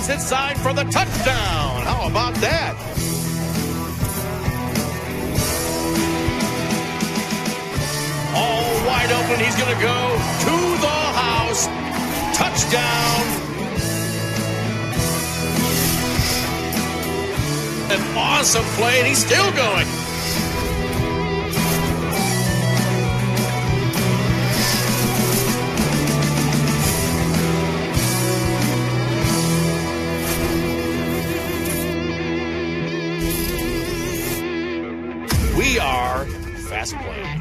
opposite side for the touchdown. How about that? All wide open. He's going to go to the house. Touchdown. An awesome play, and he's still going. We are Fast Play.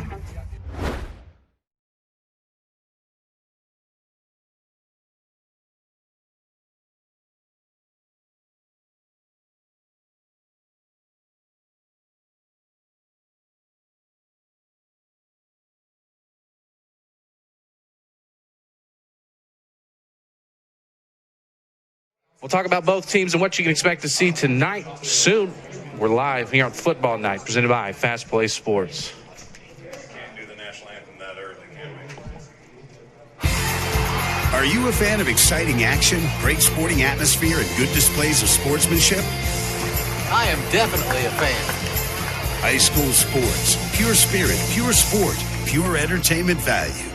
We'll talk about both teams and what you can expect to see tonight soon. We're live here on Football Night, presented by FastPlaySports. Can't do the national anthem that early, can we? Are you a fan of exciting action, great sporting atmosphere, and good displays of sportsmanship? I am definitely a fan. High school sports, pure spirit, pure sport, pure entertainment value.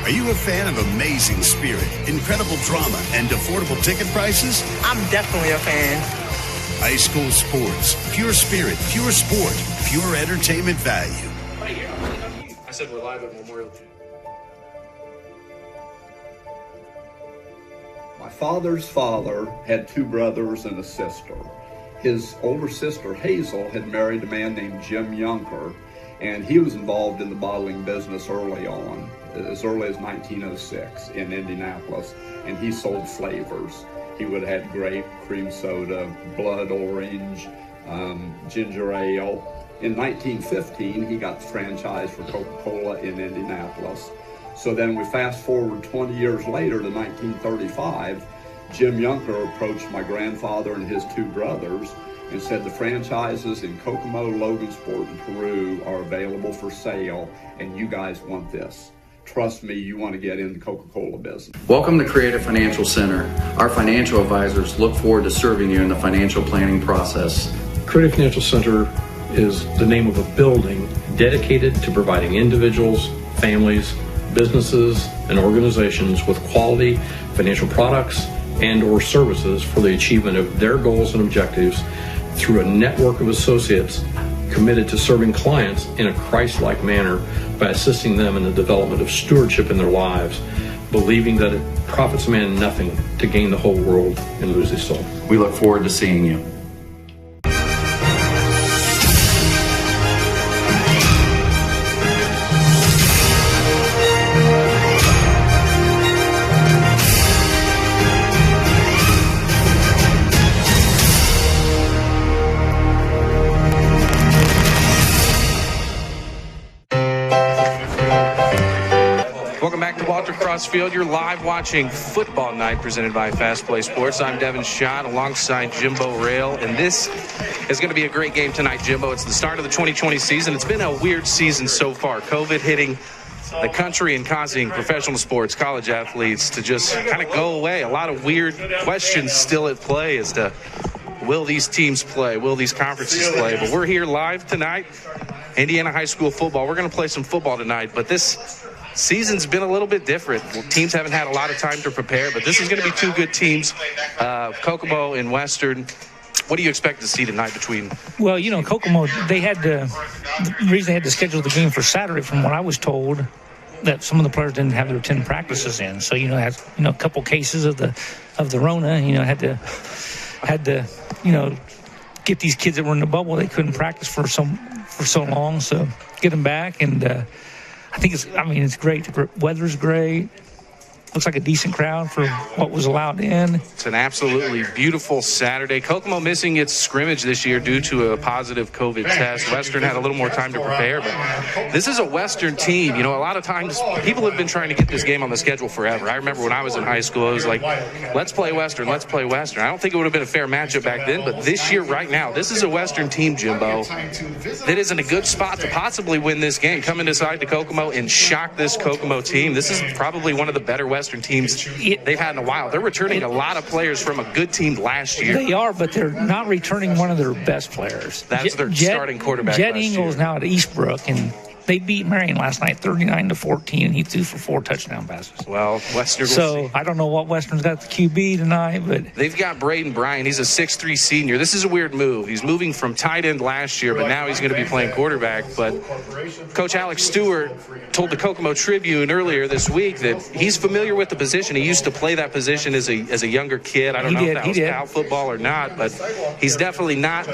Are you a fan of amazing spirit, incredible drama, and affordable ticket prices? I'm definitely a fan. High school sports, pure spirit, pure sport, pure entertainment value. I said we're live at Memorial Day. My father's father had two brothers and a sister. His older sister, Hazel, had married a man named Jim Yunker, and he was involved in the bottling business early on, as early as 1906 in Indianapolis, and he sold flavors. He would have had grape, cream soda, blood orange, ginger ale. In 1915, he got the franchise for Coca-Cola in Indianapolis. So then we fast forward 20 years later to 1935, Jim Yunker approached my grandfather and his two brothers and said the franchises in Kokomo, Logansport, and Peru are available for sale, and you guys want this. Trust me, you want to get in the Coca-Cola business. Welcome to Creative Financial Center. Our financial advisors look forward to serving you in the financial planning process. Creative Financial Center is the name of a building dedicated to providing individuals, families, businesses, and organizations with quality financial products and or services for the achievement of their goals and objectives through a network of associates committed to serving clients in a Christ-like manner by assisting them in the development of stewardship in their lives, believing that it profits a man nothing to gain the whole world and lose his soul. We look forward to seeing you. Field. You're live watching Football Night presented by FastPlaySports. I'm Devin Schott alongside Jimbo Rail, and this is going to be a great game tonight, Jimbo. It's the start of the 2020 season. It's been a weird season so far. COVID hitting the country and causing professional sports, college athletes to just kind of go away. A lot of weird questions still at play as to will these teams play? Will these conferences play? But we're here live tonight. Indiana high school football. We're going to play some football tonight, but this season's been a little bit different. Teams haven't had a lot of time to prepare, but this is going to be two good teams, Kokomo and Western. What do you expect to see tonight between? Well, you know, Kokomo, the reason they had to schedule the game for Saturday, from what I was told, that some of the players didn't have their 10 practices in. So, a couple cases of the Rona, had to, get these kids that were in the bubble. They couldn't practice for so long. So get them back, and I think it's great. The weather's great. Looks like a decent crowd for what was allowed in. It's an absolutely beautiful Saturday. Kokomo missing its scrimmage this year due to a positive COVID test. Western had a little more time to prepare, but this is a Western team. A lot of times people have been trying to get this game on the schedule forever. I remember when I was in high school, it was like, let's play Western, let's play Western. I don't think it would have been a fair matchup back then, but this year, right now, this is a Western team, Jimbo, that is in a good spot to possibly win this game. Come inside to Kokomo and shock this Kokomo team. This is probably one of the better Western Western teams they've had in a while. They're returning a lot of players from a good team last year. They are, but they're not returning one of their best players. That's their starting quarterback. Jet last Ingles year. now at Eastbrook, and they beat Marion last night 39-14, and he threw for 4 touchdown passes. Well, Western. So I don't know what Western's got the QB tonight, but they've got Braden Bryant. He's a 6'3" senior. This is a weird move. He's moving from tight end last year, but now he's going to be playing quarterback. But Coach Alex Stewart told the Kokomo Tribune earlier this week that he's familiar with the position. He used to play that position as a younger kid. I don't know if that was PAL football or not, but he's definitely not.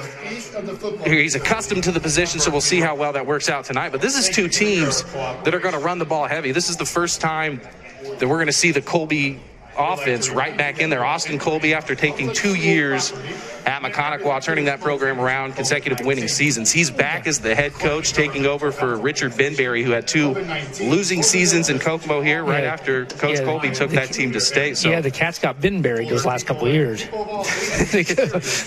He's accustomed to the position, so we'll see how well that works out tonight. But this is two teams that are going to run the ball heavy. This is the first time that we're going to see the Colby offense right back in there. Austin Colby, after taking 2 years at McConaughey, turning that program around, consecutive winning seasons. He's back as the head coach, taking over for Richard Benberry, who had 2 losing seasons in Kokomo here right after Coach Colby took that team to state. So the Cats got Benberry those last couple of years.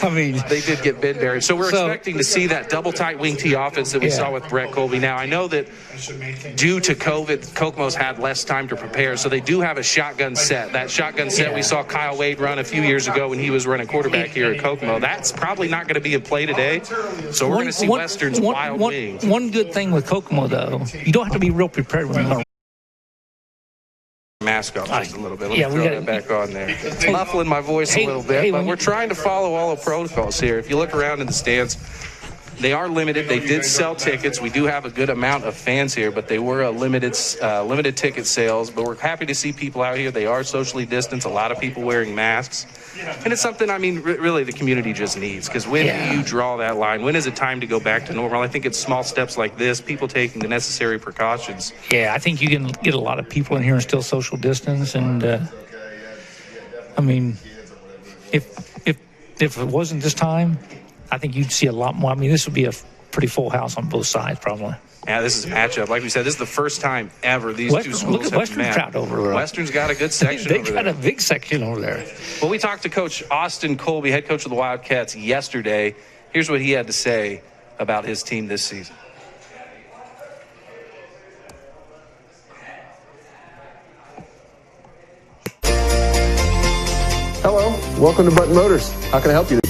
I mean, they did get Benberry. So we're expecting to see that double tight wing T offense that we saw with Brett Colby. Now, I know that due to COVID, Kokomo's had less time to prepare, so they do have a shotgun set. That shotgun set we saw Kyle Wade run a few years ago when he was running quarterback here at Kokomo. That's probably not going to be in play today. So we're going to see Western's wild wings. One good thing with Kokomo, though, you don't have to be real prepared when you learn. Mask off just a little bit. Let me throw that back on there. It's muffling my voice a little bit, but we're trying to follow all the protocols here. If you look around in the stands, they are limited. They did sell tickets. We do have a good amount of fans here, but they were a limited ticket sales. But we're happy to see people out here. They are socially distanced. A lot of people wearing masks. And it's something, I mean, really the community just needs. Because when do you draw that line? When is it time to go back to normal? I think it's small steps like this, people taking the necessary precautions. Yeah, I think you can get a lot of people in here and still social distance. And, I mean, if it wasn't this time, I think you'd see a lot more. I mean, this would be a pretty full house on both sides, probably. Yeah, this is a matchup. Like we said, this is the first time ever these two schools look at have Western's met. crowd over there. Western's got a good section they over got there. a big section over there. Well, we talked to Coach Austin Colby, head coach of the Wildkats, yesterday. Here's what he had to say about his team this season. Hello, welcome to Button Motors. How can I help you?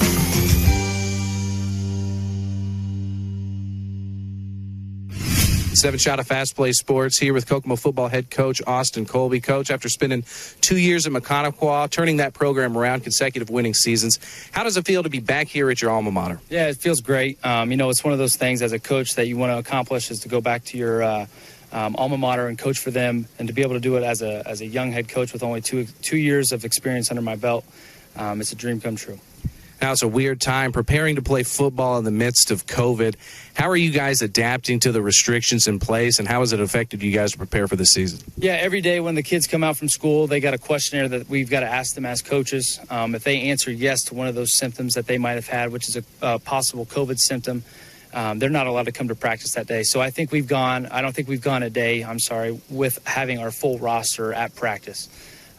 Seven shot of FastPlaySports here with Kokomo football head coach Austin Colby. Coach, after spending 2 years at McConaughey, turning that program around, consecutive winning seasons, how does it feel to be back here at your alma mater? Yeah, it feels great. It's one of those things as a coach that you want to accomplish is to go back to your alma mater and coach for them, and to be able to do it as a young head coach with only two years of experience under my belt. It's a dream come true. Now it's a weird time preparing to play football in the midst of COVID. How are you guys adapting to the restrictions in place, and how has it affected you guys to prepare for the season? Yeah, every day when the kids come out from school, they got a questionnaire that we've got to ask them as coaches. If they answer yes to one of those symptoms that they might have had, which is a possible COVID symptom, they're not allowed to come to practice that day. So I don't think we've gone a day, with having our full roster at practice.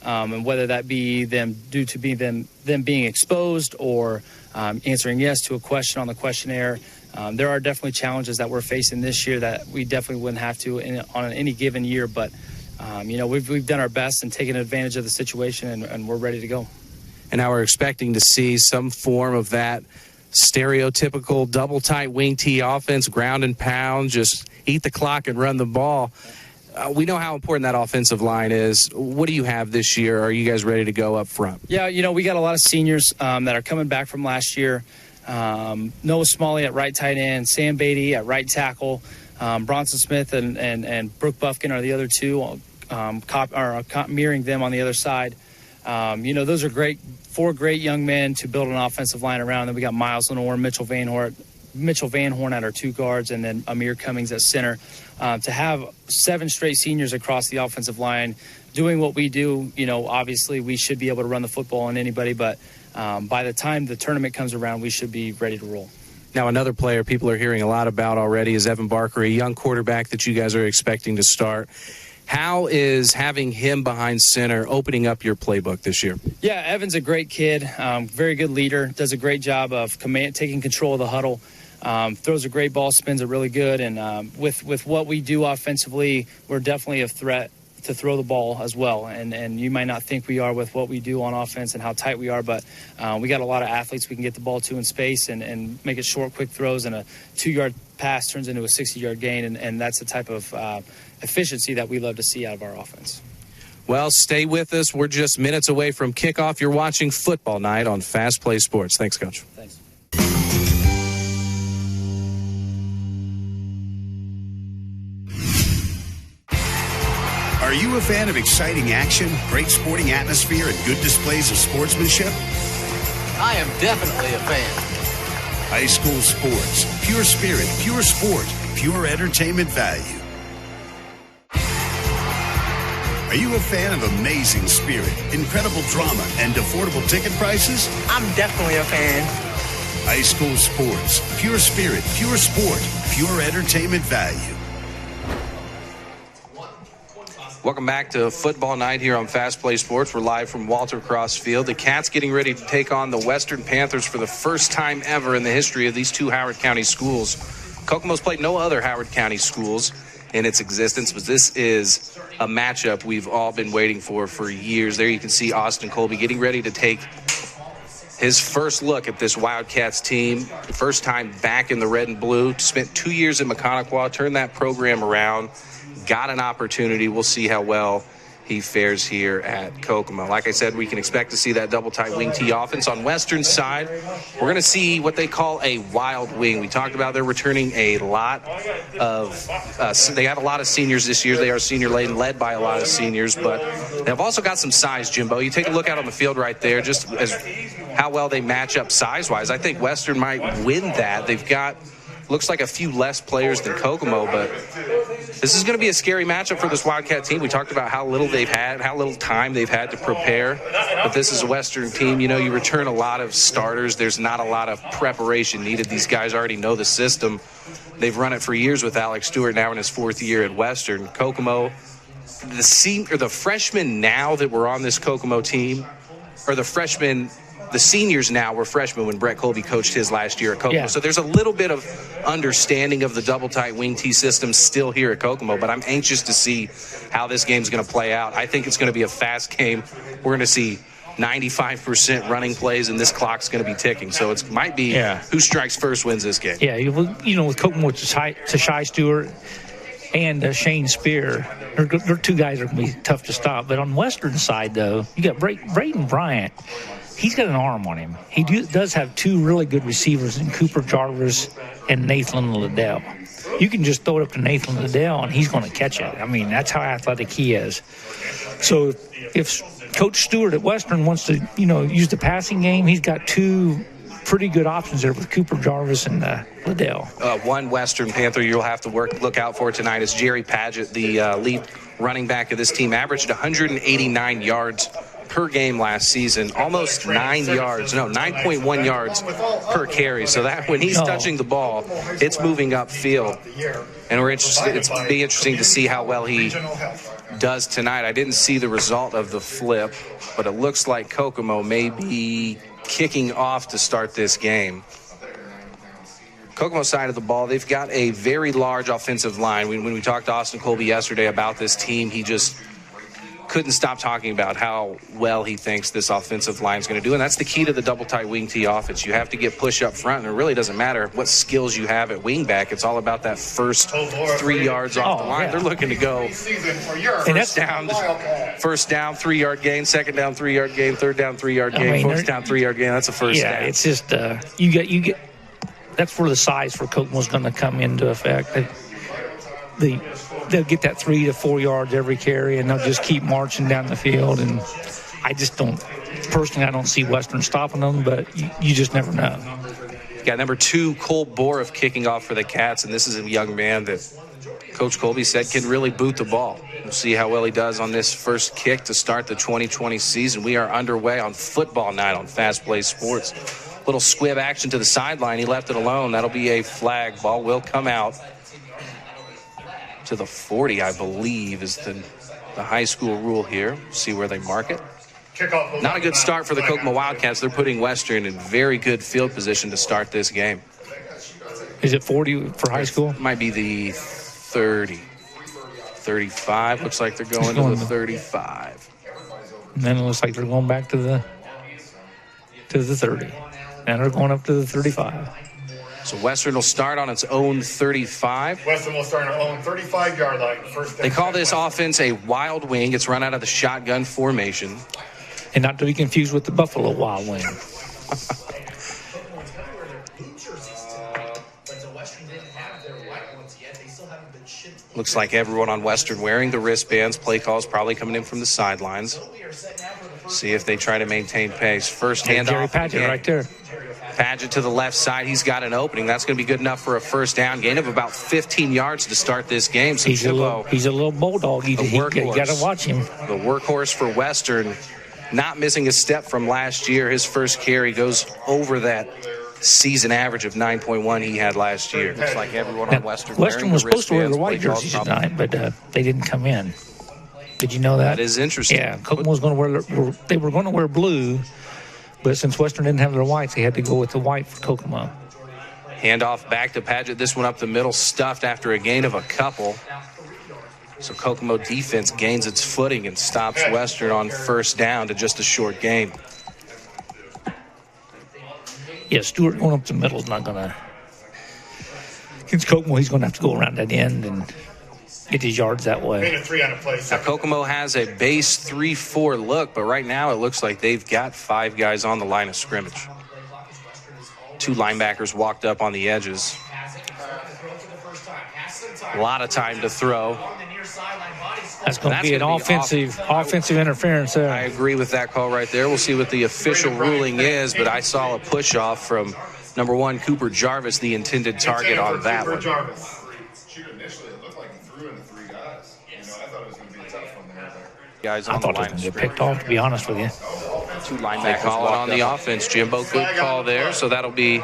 And whether that be them due to them being exposed or answering yes to a question on the questionnaire, there are definitely challenges that we're facing this year that we definitely wouldn't have to on any given year. But we've done our best and taken advantage of the situation, and we're ready to go. And now we're expecting to see some form of that stereotypical double tight wing T offense, ground and pound, just eat the clock and run the ball. We know how important that offensive line is. What do you have this year? Are you guys ready to go up front? Yeah, we got a lot of seniors that are coming back from last year. Noah Smalley at right tight end, Sam Beatty at right tackle, Bronson Smith and Brooke Buffkin are the other two, mirroring them on the other side. Those are four great young men to build an offensive line around. Then we got Miles Lenore, Mitchell Van Horn at our two guards, and then Amir Cummings at center. To have 7 straight seniors across the offensive line doing what we do, obviously we should be able to run the football on anybody, but by the time the tournament comes around, we should be ready to roll. Now, another player people are hearing a lot about already is Evan Barker, a young quarterback that you guys are expecting to start. How is having him behind center opening up your playbook this year? Yeah, Evan's a great kid, very good leader, does a great job of taking control of the huddle. Throws a great ball, spins it really good, and with what we do offensively, we're definitely a threat to throw the ball as well. And you might not think we are with what we do on offense and how tight we are, but we got a lot of athletes we can get the ball to in space and make it short, quick throws, and a 2-yard pass turns into a 60-yard gain, and that's the type of efficiency that we love to see out of our offense. Well, stay with us. We're just minutes away from kickoff. You're watching Football Night on Fast Play Sports. Thanks, Coach. Thanks. Are you a fan of exciting action, great sporting atmosphere, and good displays of sportsmanship? I am definitely a fan. High school sports, pure spirit, pure sport, pure entertainment value. Are you a fan of amazing spirit, incredible drama, and affordable ticket prices? I'm definitely a fan. High school sports, pure spirit, pure sport, pure entertainment value. Welcome back to Football Night here on Fast Play Sports. We're live from Walter Cross Field. The Cats getting ready to take on the Western Panthers for the first time ever in the history of these two Howard County schools. Kokomo's played no other Howard County schools in its existence, but this is a matchup we've all been waiting for years. There you can see Austin Colby getting ready to take his first look at this Wildcats team. First time back in the red and blue. Spent 2 years in Mechanicawa, turned that program around, got an opportunity. We'll see how well he fares here at Kokomo. Like I said, we can expect to see that double tight wing T offense. On Western side, we're going to see what they call a wild wing. We talked about they're returning a lot of they have a lot of seniors this year. They are senior laden, led by a lot of seniors, but they've also got some size, Jimbo. You take a look out on the field right there, just as how well they match up size-wise. I think Western might win that. They've got looks like a few less players than Kokomo, but this is going to be a scary matchup for this Wildcat team. We talked about how little they've had, how little time they've had to prepare, but this is a Western team. You know, you return a lot of starters. There's not a lot of preparation needed. These guys already know the system. They've run it for years with Alex Stewart now in his 4th year at Western. Kokomo, the freshmen now that were on this Kokomo team, or the seniors now were freshmen when Brett Colby coached his last year at Kokomo. Yeah. So there's a little bit of understanding of the double tight wing T system still here at Kokomo, but I'm anxious to see how this game's going to play out. I think it's going to be a fast game. We're going to see 95% running plays, and this clock's going to be ticking. So it might be who strikes first wins this game. Yeah, you know, with Kokomo, with Tashai Stewart and Shane Spear, they're two guys that are going to be tough to stop. But on Western side, though, you got Braden Bryant. He's got an arm on him. He does have two really good receivers in Cooper Jarvis and Nathan Liddell. You can just throw it up to Nathan Liddell, and he's going to catch it. I mean, that's how athletic he is. So if Coach Stewart at Western wants to, use the passing game, he's got two pretty good options there with Cooper Jarvis and Liddell. One Western Panther you'll have to look out for tonight is Jerry Padgett, the lead running back of this team. Averaged 189 yards per game last season, almost 9.1 yards per carry. So that when he's touching the ball, it's moving upfield. And we're interested. It'll be interesting to see how well he does tonight. I didn't see the result of the flip, but it looks like Kokomo may be kicking off to start this game. Kokomo side of the ball, they've got a very large offensive line. When we talked to Austin Colby yesterday about this team, he just couldn't stop talking about how well he thinks this offensive line is going to do, and that's the key to the double tight wing T offense. You have to get push up front, and it really doesn't matter what skills you have at wing back. It's all about that first 3 yards off the line. Yeah. They're looking to go first down, 3 yard gain, second down, 3 yard gain, third down, 3 yard gain, fourth down, 3 yard gain. That's a first down. It's just you get. That's where the size for Kokomo is going to come into effect. They'll get that 3 to 4 yards every carry, and they'll just keep marching down the field. And I don't see Western stopping them, but you just never know. Got number 2, Cole Boroff, kicking off for the Cats, and this is a young man that Coach Colby said can really boot the ball. We'll see how well he does on this first kick to start the 2020 season. We are underway on Football Night on Fast Play Sports. Little squib action to the sideline. He left it alone. That'll be a flag. Ball will come out to the 40, I believe, is the high school rule here. See where they mark it. Not a good start for the Kokomo Wildcats. They're putting Western in very good field position to start this game. Is it 40 for high school? It might be the 30 35. Looks like they're going to the 35. And then it looks like they're going back to the 30. And they're going up to the 35. So Western will start on its own 35. Western will start on their own 35-yard line. First They call this offense a wild wing. It's run out of the shotgun formation. And not to be confused with the Buffalo Wild Wing. Looks like everyone on Western wearing the wristbands. Play calls probably coming in from the sidelines. See if they try to maintain pace. First handoff. Jerry Padgett right there. Padgett to the left side. He's got an opening. That's going to be good enough for a first down. Gain of about 15 yards to start this game. So he's a little bulldog. You got to watch him. The workhorse for Western, not missing a step from last year. His first carry goes over that season average of 9.1 he had last year. Looks like everyone on Western was supposed to wear the white jerseys tonight, but they didn't come in. Did you know that? That is interesting. Yeah, Kokomo was going to wear. They were going to wear blue, but since Western didn't have their whites, they had to go with the white for Kokomo. Handoff back to Padgett. This one up the middle, stuffed after a gain of a couple. So Kokomo defense gains its footing and stops Western on first down to just a short gain. Yeah, Stewart going up the middle is not going to. Against Kokomo, he's going to have to go around that end and get his yards that way. Now, Kokomo has a base 3-4 look, but right now it looks like they've got 5 guys on the line of scrimmage. 2 linebackers walked up on the edges. A lot of time to throw. That's going to be an offensive interference there. I agree with that call right there. We'll see what the official ruling is, but I saw a push-off from number 1, Cooper Jarvis, the intended target on that one. Initially, it looked like he threw into 3 guys. I thought it was going to be a tough one there. Guys I on thought the it was line going to get picked off, to be honest with you. 2 linebackers call it on the offense. Jimbo, good call there. So that'll be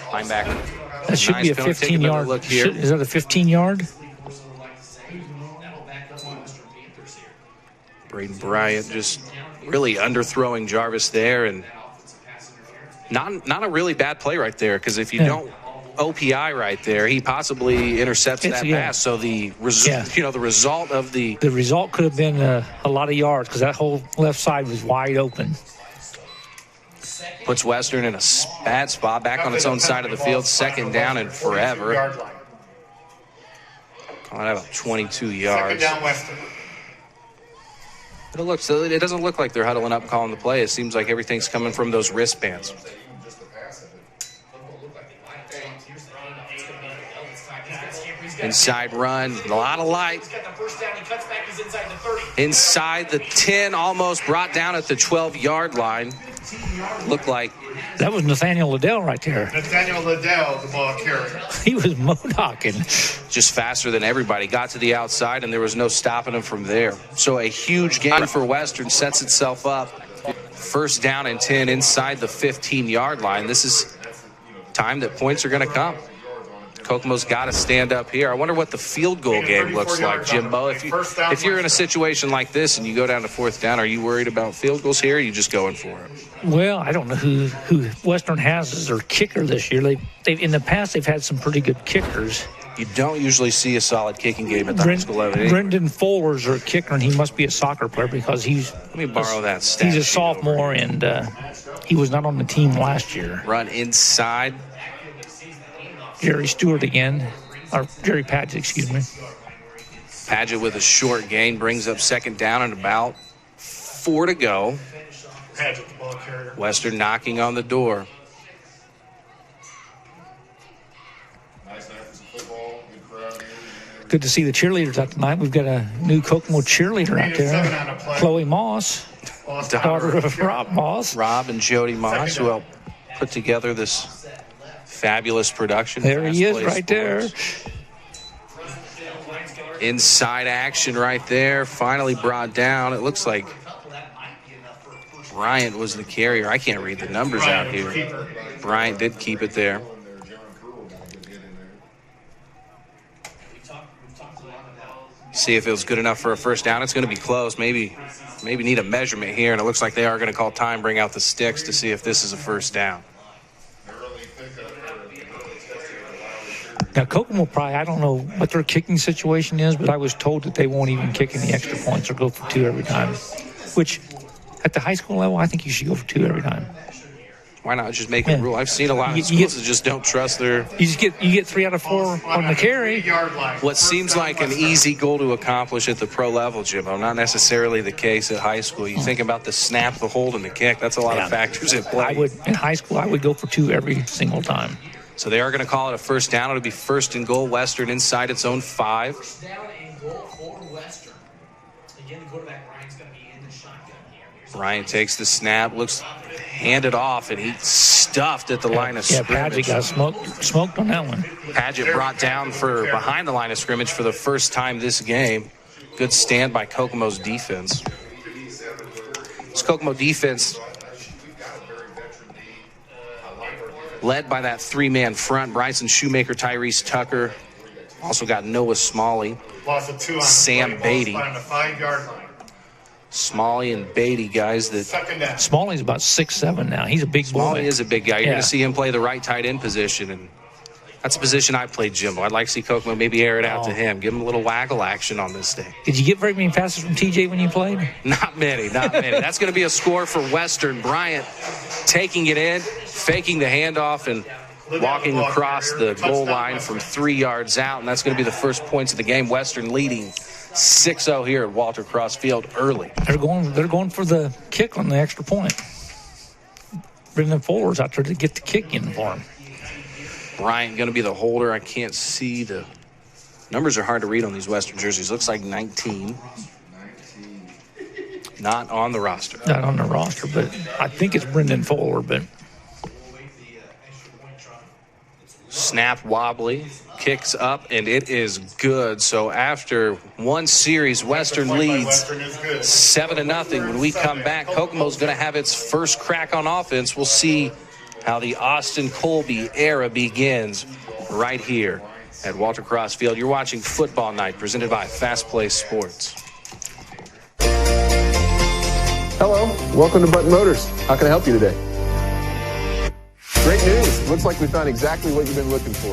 linebacker. That should be a 15-yard. Is that a 15-yard? Braden Bryant just really underthrowing Jarvis there, and not a really bad play right there, because if you don't OPI right there, he possibly intercepts that pass. So the result of the result could have been a lot of yards, because that whole left side was wide open. Puts Western in a bad spot, back on its own side of the field, second down and forever. Calling out about 22 yards. Second down, Western. It doesn't look like they're huddling up calling the play. It seems like everything's coming from those wristbands. Inside run, a lot of light. Inside the 10, almost brought down at the 12-yard line. Looked like that was Nathaniel Liddell right there. Nathaniel Liddell, the ball carrier. He was mo-knocking. Just faster than everybody. Got to the outside, and there was no stopping him from there. So a huge game for Western sets itself up. First down and 10 inside the 15-yard line. This is time that points are going to come. Kokomo's got to stand up here. I wonder what the field goal game looks like, Jimbo. If you're in a situation like this and you go down to 4th down, are you worried about field goals here, or are you just going for it? Well, I don't know who Western has as their kicker this year. They've in the past, they've had some pretty good kickers. You don't usually see a solid kicking game at the high school level. Brendan Fuller's their kicker, and he must be a soccer player, because Let me borrow that stat. He's a sophomore, and he was not on the team last year. Run inside. Jerry Stewart again, or Jerry Padgett, excuse me. Padgett with a short gain brings up second down and about 4 to go. Padgett, the ball carrier. Western knocking on the door. Nice night for some football. Good crowd here. Good to see the cheerleaders out tonight. We've got a new Kokomo cheerleader out there, Chloe Moss, daughter of Rob Moss. Rob and Jody Moss, who helped put together this fabulous production. There he is right there. Inside action right there. Finally brought down. It looks like Bryant was the carrier. I can't read the numbers out here. Bryant did keep it there. See if it was good enough for a first down. It's going to be close. Maybe need a measurement here, and it looks like they are going to call time, bring out the sticks to see if this is a first down. Now, Kokomo probably, I don't know what their kicking situation is, but I was told that they won't even kick any extra points or go for 2 every time, which at the high school level, I think you should go for 2 every time. Why not just make it a rule? I've seen a lot of schools that just don't trust their... You get 3 out of 4 on the carry. What seems like an easy goal to accomplish at the pro level, Jimbo, not necessarily the case at high school. You think about the snap, the hold, and the kick. That's a lot of factors at play. In high school, I would go for 2 every single time. So they are going to call it a first down. It'll be first and goal. Western inside its own 5. First down and goal for Western. Again, the quarterback Ryan's going to be in the shotgun here. Ryan takes the snap, looks handed off, and he stuffed at the line of scrimmage. Paget got smoked on that one. Paget brought down for behind the line of scrimmage for the first time this game. Good stand by Kokomo's defense. This Kokomo defense led by that 3-man front, Bryson Shoemaker, Tyrese Tucker. Also got Noah Smalley, Sam Beatty. Smalley and Beatty, guys that... Smalley's about 6'7" now. He's a big boy. Smalley is a big guy. You're going to see him play the right tight end position, and that's a position I played, Jimbo. I'd like to see Kokomo maybe air it out to him. Give him a little waggle action on this day. Did you get very many passes from TJ when you played? Not many. That's going to be a score for Western. Bryant taking it in, faking the handoff, and walking across the goal line from 3 yards out, and that's going to be the first points of the game. Western leading 6-0 here at Walter Cross Field early. They're going for the kick on the extra point. Bringing Fuller's out there to get the kick in for him. Bryant going to be the holder. I can't see the numbers are hard to read on these Western jerseys. Looks like 19. Not on the roster. Not on the roster, but I think it's Brendan Fuller, but... Snap wobbly, kicks up, and it is good. So after one series, Western leads 7-0. When we come back, Kokomo's going to have its first crack on offense. We'll see how the Austin Colby era begins right here at Walter Cross Field. You're watching Football Night, presented by FastPlaySports. Hello, welcome to Button Motors. How can I help you today? Great news. Looks like we found exactly what you've been looking for.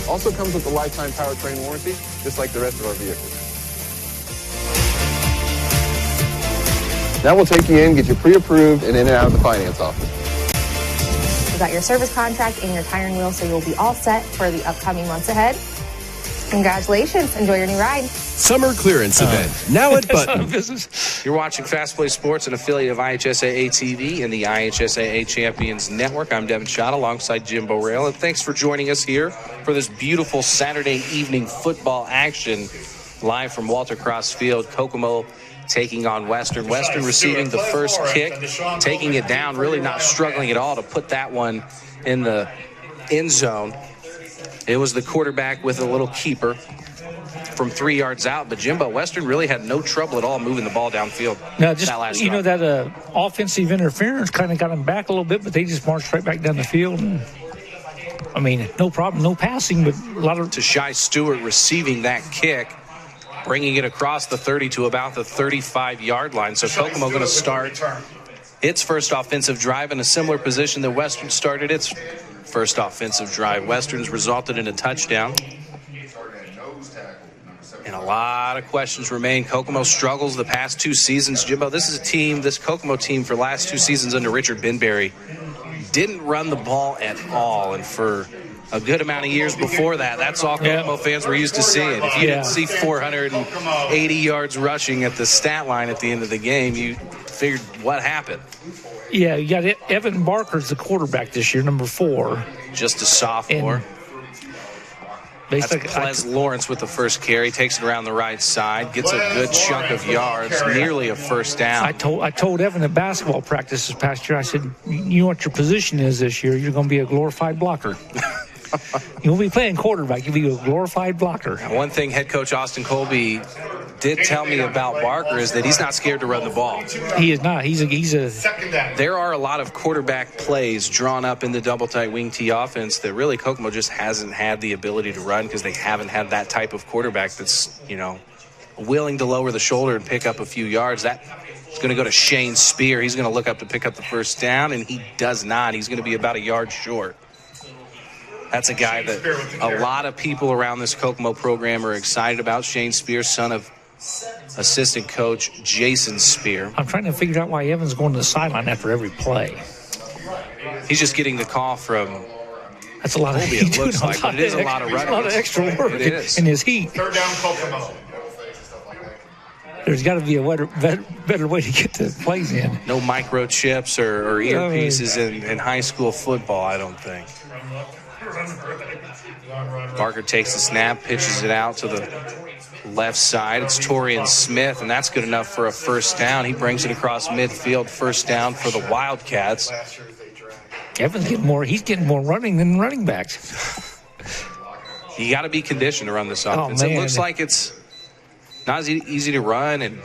Also comes with a lifetime powertrain warranty, just like the rest of our vehicles. Now we'll take you in, get you pre-approved, and in and out of the finance office. You got your service contract and your tire and wheel, so you'll be all set for the upcoming months ahead. Congratulations. Enjoy your new ride. Summer clearance event, now at Button. You're watching Fast Play Sports, an affiliate of IHSAA TV and the IHSAA Champions Network. I'm Devin Schott alongside Jimbo Rail, and thanks for joining us here for this beautiful Saturday evening football action live from Walter Cross Field. Kokomo taking on Western. Western receiving the first kick, taking it down, really not struggling at all to put that one in the end zone. It was the quarterback with a little keeper from 3 yards out, but Jimbo, Western really had no trouble at all moving the ball downfield. Now, just that offensive interference kind of got them back a little bit, but they just marched right back down the field. And, I mean, no problem, no passing, but a lot of... Tashai Stewart receiving that kick, bringing it across the 30 to about the 35-yard line. So Kokomo going to start its first offensive drive in a similar position that Western started its first offensive drive. Western's resulted in a touchdown. And a lot of questions remain. Kokomo struggles the past 2 seasons. Jimbo, this is a team, this Kokomo team for the last 2 seasons under Richard Benberry, didn't run the ball at all. And for a good amount of years before that, that's all Kokomo fans were used to seeing. If you didn't see 480 yards rushing at the stat line at the end of the game, you figured what happened. Yeah, you got Evan Barker's the quarterback this year, number 4. Just a sophomore. That's Ples Lawrence with the first carry, takes it around the right side, gets a good chunk of yards, nearly a first down. I told Evan at basketball practice this past year, I said, you know what your position is this year? You're going to be a glorified blocker. You won't be playing quarterback. You'll be a glorified blocker. One thing head coach Austin Colby did tell me about Barker is that he's not scared to run the ball. He is not. He's a. There are a lot of quarterback plays drawn up in the double tight wing T offense that really Kokomo just hasn't had the ability to run because they haven't had that type of quarterback that's, willing to lower the shoulder and pick up a few yards. That is going to go to Shane Spear. He's going to look up to pick up the first down, and he does not. He's going to be about a yard short. That's a guy that a lot of people around this Kokomo program are excited about. Shane Spear, son of assistant coach Jason Spear. I'm trying to figure out why Evan's going to the sideline after every play. He's just getting the call from That's a lot of Colby, it looks like, but it is a lot of running. A lot of extra work It is. in his heat. Third down, Kokomo. There's got to be a better way to get the plays in. No microchips or earpieces in high school football, I don't think. Barker takes the snap, pitches it out to the left side. It's Torian Smith, and that's good enough for a first down. He brings it across midfield, first down for the Wildcats. Evan's getting more running than running backs. You got to be conditioned to run this offense. It looks like it's not as easy to run, and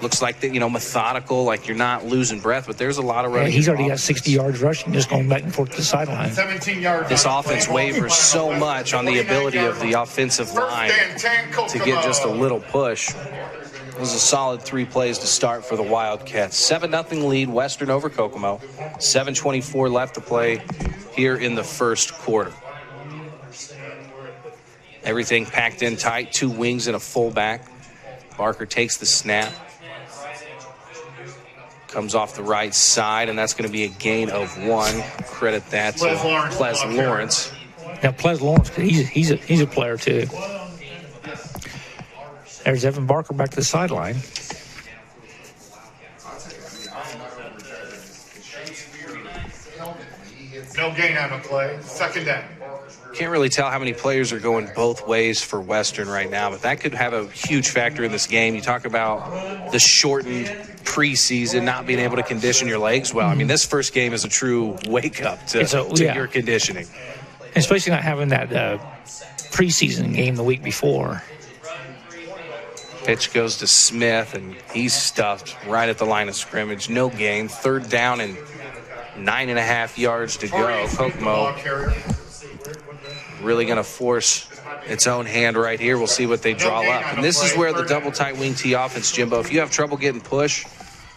looks like that, methodical, like you're not losing breath, but there's a lot of running. Yeah, he's already got 60 yards rushing, just going back and forth to the sideline. 17 yards. This offense wavers so much on the ability of the offensive line to get just a little push. It was a solid 3 plays to start for the Wildcats. 7-0 lead, Western over Kokomo. 7:24 left to play here in the first quarter. Everything packed in tight, 2 wings and a fullback. Barker takes the snap. Comes off the right side, and that's going to be a gain of 1. Credit that to Ples Lawrence. Now, Ples Lawrence, he's a player, too. There's Evan Barker back to the sideline. No gain on the play. Second down. Can't really tell how many players are going both ways for Western right now, but that could have a huge factor in this game. You talk about the shortened preseason, not being able to condition your legs well. I mean, this first game is a true wake-up to your conditioning. Especially not having that preseason game the week before. Pitch goes to Smith, and he's stuffed right at the line of scrimmage. No gain. Third down and 9.5 yards to go. Kokomo really going to force its own hand right here. We'll see what they draw up. And this is where the double tight wing T offense, Jimbo, if you have trouble getting push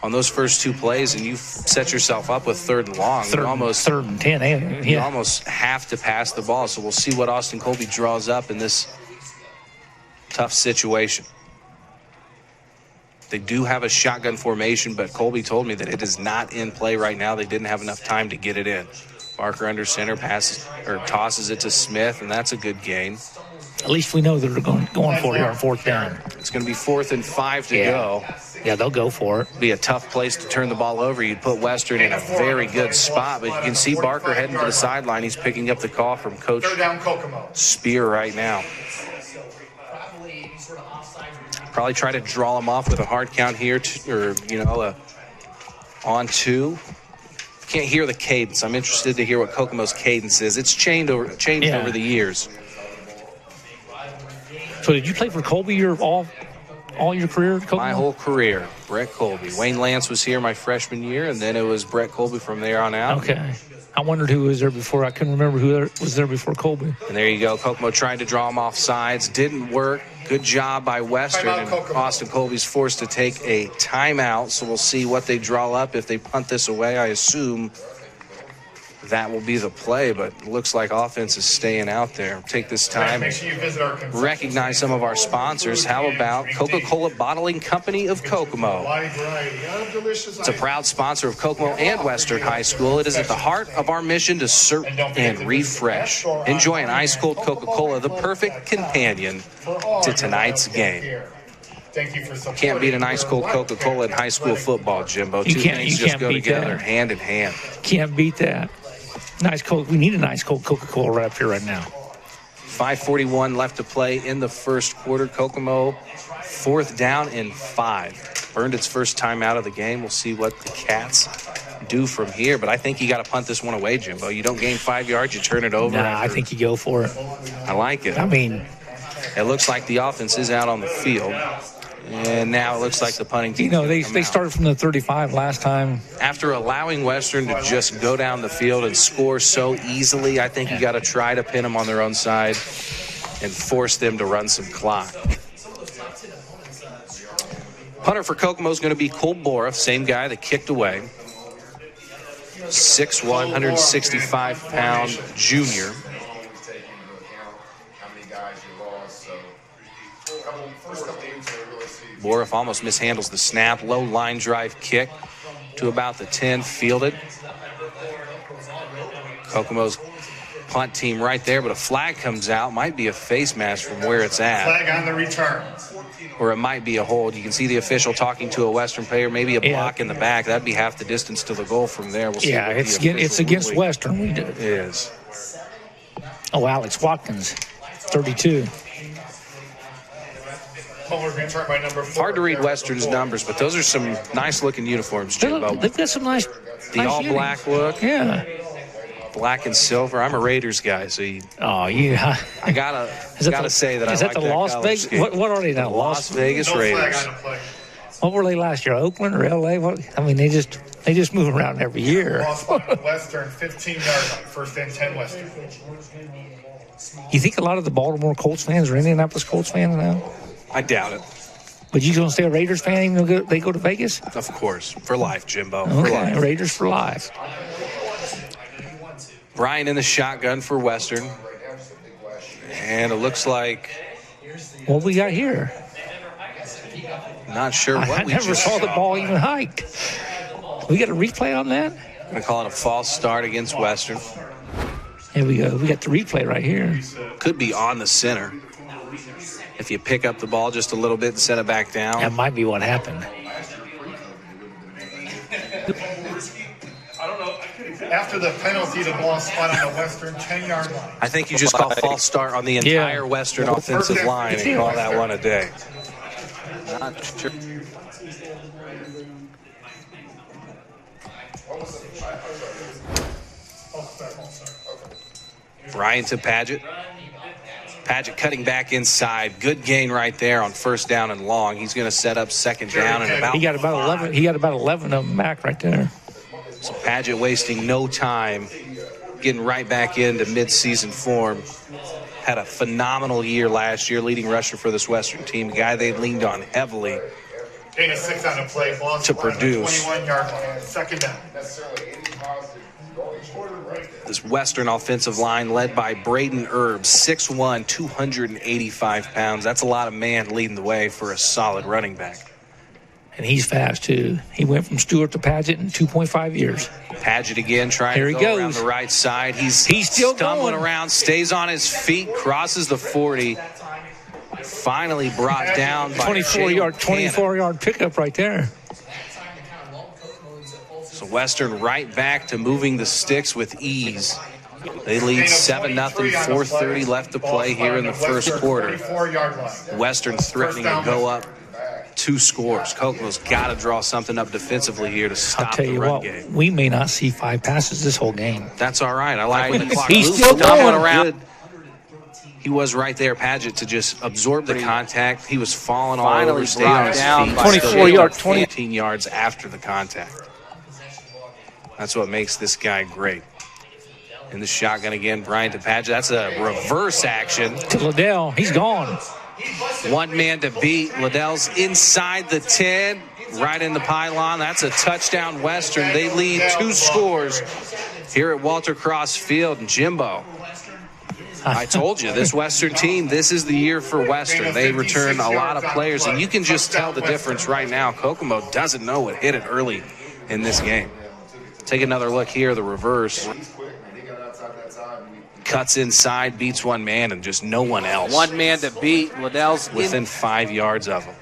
on those first 2 plays and you set yourself up with third and long, third and 10, you almost have to pass the ball. So we'll see what Austin Colby draws up in this tough situation. They do have a shotgun formation, but Colby told me that it is not in play right now. They didn't have enough time to get it in. Barker under center tosses it to Smith, and that's a good gain. At least we know they're going for it on fourth down. It's going to be 4th and 5 to go. Yeah, they'll go for it. Be a tough place to turn the ball over. You'd put Western in a very good spot, but you can see Barker heading to the sideline. He's picking up the call from Coach Spear right now. Probably try to draw him off with a hard count here, on 2. Can't hear the cadence. I'm interested to hear what Kokomo's cadence is. It's changed over the years. So did you play for Colby all your career? Kokomo? My whole career, Brett Colby. Wayne Lance was here my freshman year, and then it was Brett Colby from there on out. Okay. I wondered who was there before. I couldn't remember who was there before Colby. And there you go. Kokomo trying to draw him off sides. Didn't work. Good job by Western. And Austin Colby's forced to take a timeout. So we'll see what they draw up. If they punt this away, I assume that will be the play. But it looks like offense is staying out there. Take this time. Make sure you visit our recognize some of our sponsors. How about Coca-Cola Bottling Company of Kokomo? It's a proud sponsor of Kokomo and Western High School. It is at the heart of our mission to serve and refresh. Enjoy an ice-cold Coca-Cola, the perfect companion to tonight's game. Can't beat an ice-cold Coca-Cola in high school football, Jimbo. Two things just go together hand in hand. Can't beat that. Nice cold. We need a nice cold Coca-Cola right up here right now. 5:41 left to play in the first quarter. Kokomo 4th down and 5. Burned its first time out of the game. We'll see what the Cats do from here. But I think you got to punt this one away, Jimbo. You don't gain 5 yards, you turn it over. Nah, I think you go for it. I like it. I mean, it looks like the offense is out on the field. And now it looks like the punting team. They started from the 35 last time. After allowing Western to just go down the field and score so easily, I think you got to try to pin them on their own side and force them to run some clock. Punter for Kokomo is going to be Cole Boroff, same guy that kicked away. 6'1", 165-pound junior. Boroff almost mishandles the snap. Low line drive kick to about the 10, fielded. Kokomo's punt team right there, but a flag comes out. Might be a face mask from where it's at. Flag on the return. Or it might be a hold. You can see the official talking to a Western player, maybe a block in the back. That'd be half the distance to the goal from there. We'll see. Yeah, it's against Western. It is. Oh, Alex Watkins, 32. Hard to read Western's numbers, but those are some nice-looking uniforms, Jimbo. They've got some nice all-black look. Yeah. Black and silver. I'm a Raiders guy, so yeah. I gotta say that I like that. Is that the Las Vegas? What are they now? Las Vegas Raiders. What were they last year? Oakland or LA? They just move around every year. Lost on Western, 15-yard line, first and 10 Western. You think a lot of the Baltimore Colts fans are Indianapolis Colts fans now? I doubt it. But you gonna stay a Raiders fan even though they go to Vegas? Of course, for life, Jimbo. Okay, for life. Raiders for life. Brian in the shotgun for Western. And it looks like... What we got here? Not sure what I never saw the ball even hiked. We got a replay on that? I'm going to call it a false start against Western. Here we go. We got the replay right here. Could be on the center. If you pick up the ball just a little bit and set it back down. That might be what happened. After the penalty, the ball spot on the Western 10-yard line. I think you just call false start on the entire Western offensive line and call that one a day. Not sure. Ryan to Paget. Paget cutting back inside. Good gain right there on first down and long. He's going to set up second down and about. He got about 11. He got about 11 of them back right there. So Paget wasting no time, getting right back into midseason form. Had a phenomenal year last year, leading rusher for this Western team, a guy they leaned on heavily to produce. 21-yard line, second down. This Western offensive line led by Braden Erb, 6'1", 285 pounds. That's a lot of man leading the way for a solid running back. And he's fast, too. He went from Stewart to Paget in 2.5 years. Paget again trying to go around the right side. He's still stumbling around, stays on his feet, crosses the 40. Finally brought down by 24-yard pickup right there. So Western right back to moving the sticks with ease. They lead 7-0, 4:30 left to play here in the first quarter. Western threatening to go up 2 scores. Kokomo's got to draw something up defensively here to stop the run game. We may not see 5 passes this whole game. That's all right. I like when the clock He's moves. still going around. He was right there, Paget, to just absorb the contact. He was falling all over, stayed on his feet. 14 yards after the contact. That's what makes this guy great. In the shotgun again, Brian to Paget. That's a reverse action. To Liddell. He's gone. One man to beat. Liddell's inside the 10, right in the pylon. That's a touchdown Western. They lead 2 scores here at Walter Cross Field. And Jimbo, I told you, this Western team, this is the year for Western. They return a lot of players, and you can just tell the difference right now. Kokomo doesn't know what hit it early in this game. Take another look here, the reverse. Cuts inside, beats one man, and just no one else. One man to beat. Liddell's within 5 yards of him.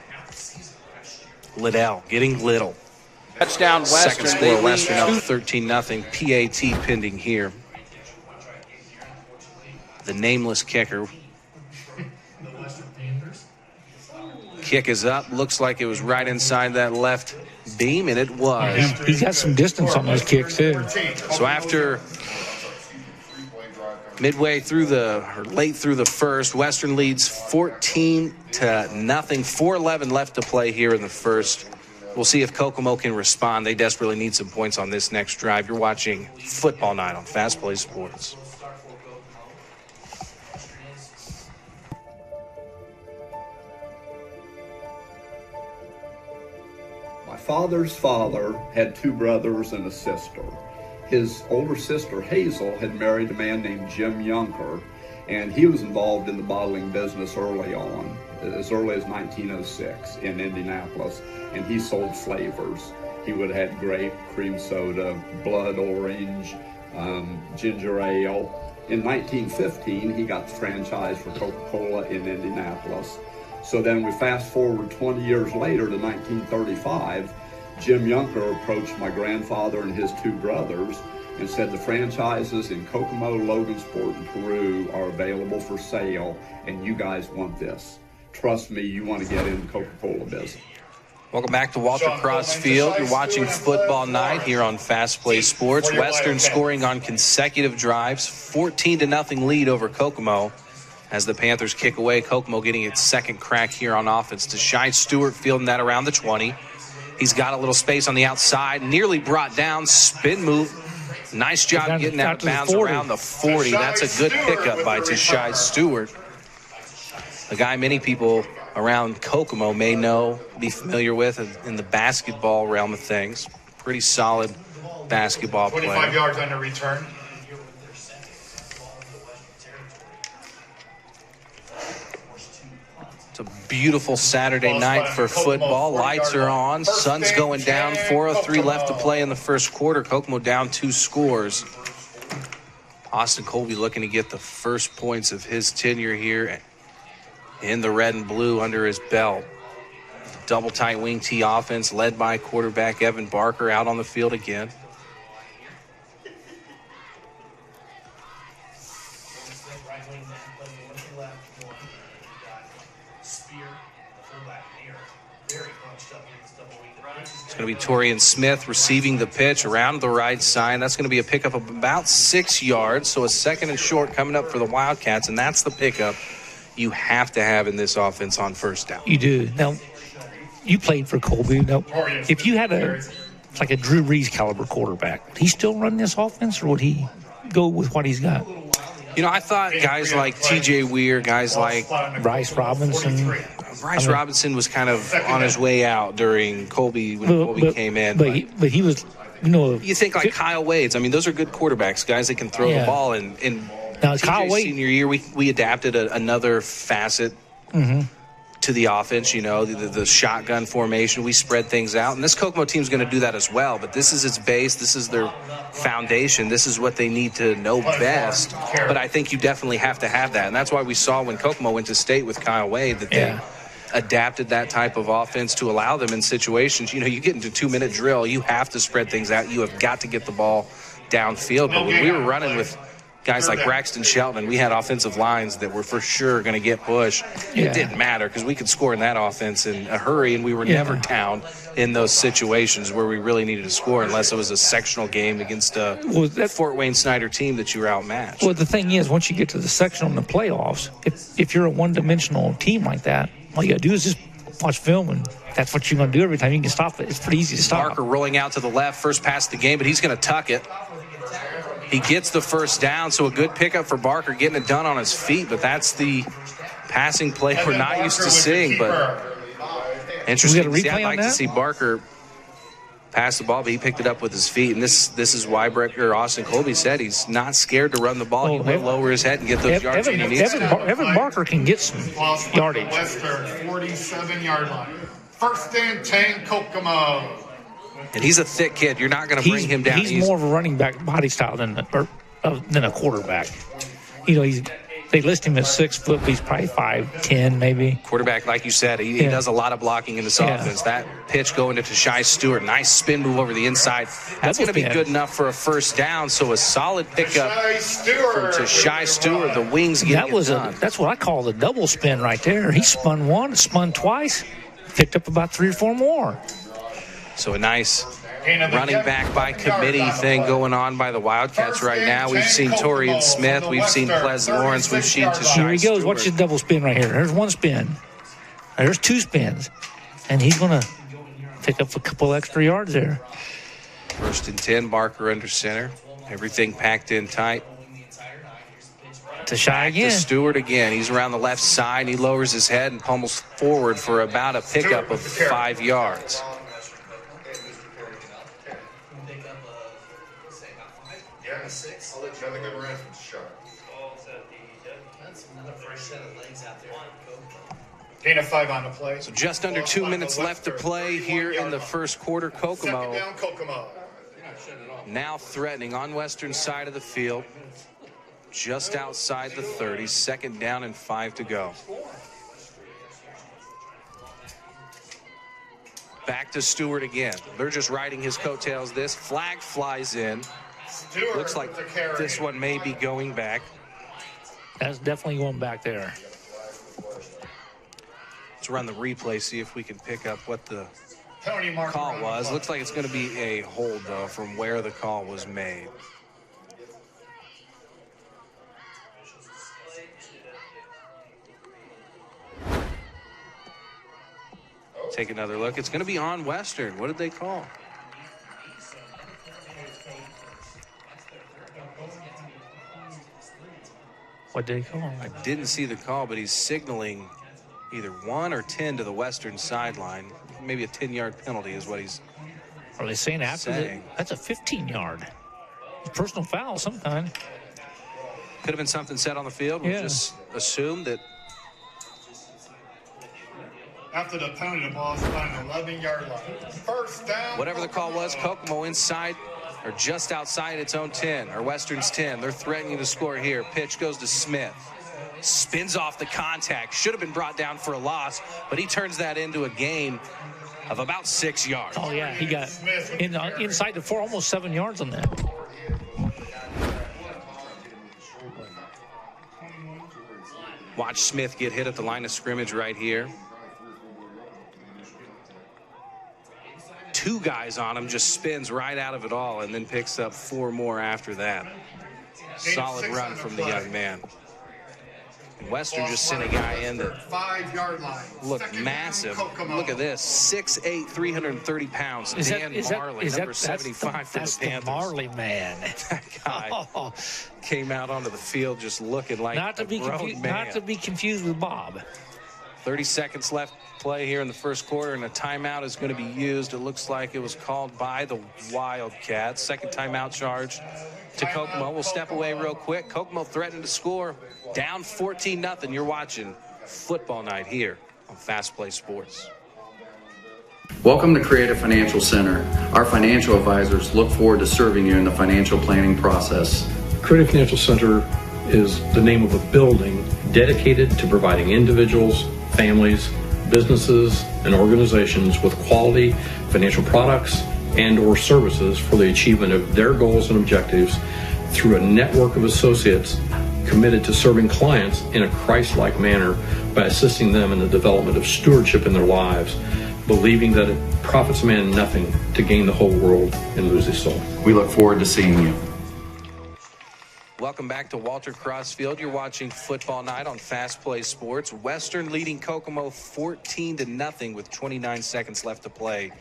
Liddell getting little. Touchdown Western. Second score, Western up 13-0. PAT pending here. The nameless kicker. Kick is up. Looks like it was right inside that left beam, and it was. He's got some distance on those kicks, too. So after midway through late through the first, Western leads 14-0. 4:11 left to play here in the first. We'll see if Kokomo can respond. They desperately need some points on this next drive. You're watching Football Night on Fast Play Sports. My father's father had 2 brothers and a sister. His older sister, Hazel, had married a man named Jim Yunker, and he was involved in the bottling business early on, as early as 1906 in Indianapolis, and he sold flavors. He would have had grape, cream soda, blood orange, ginger ale. In 1915, he got the franchise for Coca-Cola in Indianapolis. So then we fast forward 20 years later to 1935, Jim Yunker approached my grandfather and his two brothers and said the franchises in Kokomo, Logansport, and Peru are available for sale, and you guys want this. Trust me, you want to get in the Coca-Cola business. Welcome back to Walter Cross Field. You're watching Football Night here on Fast Play Sports. Western scoring on consecutive drives, 14-0 lead over Kokomo as the Panthers kick away. Kokomo getting its second crack here on offense. Shai Stewart fielding that around the 20. He's got a little space on the outside, nearly brought down, spin move. Nice job getting out of bounds around the 40. That's a good pickup by Shai Stewart. A guy many people around Kokomo may know, be familiar with in the basketball realm of things. Pretty solid basketball player. 25 yards on the return. It's a beautiful Saturday night for football. Lights are on. Sun's going down. 4:03 left to play in the first quarter. Kokomo down 2 scores. Austin Colby looking to get the first points of his tenure here in the red and blue under his belt. Double tight wing T offense led by quarterback Evan Barker out on the field again. It's going to be Torian Smith receiving the pitch around the right side. That's going to be a pickup of about 6 yards. So a second and short coming up for the Wildcats, and that's the pickup you have to have in this offense on first down. You do. Now, you played for Colby. Now, if you had like a Drew Brees caliber quarterback, would he still run this offense, or would he go with what he's got? You know, I thought guys like T.J. Weir, guys like Bryce Robinson. Robinson was kind of on his way out during Colby when Colby came in. But he was, you know. You think like Kyle Wades. I mean, those are good quarterbacks, guys that can throw the ball. And now, Kyle Wade, senior year, we adapted another facet to the offense, you know, the shotgun formation. We spread things out. And this Kokomo team is going to do that as well. But this is its base. This is their foundation. This is what they need to know best. But I think you definitely have to have that. And that's why we saw when Kokomo went to state with Kyle Wade that they adapted that type of offense to allow them in situations. You know, you get into 2-minute drill, you have to spread things out. You have got to get the ball downfield. But when we were running with guys like Braxton Shelton, and we had offensive lines that were for sure going to get pushed. It didn't matter because we could score in that offense in a hurry, and we were never down in those situations where we really needed to score unless it was a sectional game against a Fort Wayne Snyder team that you were outmatched. Well, the thing is, once you get to the sectional in the playoffs, if you're a one-dimensional team like that, all you got to do is just watch film, and that's what you're going to do every time. You can stop it. It's pretty easy to stop. Barker rolling out to the left, first pass of the game, but he's going to tuck it. He gets the first down, so a good pickup for Barker, getting it done on his feet, but that's the passing play we're not used to seeing. But interesting. I'd like to see Barker pass the ball, but he picked it up with his feet, and this is why Austin Colby said he's not scared to run the ball. He will lower his head and get those yards when he needs to. Evan Barker can get some yardage. Western 47-yard line. First and 10, Kokomo. And he's a thick kid. You're not going to bring him down. He's more of a running back body style than a quarterback. You know, they list him as 6 foot, but he's probably 5'10", maybe. Quarterback, like you said, he does a lot of blocking in this offense. That pitch going to Shai Stewart, nice spin move over the inside. That's going to be good enough for a first down. So a solid pickup from Shai Stewart. The wings getting it done. That's what I call the double spin right there. He spun one, spun twice, picked up about 3 or 4 more. So a nice running back by committee thing going on by the Wildcats right now. We've seen Torian Smith. We've seen Ples Lawrence. We've seen Shai Stewart. Here he goes. Watch his double spin right here. There's 1 spin. There's 2 spins. And he's going to pick up a couple extra yards there. First and 10, Barker under center. Everything packed in tight. To Shai again. To Stewart again. He's around the left side. And he lowers his head and pummels forward for about a pickup of 5 yards. Another good run from Sharp. That's another fresh set of legs out there. Gain of 5 on the play. So just under 2 minutes left to play here in the first quarter. Kokomo Second down, Kokomo. now threatening on western side of the field, just outside the 30. Second down and 5 to go. Back to Stewart again. They're just riding his coattails. This flag flies in. Stewart Looks like with the carry. this one may be going back. That's definitely going back there. Let's run the replay, see if we can pick up what the Tony Martin call on the was. clock. Looks like it's going to be a hold, though, from where the call was made. Take another look. It's going to be on Western. What did they call? What did he call him? I didn't see the call, but he's signaling either 1 or 10 to the western sideline. Maybe a 10-yard penalty is what he's Are they saying after that? That's a 15-yard. Personal foul, some kind. Could have been something said on the field. We'll just assume that. After the penalty, the ball's on the 11-yard line. First down. Whatever the call was, Kokomo inside or just outside its own 10, or Western's 10. They're threatening to score here. Pitch goes to Smith. Spins off the contact. Should have been brought down for a loss, but he turns that into a gain of about 6 yards. Oh, yeah, he got inside the 4, almost 7 yards on that. Watch Smith get hit at the line of scrimmage right here. 2 guys on him, just spins right out of it all and then picks up 4 more after that. Solid run from the young man. And Western just sent a guy in that 5-yard line. looked massive. Look at this, 6'8", 330 pounds. Dan Marley, number 75 for the Panthers. Marley man. That guy came out onto the field just looking like a grown man. Not to be confused with Bob. 30 seconds left play here in the first quarter, and a timeout is going to be used. It looks like it was called by the Wildcats. Second timeout charge to Kokomo. We'll step away real quick. Kokomo threatened to score. Down 14-0. You're watching Football Night here on Fast Play Sports. Welcome to Creative Financial Center. Our financial advisors look forward to serving you in the financial planning process. Creative Financial Center is the name of a building dedicated to providing individuals, families, businesses, and organizations with quality financial products and or services for the achievement of their goals and objectives through a network of associates committed to serving clients in a Christ-like manner by assisting them in the development of stewardship in their lives, believing that it profits a man nothing to gain the whole world and lose his soul. We look forward to seeing you. Welcome back to Walter Crossfield. You're watching Football Night on Fast Play Sports. Western leading Kokomo 14-0 with 29 seconds left to play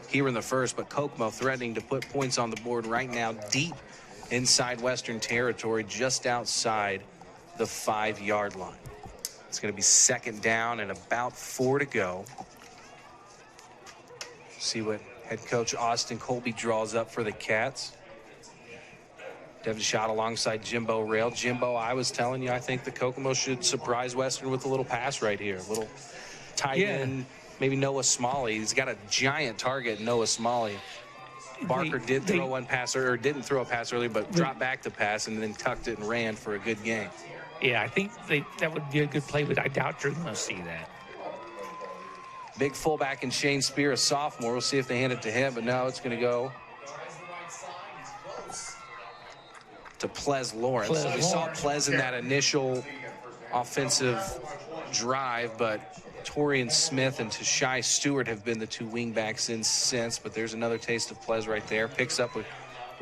here in the first, but Kokomo threatening to put points on the board right now deep inside Western territory, just outside the 5-yard line. It's going to be second down and about 4 to go. See what head coach Austin Colby draws up for the Cats. Devin Schott alongside Jimbo Rail. Jimbo, I was telling you, I think the Kokomo should surprise Western with a little pass right here. A little tight end, maybe Noah Smalley. He's got a giant target, Noah Smalley. Barker didn't throw a pass earlier, but dropped back to pass and then tucked it and ran for a good game. Yeah, I think that would be a good play, but I doubt you're going to see that. Big fullback in Shane Spear, a sophomore. We'll see if they hand it to him, but no, it's going to go to Ples Lawrence. We saw Ples in that initial offensive drive, but Torian Smith and Tashai Stewart have been the 2 wingbacks since, but there's another taste of Ples right there. Picks up a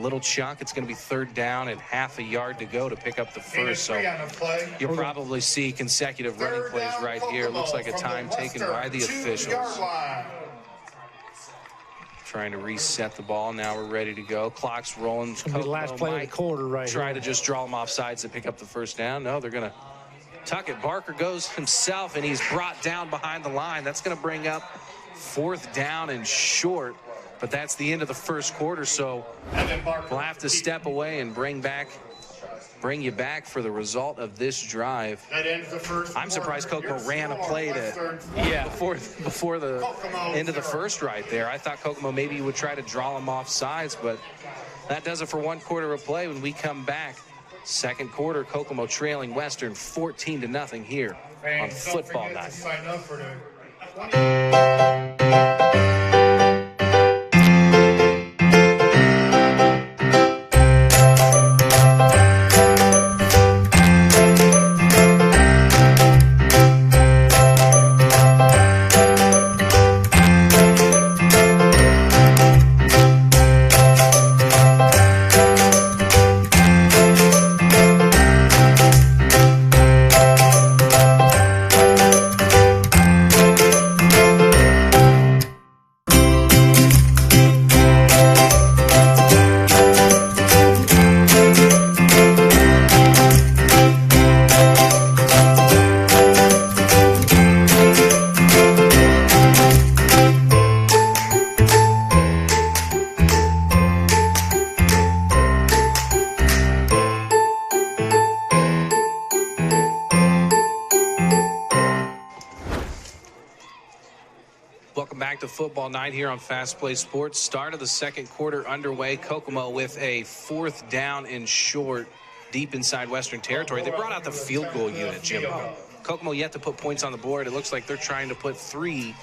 little chunk. It's going to be third down and half a yard to go to pick up the first. So you'll probably see consecutive running plays right here. Looks like a time taken by the officials. Trying to reset the ball. Now we're ready to go. Clock's rolling. It's going to be the last play of the quarter right here. Try to just draw them off sides and pick up the first down. No, they're going to tuck it. Barker goes himself, and he's brought down behind the line. That's going to bring up 4th down and short But that's the end of the first quarter, so we'll have to step away and bring you back for the result of this drive. I'm surprised Kokomo ran a play before the end of the first right there. I thought Kokomo maybe would try to draw them off sides, but that does it for 1 quarter of play. When we come back, second quarter, Kokomo trailing Western 14-0 here on Football Night. Welcome back to Football Night here on Fast Play Sports. Start of the second quarter underway. Kokomo with a 4th down and short deep inside Western territory. They brought out the field goal unit, Jimbo. Kokomo yet to put points on the board. It looks like they're trying to put 3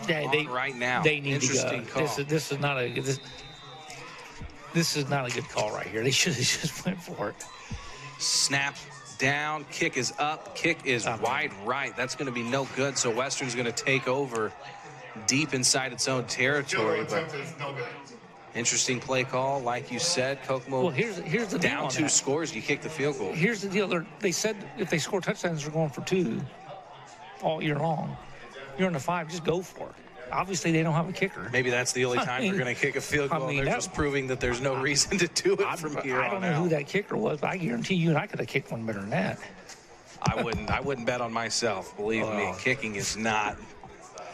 on right now. They need Interesting to call. This is not a good call right here. They should have just went for it. Snap down, kick is up, kick is wide right. That's going to be no good, so Western's going to take over deep inside its own territory. But interesting play call, like you said. Kokomo, well, here's the deal down on 2 that. scores, you kick the field goal. Here's the deal. They said if they score touchdowns, they're going for 2 all year long. You're in the 5, just go for it. Obviously, they don't have a kicker. Maybe that's the only time they're going to kick a field goal. They're just proving that there's no reason to do it from here on out. I don't know who that kicker was, but I guarantee you and I could have kicked one better than that. I wouldn't bet on myself. Believe me, kicking is not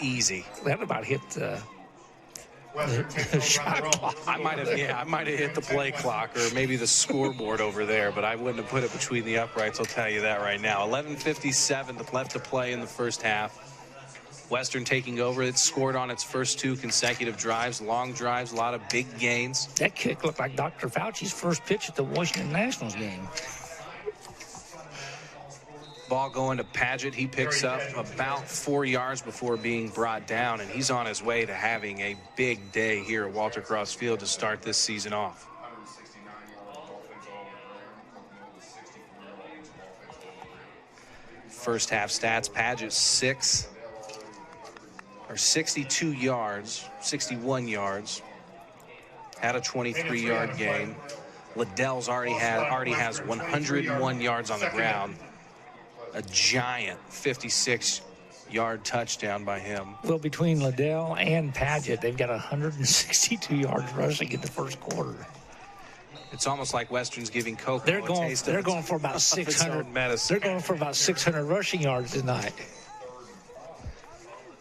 easy. That about hit the shot clock. I might have hit the play clock or maybe the scoreboard over there, but I wouldn't have put it between the uprights. I'll tell you that right now. 11:57 left to play in the first half. Western taking over. It's scored on its first 2 consecutive drives, long drives, a lot of big gains. That kick looked like Dr. Fauci's first pitch at the Washington Nationals game. Ball going to Paget. He picks up about 4 yards before being brought down, and he's on his way to having a big day here at Walter Cross Field to start this season off. First half stats, Paget 62 yards, 61 yards, had a 23-yard gain. Liddell's already has 101 yards on the ground. A giant 56-yard touchdown by him. Well, between Liddell and Paget, they've got 162 yards rushing in the first quarter. It's almost like Western's giving Kokomo a taste They're going for about 600 medicine. They're going for about 600 rushing yards tonight.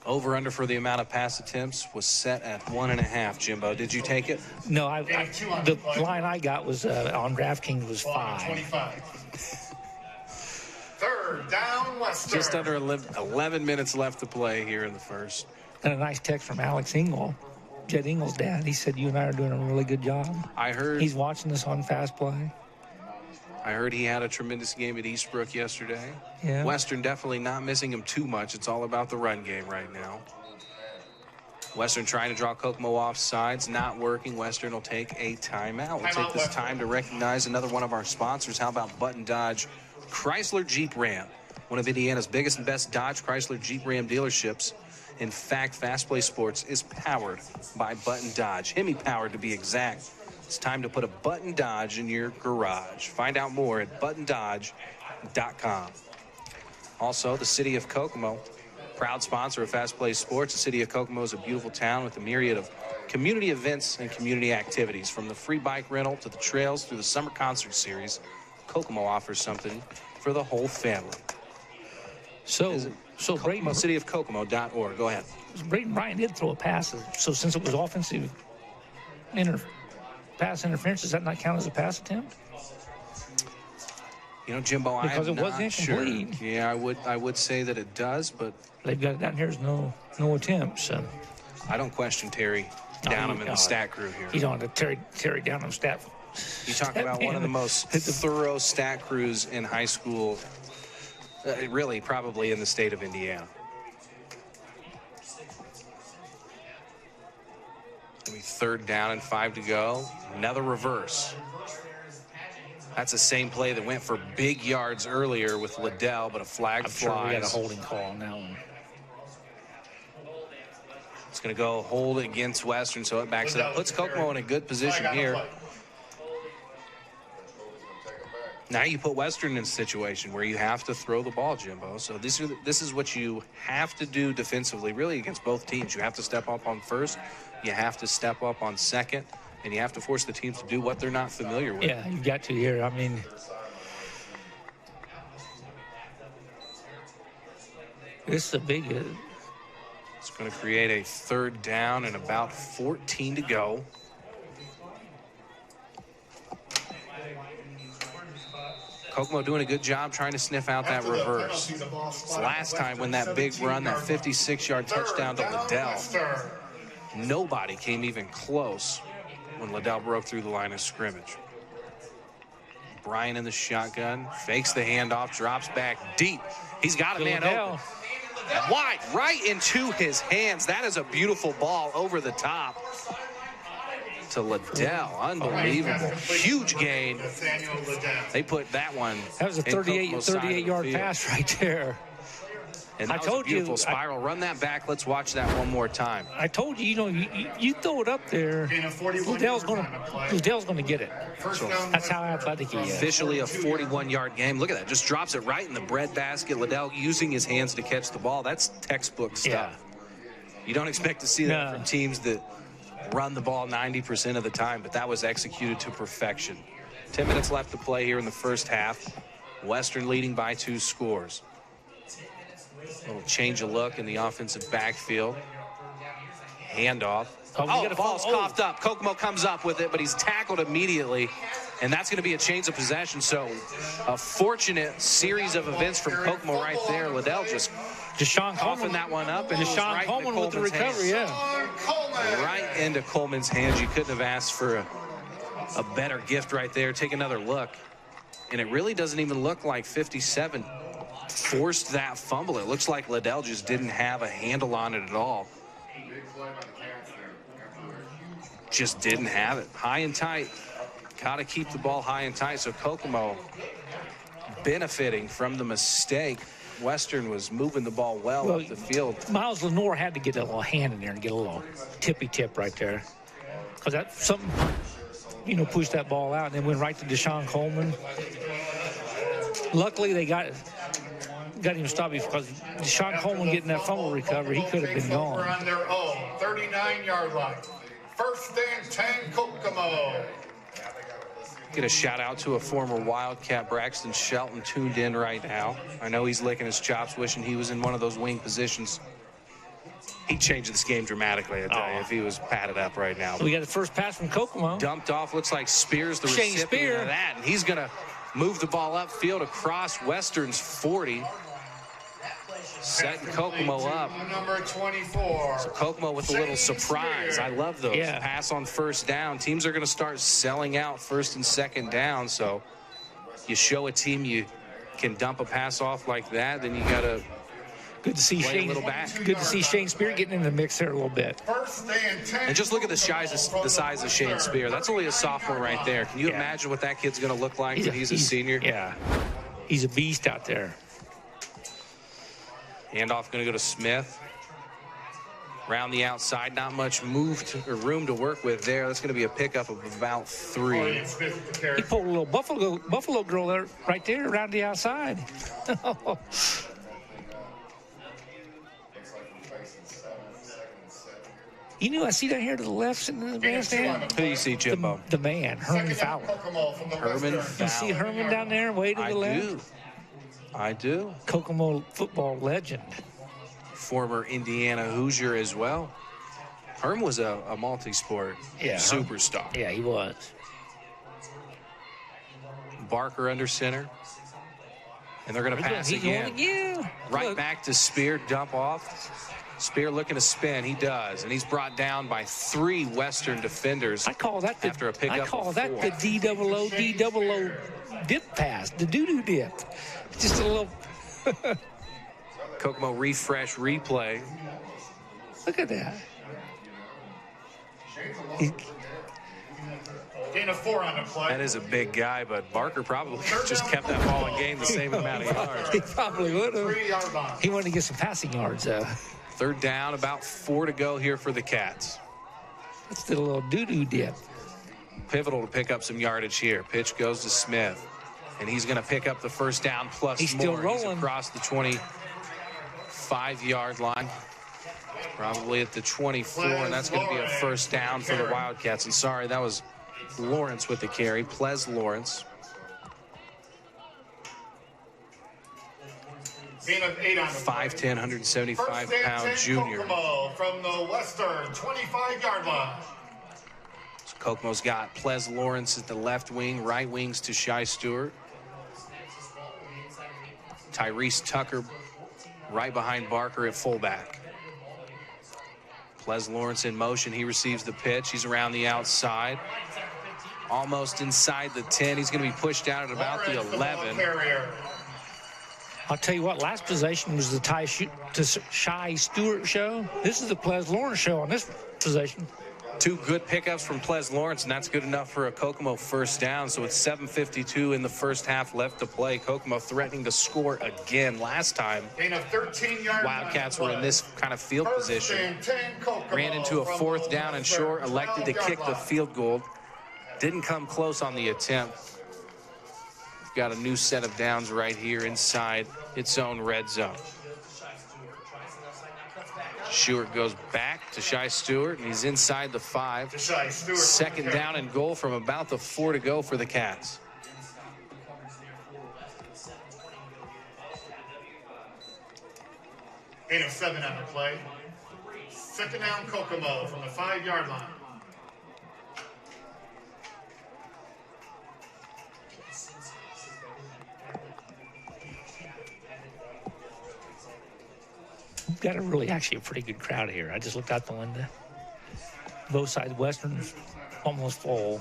Over under for the amount of pass attempts was set at 1.5. Jimbo, did you take it? No, the line I got was on DraftKings was 5. 25. Third down, Western. Just under 11 minutes left to play here in the first. And a nice text from Alex Engel, Jed Engel's dad. He said, you and I are doing a really good job. I heard. He's watching us on Fast Play. I heard he had a tremendous game at Eastbrook yesterday. Yeah. Western definitely not missing him too much. It's all about the run game right now. Western trying to draw Kokomo off sides, not working. Western will take a timeout. We'll take this time to recognize another one of our sponsors. How about Button Dodge Chrysler Jeep Ram, one of Indiana's biggest and best Dodge Chrysler Jeep Ram dealerships. In fact, Fast Play Sports is powered by Button Dodge, Hemi powered to be exact. It's time to put a Button Dodge in your garage. Find out more at buttondodge.com. Also, the City of Kokomo, proud sponsor of Fast Play Sports. The City of Kokomo is a beautiful town with a myriad of community events and community activities. From the free bike rental to the trails through the summer concert series, Kokomo offers something for the whole family. So Brayton, cityofkokomo.org. Go ahead. Brayton Bryant did throw a pass. So since it was offensive pass interference, does that not count as a pass attempt? You know, Jimbo, Because I'm it was not sure. incomplete. Yeah, I would say that it does, but They've got it down here as no attempts. So. I don't question Terry Downham and the stat crew here. You don't have to Terry Downham stat. You talk about one of the most thorough stat crews in high school, really probably in the state of Indiana. It'll be 3rd down and 5 to go. Another reverse. That's the same play that went for big yards earlier with Liddell, but a flag flies. Sure we got a holding call on that one. It's going to go hold against Western, so it backs it up. Puts Kokomo in a good position here. Now you put Western in a situation where you have to throw the ball, Jimbo. So this is what you have to do defensively, really, against both teams. You have to step up on first, you have to step up on second, and you have to force the teams to do what they're not familiar with. Yeah, you've got to here. I mean, this is a big... It's going to create a 3rd down and about 14 to go. Kokomo doing a good job trying to sniff out that reverse. Last time when that big run, that 56-yard touchdown to Liddell, nobody came even close when Liddell broke through the line of scrimmage. Bryan in the shotgun, fakes the handoff, drops back deep. He's got a man open. Wide, right into his hands. That is a beautiful ball over the top to Liddell. Unbelievable. Huge gain. They put that one. That was a 38-yard pass right there. And that was a beautiful spiral. Run that back. Let's watch that one more time. I told you, you throw it up there, Liddell's going to get it. So that's how athletic he is. Officially a 41-yard game. Look at that. Just drops it right in the breadbasket. Liddell using his hands to catch the ball. That's textbook stuff. Yeah. You don't expect to see that from teams that run the ball 90% of the time, but that was executed to perfection. 10 minutes left to play here in the first half. Western leading by 2 scores. A little change of look in the offensive backfield. Handoff. Ball's coughed up. Kokomo comes up with it, but he's tackled immediately. And that's going to be a change of possession. So a fortunate series of events from Kokomo right there. Liddell just coughing that one up. And Deshaun Coleman with the recovery, right into Coleman's hands. You couldn't have asked for a better gift right there. Take another look. And it really doesn't even look like 57 forced that fumble. It looks like Liddell just didn't have a handle on it at all. Just didn't have it. High and tight. Got to keep the ball high and tight. So Kokomo benefiting from the mistake. Western was moving the ball well up the field. Miles Lenore had to get a little hand in there and get a little tippy tip right there. Because that something, pushed that ball out and then went right to Deshaun Coleman. Luckily, they got him stopped because Deshaun Coleman getting that fumble recovery, he could have been gone. We're on their own 39-yard line. 1st and 10, Kokomo. Get a shout out to a former Wildcat, Braxton Shelton, tuned in right now. I know he's licking his chops, wishing he was in one of those wing positions. He'd change this game dramatically, I tell you, if he was padded up right now. We got the first pass from Kokomo. Dumped off, looks like Spears, the recipient of that, and he's going to move the ball upfield across Western's 40. Setting Kokomo up. Number 24. So Kokomo with a little surprise. I love those. Yeah. Pass on 1st down. Teams are going to start selling out 1st and 2nd down. So you show a team you can dump a pass off like that, then you got to good to see Shane. Good to see Shane Spear getting in the mix there a little bit. 1st and 10. And just look at the size of Shane Spear. That's only a sophomore right there. Can you imagine what that kid's going to look like when he's a senior? Yeah, he's a beast out there. Handoff going to go to Smith. Around the outside, not much room to work with there. That's going to be a pickup of about 3. He pulled a little Buffalo girl there, right there, around the outside. I see down here to the left sitting in the bandstand. Who do you see, Jimbo? The man, Herman Fowler. Herman Fowler. You see Herman down there, way to the left? I do. Kokomo football legend. Former Indiana Hoosier as well. Herm was a multi-sport superstar. Yeah, he was. Barker under center. And they're going to pass again. Right back to Spear, dump off. Spear looking to spin. He does. And he's brought down by 3 Western defenders. I call that after a pickup. I call that the D-double-O dip pass, the doo-doo dip. Just a little. Kokomo refresh replay. Look at that. Gain of 4 on the play. That is a big guy, but Barker probably just kept that ball and gained the same amount of yards. He probably would have. 3-yard line. He wanted to get some passing yards. 3rd down, about 4 to go here for the Cats. Let's do a little doo-doo dip. Pivotal to pick up some yardage here. Pitch goes to Smith, and he's going to pick up the first down plus he's more. Still rolling. He's across the 25-yard line. Probably at the 24, and that's going to be a first down for the Wildcats. And sorry, that was Lawrence with the carry. Ples Lawrence. Gain of 8 on the 5'10", 175-pound junior. Kokomo from the Western 25-yard line. So Kokomo's got Ples Lawrence at the left wing, right wings to Shai Stewart. Tyrese Tucker right behind Barker at fullback. Ples Lawrence in motion. He receives the pitch. He's around the outside. Almost inside the 10. He's going to be pushed out at about the 11. I'll tell you what, last possession was the Shai Stewart show. This is the Ples Lawrence show on this possession. 2 good pickups from Ples Lawrence, and that's good enough for a Kokomo first down. So it's 7:52 in the first half left to play. Kokomo threatening to score again. Last time, Gain of 13-yard Wildcats were in this kind of field position. Ran into a 4th down and short, elected to kick the field goal. Didn't come close on the attempt. We've got a new set of downs right here inside its own red zone. Stewart goes back to Shai Stewart, and he's inside the 5. 2nd down and goal from about the 4 to go for the Cats. Gain of 7 on the play. 2nd down Kokomo from the 5-yard line. Got actually a pretty good crowd here. I just looked out the window. Both sides, Western's almost full.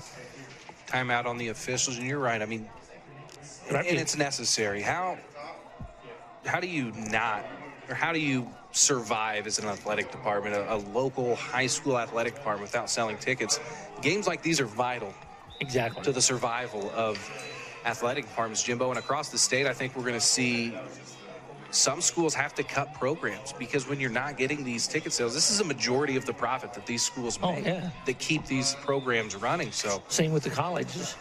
Timeout on the officials, and you're right. I mean, and it's necessary. How do you not, or how do you survive as an athletic department, a local high school athletic department, without selling tickets? Games like these are vital. Exactly. To the survival of athletic departments, Jimbo. And across the state, I think we're going to see some schools have to cut programs, because when you're not getting these ticket sales, this is a majority of the profit that these schools make that keep these programs running. So same with the colleges.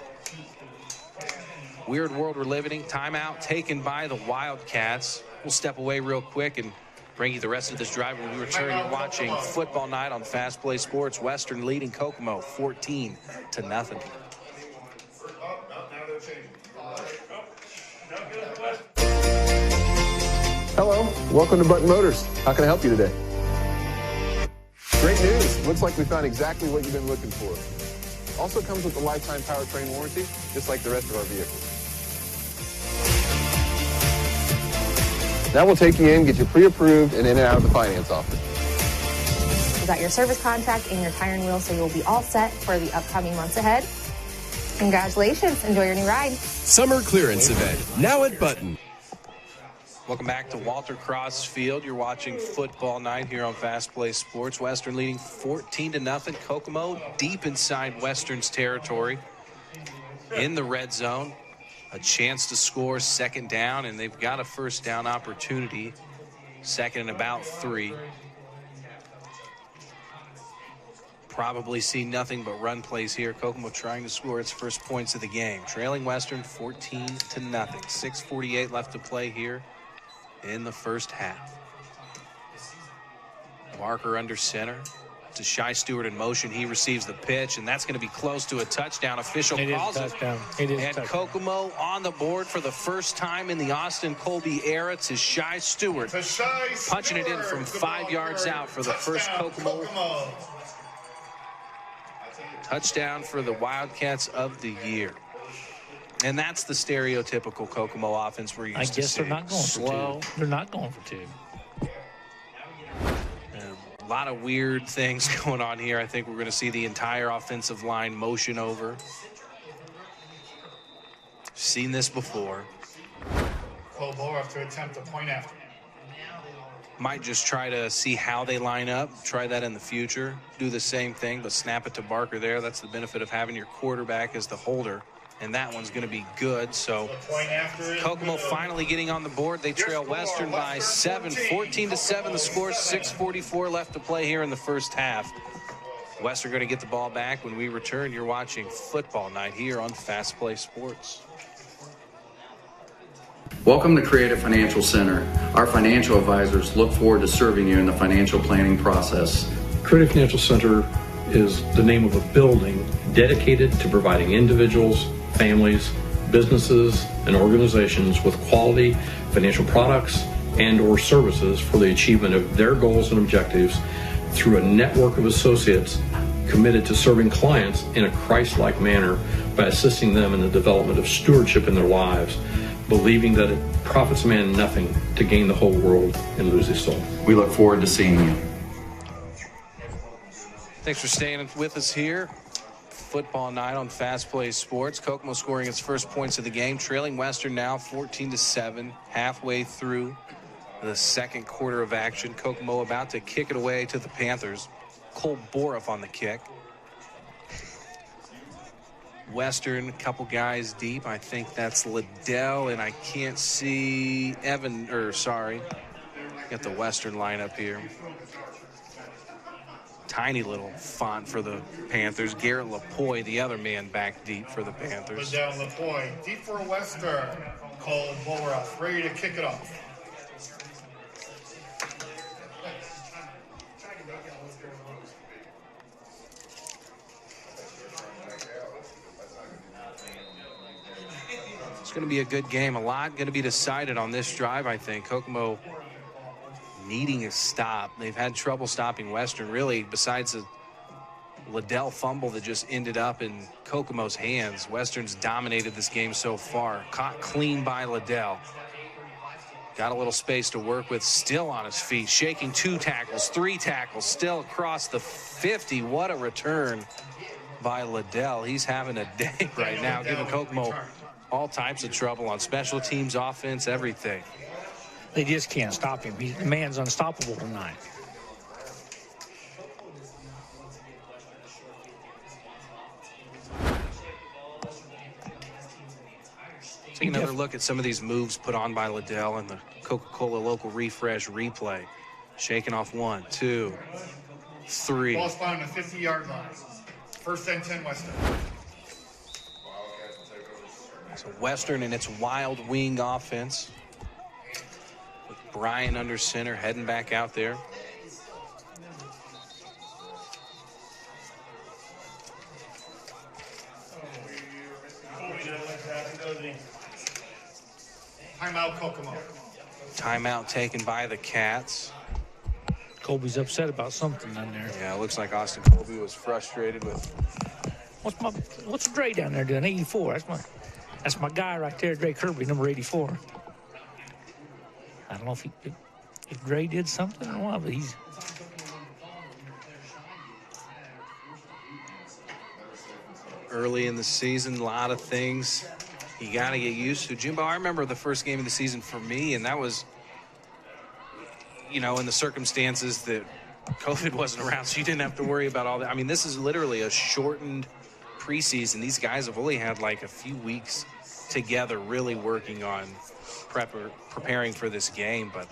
Weird world we're living in. Timeout taken by the Wildcats. We'll step away real quick and bring you the rest of this drive when we return. You're watching Football Night on Fast Play Sports. Western leading Kokomo 14-0. Hello, welcome to Button Motors. How can I help you today? Great news. Looks like we found exactly what you've been looking for. Also comes with a lifetime powertrain warranty, just like the rest of our vehicles. Now we'll take you in, get you pre-approved, and in and out of the finance office. You got your service contract and your tire and wheel, so you'll be all set for the upcoming months ahead. Congratulations. Enjoy your new ride. Summer clearance event, now at Button. Welcome back to Walter Cross Field. You're watching Football Night here on Fast Play Sports. Western leading 14-0. Kokomo deep inside Western's territory in the red zone. A chance to score, 2nd down, and they've got a first down opportunity. 2nd and about 3. Probably see nothing but run plays here. Kokomo trying to score its first points of the game. Trailing Western 14-0. 6:48 left to play here in the first half. Barker under center to Shai Stewart in motion. He receives the pitch, and that's going to be close to a touchdown. Official calls it. And Kokomo on the board for the first time in the Austin Colby era to Shai Stewart. Punching it in from 5 yards out for the first Kokomo Touchdown for the Wildcats of the year. And that's the stereotypical Kokomo offense we're used to I guess seeing. they're not going Slow. for two. They're not going for two. A lot of weird things going on here. I think we're going to see the entire offensive line motion over. Seen this before. Koborev to attempt a point after. Might just try to see how they line up. Try that in the future. Do the same thing, but snap it to Barker there. That's the benefit of having your quarterback as the holder. And that one's going to be good. So Kokomo finally getting on the board. They trail Western by 7, 14-7. The score, 6:44 left to play here in the first half. Western going to get the ball back when we return. You're watching Football Night here on Fast Play Sports. Welcome to Creative Financial Center. Our financial advisors look forward to serving you in the financial planning process. Creative Financial Center is the name of a building dedicated to providing individuals, families, businesses, and organizations with quality financial products and or services for the achievement of their goals and objectives through a network of associates committed to serving clients in a Christ-like manner by assisting them in the development of stewardship in their lives, believing that it profits a man nothing to gain the whole world and lose his soul. We look forward to seeing you. Thanks for staying with us here. Football Night on Fast Play Sports. Kokomo scoring its first points of the game, trailing Western now 14-7, halfway through the second quarter of action. Kokomo about to kick it away to the Panthers. Cole Borev on the kick. Western, a couple guys deep. I think that's Liddell, and I can't see got the Western lineup here. Tiny little font for the Panthers. Garrett Lapoy, the other man, back deep for the Panthers. Down Lapoy, deep for Western. Cole Borev, ready to kick it off. It's going to be a good game. A lot going to be decided on this drive, I think. Kokomo needing a stop. They've had trouble stopping Western, really, besides a Liddell fumble that just ended up in Kokomo's hands. Western's dominated this game so far. Caught clean by Liddell. Got a little space to work with, still on his feet, shaking 2 tackles, 3 tackles, still across the 50. What a return by Liddell. He's having a day right now, giving Kokomo all types of trouble on special teams, offense, everything. They just can't stop him. The man's unstoppable tonight. Take another look at some of these moves put on by Liddell in the Coca-Cola local refresh replay. Shaking off 1, 2, 3. Ball spot on the 50-yard line. First and 10 Western. So Western in its wild wing offense. With Brian under center, heading back out there. Timeout Kokomo. Timeout taken by the Cats. Colby's upset about something down there. Yeah, it looks like Austin Colby was frustrated with. What's Dre down there doing? 84. That's my guy right there, Dre Kirby, number 84. I don't know if Dre did something or what, but he's. Early in the season, a lot of things you got to get used to. Jimbo, I remember the first game of the season for me, and that was, in the circumstances that COVID wasn't around, so you didn't have to worry about all that. I mean, this is literally a shortened preseason. These guys have only had like a few weeks together really working on preparing for this game, but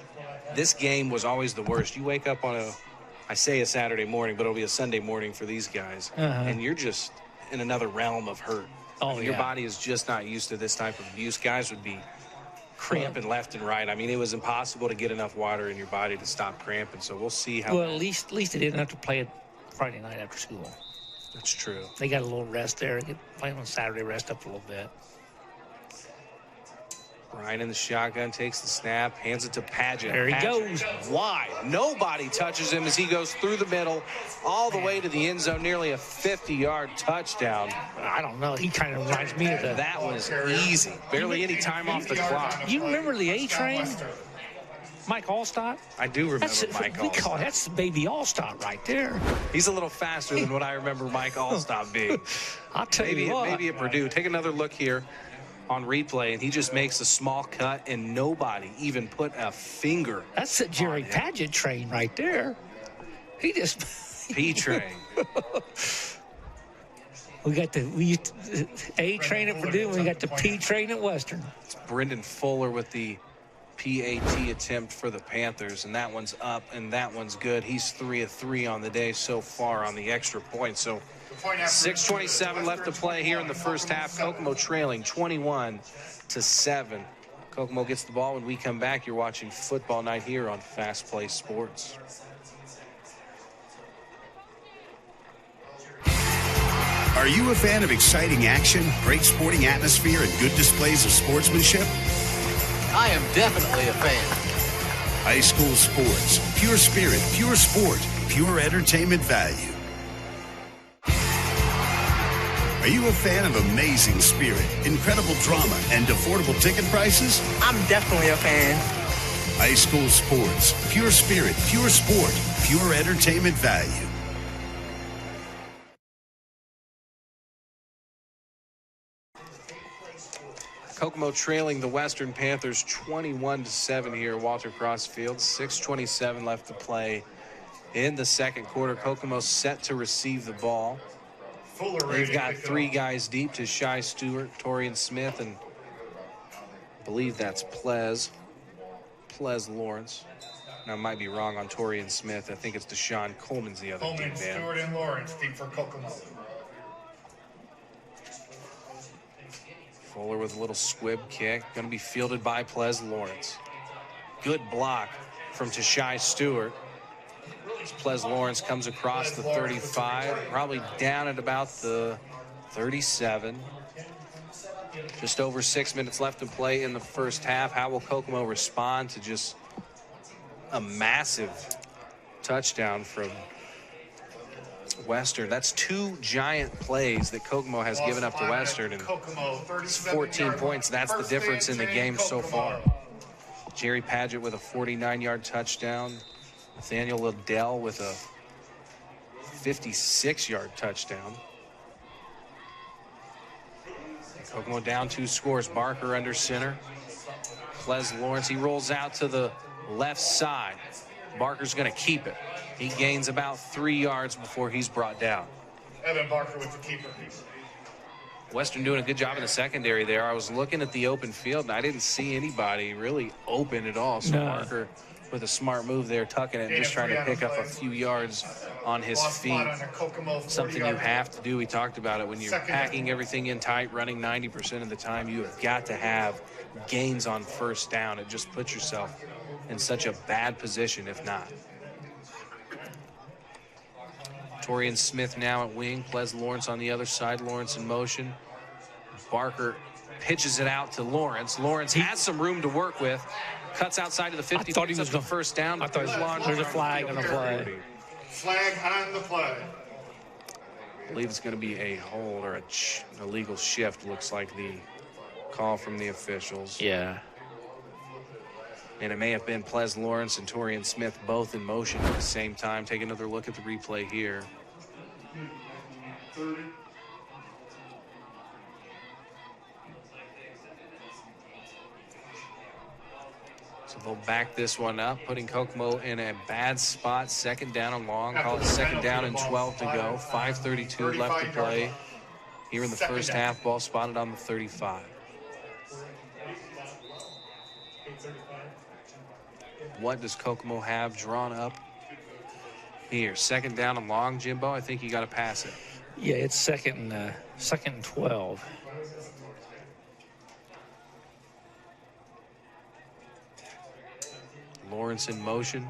this game was always the worst. You wake up on a Saturday morning, but it'll be a Sunday morning for these guys, and you're just in another realm of hurt. Your body is just not used to this type of abuse. Guys would be cramping left and right. I mean, it was impossible to get enough water in your body to stop cramping, so we'll see how. Well, at least they didn't have to play it Friday night after school. That's true. They got a little rest there. Play on Saturday, rest up a little bit. Ryan in the shotgun, takes the snap, hands it to Paget. There he goes. Wide. Nobody touches him as he goes through the middle all the way to the end zone, nearly a 50-yard touchdown. I don't know. He kind of reminds me of That was easy. Barely any time off the clock. You remember the A-Train? Mike Allstott? I do remember Mike Allstott. That's the baby Allstott right there. He's a little faster than what I remember Mike Allstott being. I'll tell you what. Maybe at Purdue. Take another look here on replay, and he just makes a small cut, and nobody even put a finger. That's the Jerry Paget train right there. He just P-train. We got the A train at Purdue, and we got the P train at Western. It's Brendan Fuller with the PAT attempt for the Panthers, and that one's up, and that one's good. He's 3 of 3 on the day so far on the extra point. So 6:27 left to play here in the first half. Kokomo trailing 21-7. Kokomo gets the ball. When we come back, you're watching Football Night here on Fast Play Sports. Are you a fan of exciting action, great sporting atmosphere, and good displays of sportsmanship? I am definitely a fan. High school sports, pure spirit, pure sport, pure entertainment value. Are you a fan of amazing spirit, incredible drama, and affordable ticket prices? I'm definitely a fan. High school sports, pure spirit, pure sport, pure entertainment value. Kokomo trailing the Western Panthers 21-7 here at Walter Cross Field. 6:27 left to play in the second quarter. Kokomo set to receive the ball. They've got 3 guys deep to Shai Stewart, Torian Smith, and I believe that's Plez Lawrence. Now, I might be wrong on Torian Smith. I think it's Deshaun Coleman's the other deep man. Stewart, and Lawrence deep for Kokomo. Fuller with a little squib kick. Going to be fielded by Plez Lawrence. Good block from Tashai Stewart. As Plez Lawrence comes across the 35, probably down at about the 37. Just over 6 minutes left to play in the first half. How will Kokomo respond to just a massive touchdown from Western? That's 2 giant plays that Kokomo has given up to Western, and it's 14 points. That's the difference in the game so far. Jerry Paget with a 49-yard touchdown. Nathaniel Liddell with a 56-yard touchdown. Kokomo down 2 scores. Barker under center. Plez Lawrence, he rolls out to the left side. Barker's going to keep it. He gains about 3 yards before he's brought down. Evan Barker with the keeper. Western doing a good job in the secondary there. I was looking at the open field, and I didn't see anybody really open at all. So Barker with a smart move there, tucking it and just trying to pick up a few yards on his feet. Something you have to do. We talked about it. When you're packing everything in tight, running 90% of the time, you have got to have gains on first down. It just puts yourself in such a bad position if not. Torian Smith now at wing. Plez Lawrence on the other side. Lawrence in motion. Barker pitches it out to Lawrence. Lawrence has some room to work with. Cuts outside of the 50. I thought he was the first down. I thought there's a flag on the play. Flag on the play. I believe it's going to be a hold or a legal shift, looks like the call from the officials. Yeah. And it may have been Plez Lawrence and Torian Smith both in motion at the same time. Take another look at the replay here. So they'll back this one up, putting Kokomo in a bad spot. 2nd down and long. Call it 2nd down and 12 to go. 5:32 left to play here in the first half. Ball spotted on the 35. What does Kokomo have drawn up here? 2nd down and long, Jimbo. I think you got to pass it. Yeah, it's second and 12. Lawrence in motion,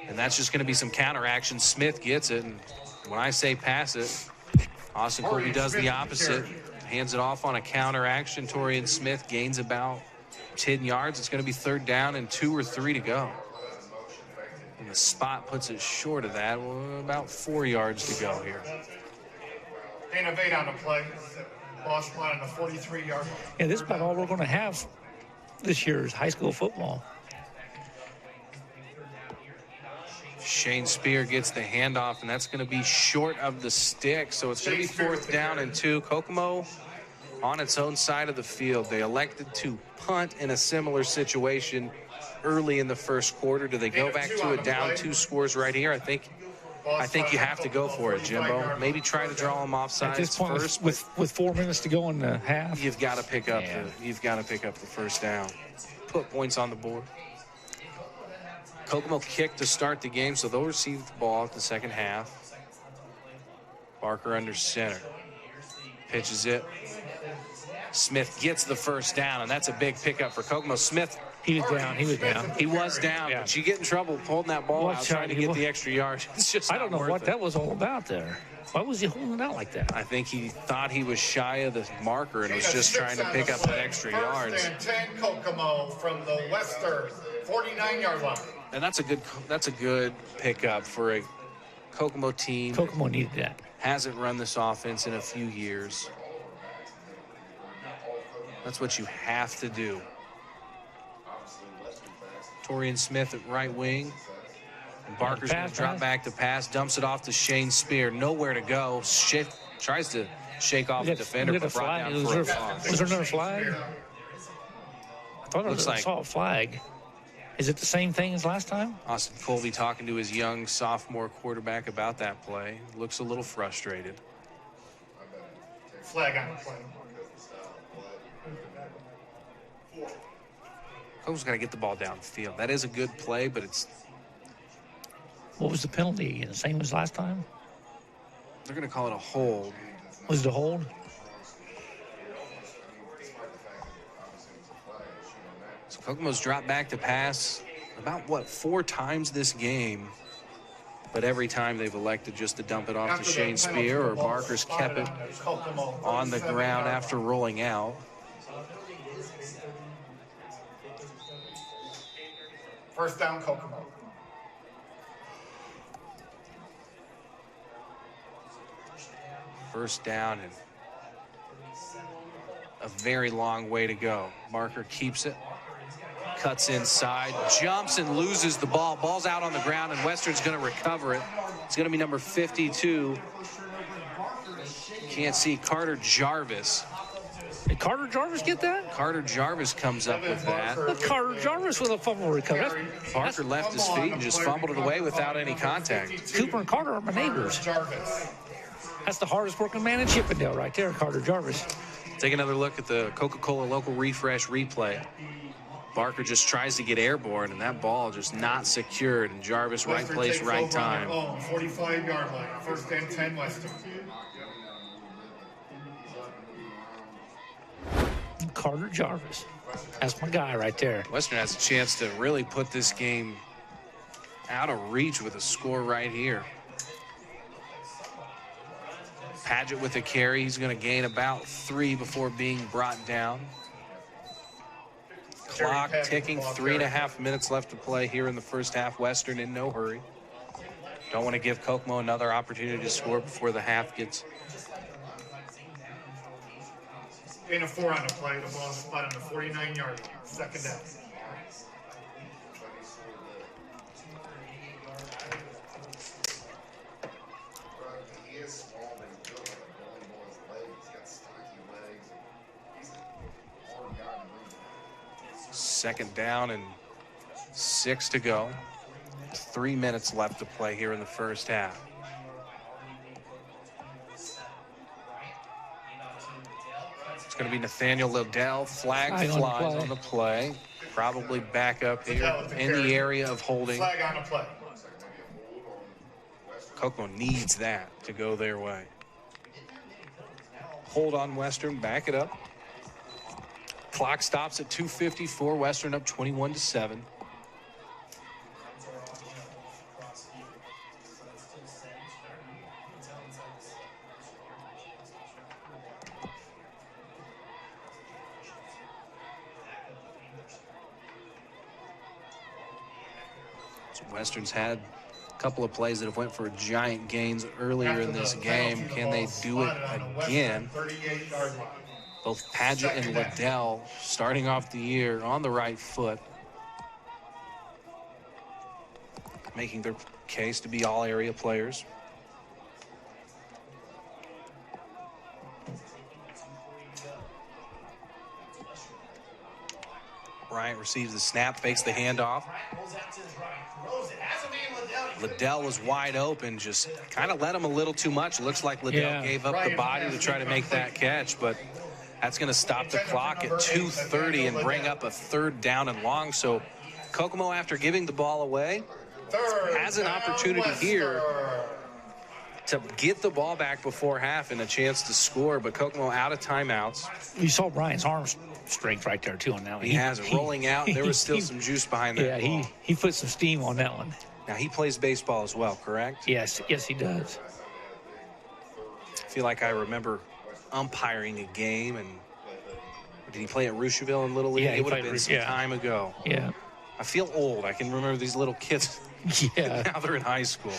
and that's just going to be some counter action. Smith gets it, and when I say pass it, Austin Corby does the opposite. Hands it off on a counter action. Torian Smith gains about 10 yards. It's going to be 3rd down and 2 or 3 to go. And the spot puts it short of that. Well, about 4 yards to go here. Innovate on the play. Ball spot on the 43-yard line. Yeah, this is about all we're going to have this year is high school football. Shane Spear gets the handoff, and that's going to be short of the stick. So it's going to be 4th down and 2. Kokomo on its own side of the field. They elected to punt in a similar situation early in the first quarter. Do they go back to a down 2 scores right here? I think you have to go for it, Jimbo. Maybe try to draw them offsides at this point, first. With 4 minutes to go in the half, you've got to pick up the first down. Put points on the board. Kokomo kicked to start the game, so they'll receive the ball at the second half. Barker under center. Pitches it. Smith gets the first down, and that's a big pickup for Kokomo. Smith. He was down. He was down, but you get in trouble holding that ball out, trying to get the extra yard. It's just I don't know what that was all about there. Why was he holding it out like that? I think he thought he was shy of the marker and was just trying to pick up that extra yards. 1st and 10 Kokomo from the Western 49-yard line. And that's a good pickup for a Kokomo team. Kokomo needed that. Hasn't run this offense in a few years. That's what you have to do. Torian Smith at right wing. And Barker's going to drop back to pass. Dumps it off to Shane Spear. Nowhere to go. Tries to shake off the defender, but brought down for a loss. Was there another flag? I thought I saw a flag. Is it the same thing as last time? Austin Colby talking to his young sophomore quarterback about that play. Looks a little frustrated. Flag on the play. Kokomo's got to get the ball downfield. That is a good play, but it's... What was the penalty? The same as last time? They're going to call it a hold. Was it a hold? So Kokomo's dropped back to pass about, 4 times this game. But every time they've elected just to dump it off to Shane Spear, or Barker's kept it on the ground after rolling out. First down, Kokomo. First down and a very long way to go. Barker keeps it, cuts inside, jumps and loses the ball. Ball's out on the ground, and Western's going to recover it. It's going to be number 52. Can't see Carter Jarvis. Did Carter Jarvis get that? Carter Jarvis comes up with that. Look, Carter Jarvis with a fumble recovery. Barker left his feet and just fumbled it away without any contact. Cooper and Carter are my neighbors. That's the hardest working man in Chippendale right there, Carter Jarvis. Take another look at the Coca-Cola local refresh replay. Barker just tries to get airborne, and that ball just not secured. And Jarvis, right place, right time. 45-yard line. First and 10 Western. Carter Jarvis. That's my guy right there. Western has a chance to really put this game out of reach with a score right here. Padgett with a carry. He's going to gain about 3 before being brought down. Clock ticking, 3.5 minutes left to play here in the first half. Western in no hurry. Don't want to give Kokomo another opportunity to score before the half gets. Gain of 4 on the play. The ball spot on the 49-yard line. Second down. He is small, but he's built like a bowling ball. His legs, he's got stocky legs. He's a hard guy to move. Second down and 6 to go. 3 minutes left to play here in the first half. It's going to be Nathaniel Liddell. Flag flies on the play. Probably back up here in the area of holding. Flag on the play. Kokomo needs that to go their way. Hold on Western, back it up. Clock stops at 2:54. Western up 21-7. So Western's had a couple of plays that have went for giant gains earlier in this game. Can they do it again? Both Padgett and Liddell starting off the year on the right foot, making their case to be all area players. Bryant receives the snap, fakes the handoff. Liddell was wide open, just kind of let him a little too much. Looks like Liddell gave up the body to try to make that catch, but that's going to stop the clock at 2:30 and bring up a 3rd down and long. So Kokomo, after giving the ball away, has an opportunity here to get the ball back before half and a chance to score, but Kokomo out of timeouts. You saw Brian's arm strength right there, too, on that one. He has it rolling out. There was still some juice behind that ball. He put some steam on that one. Now, he plays baseball as well, correct? Yes, he does. I feel like I remember umpiring a game, and did he play at Rocheville in Little League? Yeah, it would have been some time ago. Yeah. I feel old. I can remember these little kids. Yeah. Now they're in high school.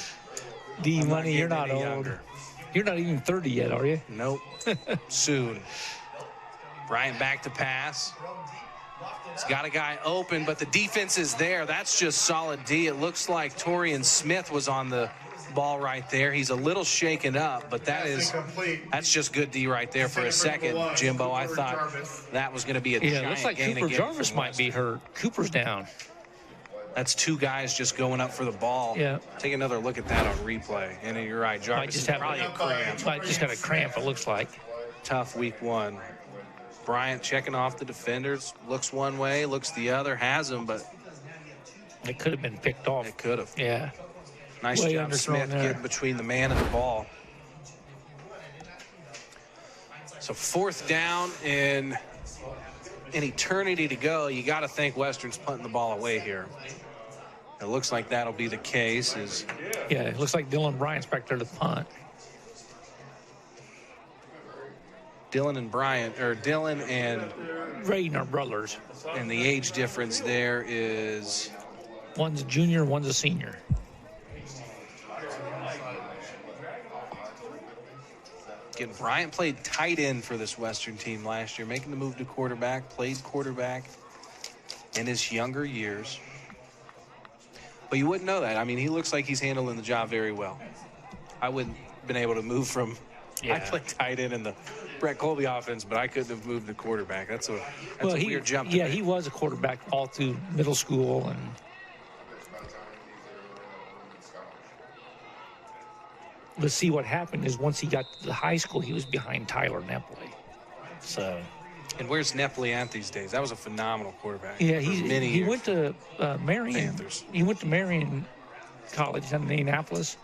D-Money, you're not old. Younger. You're not even 30 yet, are you? Nope. Soon. Bryant back to pass. He's got a guy open, but the defense is there. That's just solid D. It looks like Torian Smith was on the ball right there. He's a little shaken up, but that's just good D right there for a second, Jimbo. I thought that was going to be a giant gain. It looks like Cooper Jarvis might be hurt. Cooper's down. That's 2 guys just going up for the ball. Yeah. Take another look at that on replay. And you're right, Jarvis is probably a cramp. Might just got a cramp, it looks like. Tough week 1. Bryant checking off the defenders. Looks one way, looks the other, has him, but it could have been picked off. It could have. Yeah. Nice job, Smith, getting between the man and the ball. So 4th down and an eternity to go. You got to think Western's punting the ball away here. It looks like that'll be the case. Yeah, it looks like Dylan Bryant's back there to punt. Dylan and Raiden are brothers. And the age difference there is... One's a junior, one's a senior. Again, Bryant played tight end for this Western team last year, making the move to quarterback, played quarterback in his younger years. But you wouldn't know that. I mean, he looks like he's handling the job very well. I wouldn't have been able to move from... Yeah. I played tight end in the Brett Colby offense, but I couldn't have moved to quarterback. That's a weird jump. Yeah, he was a quarterback all through middle school. And let's see what happened is once he got to the high school, he was behind Tyler Nepley. So... And where's Nepley at these days? That was a phenomenal quarterback. Yeah, he went to Marion. Panthers. He went to Marion College in Indianapolis,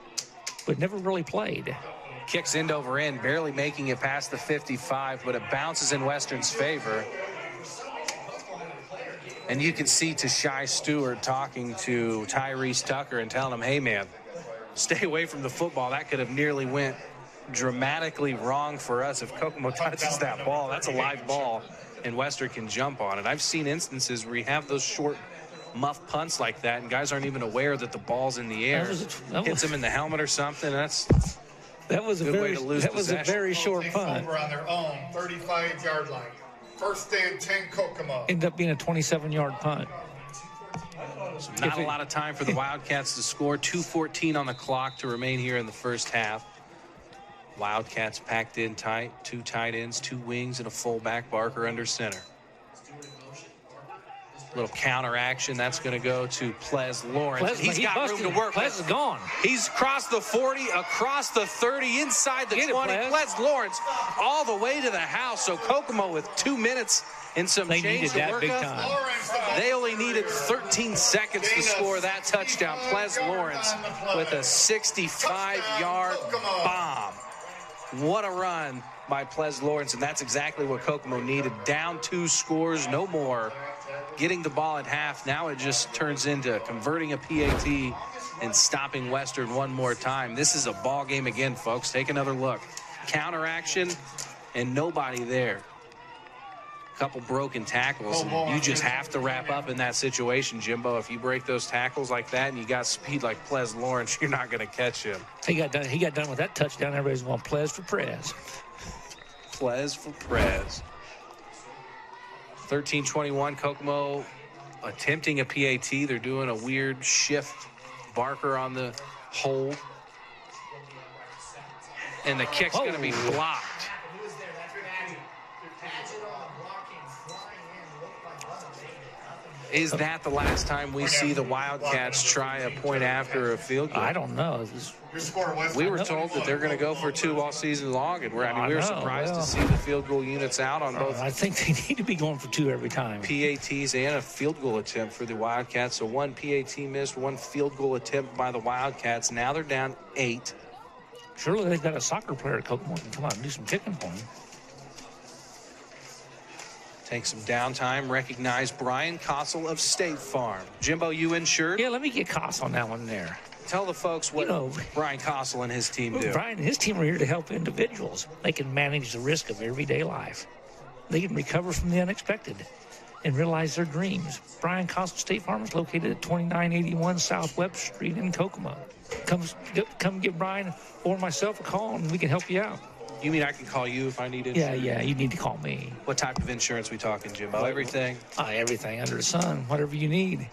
but never really played. Kicks end over end, barely making it past the 55, but it bounces in Western's favor. And you can see Tashai Stewart talking to Tyrese Tucker and telling him, hey, man, stay away from the football. That could have nearly went dramatically wrong for us. If Kokomo touches that ball, that's a live ball, and Western can jump on it. I've seen instances where you have those short muff punts like that, and guys aren't even aware that the ball's in the air. Hits them in the helmet or something. That was a very short punt. Over on their own 35-yard line. 1st and 10, Kokomo. Ended up being a 27-yard punt. So not a lot of time for the Wildcats to score. 2:14 on the clock to remain here in the first half. Wildcats packed in tight. 2 tight ends, 2 wings, and a fullback. Barker under center. Little counter action. That's going to go to Ples Lawrence. He's got room to work. Ples is gone. He's crossed the 40, across the 30, inside the 20. Ples Lawrence all the way to the house. So Kokomo with 2 minutes and some change to work up. They only needed 13 seconds to score that touchdown. Ples Lawrence with a 65-yard bomb. What a run by Ples Lawrence, and that's exactly what Kokomo needed. Down 2 scores, no more. Getting the ball at half, now it just turns into converting a PAT and stopping Western one more time. This is a ball game again, folks. Take another look. Counter action, and nobody there. couple broken tackles, and you just have to wrap up in that situation, Jimbo. If you break those tackles like that and you got speed like Ples Lawrence, you're not going to catch him. He got done with that touchdown. Everybody's going Ples for Prez. Ples for Prez. 13-21, Kokomo attempting a PAT. They're doing a weird shift Barker on the hold. And the kick's going to be blocked. Is that the last time we see the Wildcats try a point after a field goal? I don't know. We were told that they're going to go for 2 all season long, and we were surprised to see the field goal units out on both. I think they need to be going for 2 every time. PATs and a field goal attempt for the Wildcats. So 1 PAT missed, 1 field goal attempt by the Wildcats. Now they're down 8. Surely they've got a soccer player at Kokomo can come out and do some kicking for them. Take some downtime. Recognize Brian Kossel of State Farm. Jimbo, you insured? Yeah, let me get Kossel on that one there. Tell the folks what Brian Kossel and his team do. Brian and his team are here to help individuals. They can manage the risk of everyday life. They can recover from the unexpected and realize their dreams. Brian Kossel State Farm is located at 2981 South Webb Street in Kokomo. Come give Brian or myself a call, and we can help you out. You mean I can call you if I need insurance? Yeah, you need to call me. What type of insurance we talking, Jimbo? Everything? Everything under the sun, whatever you need.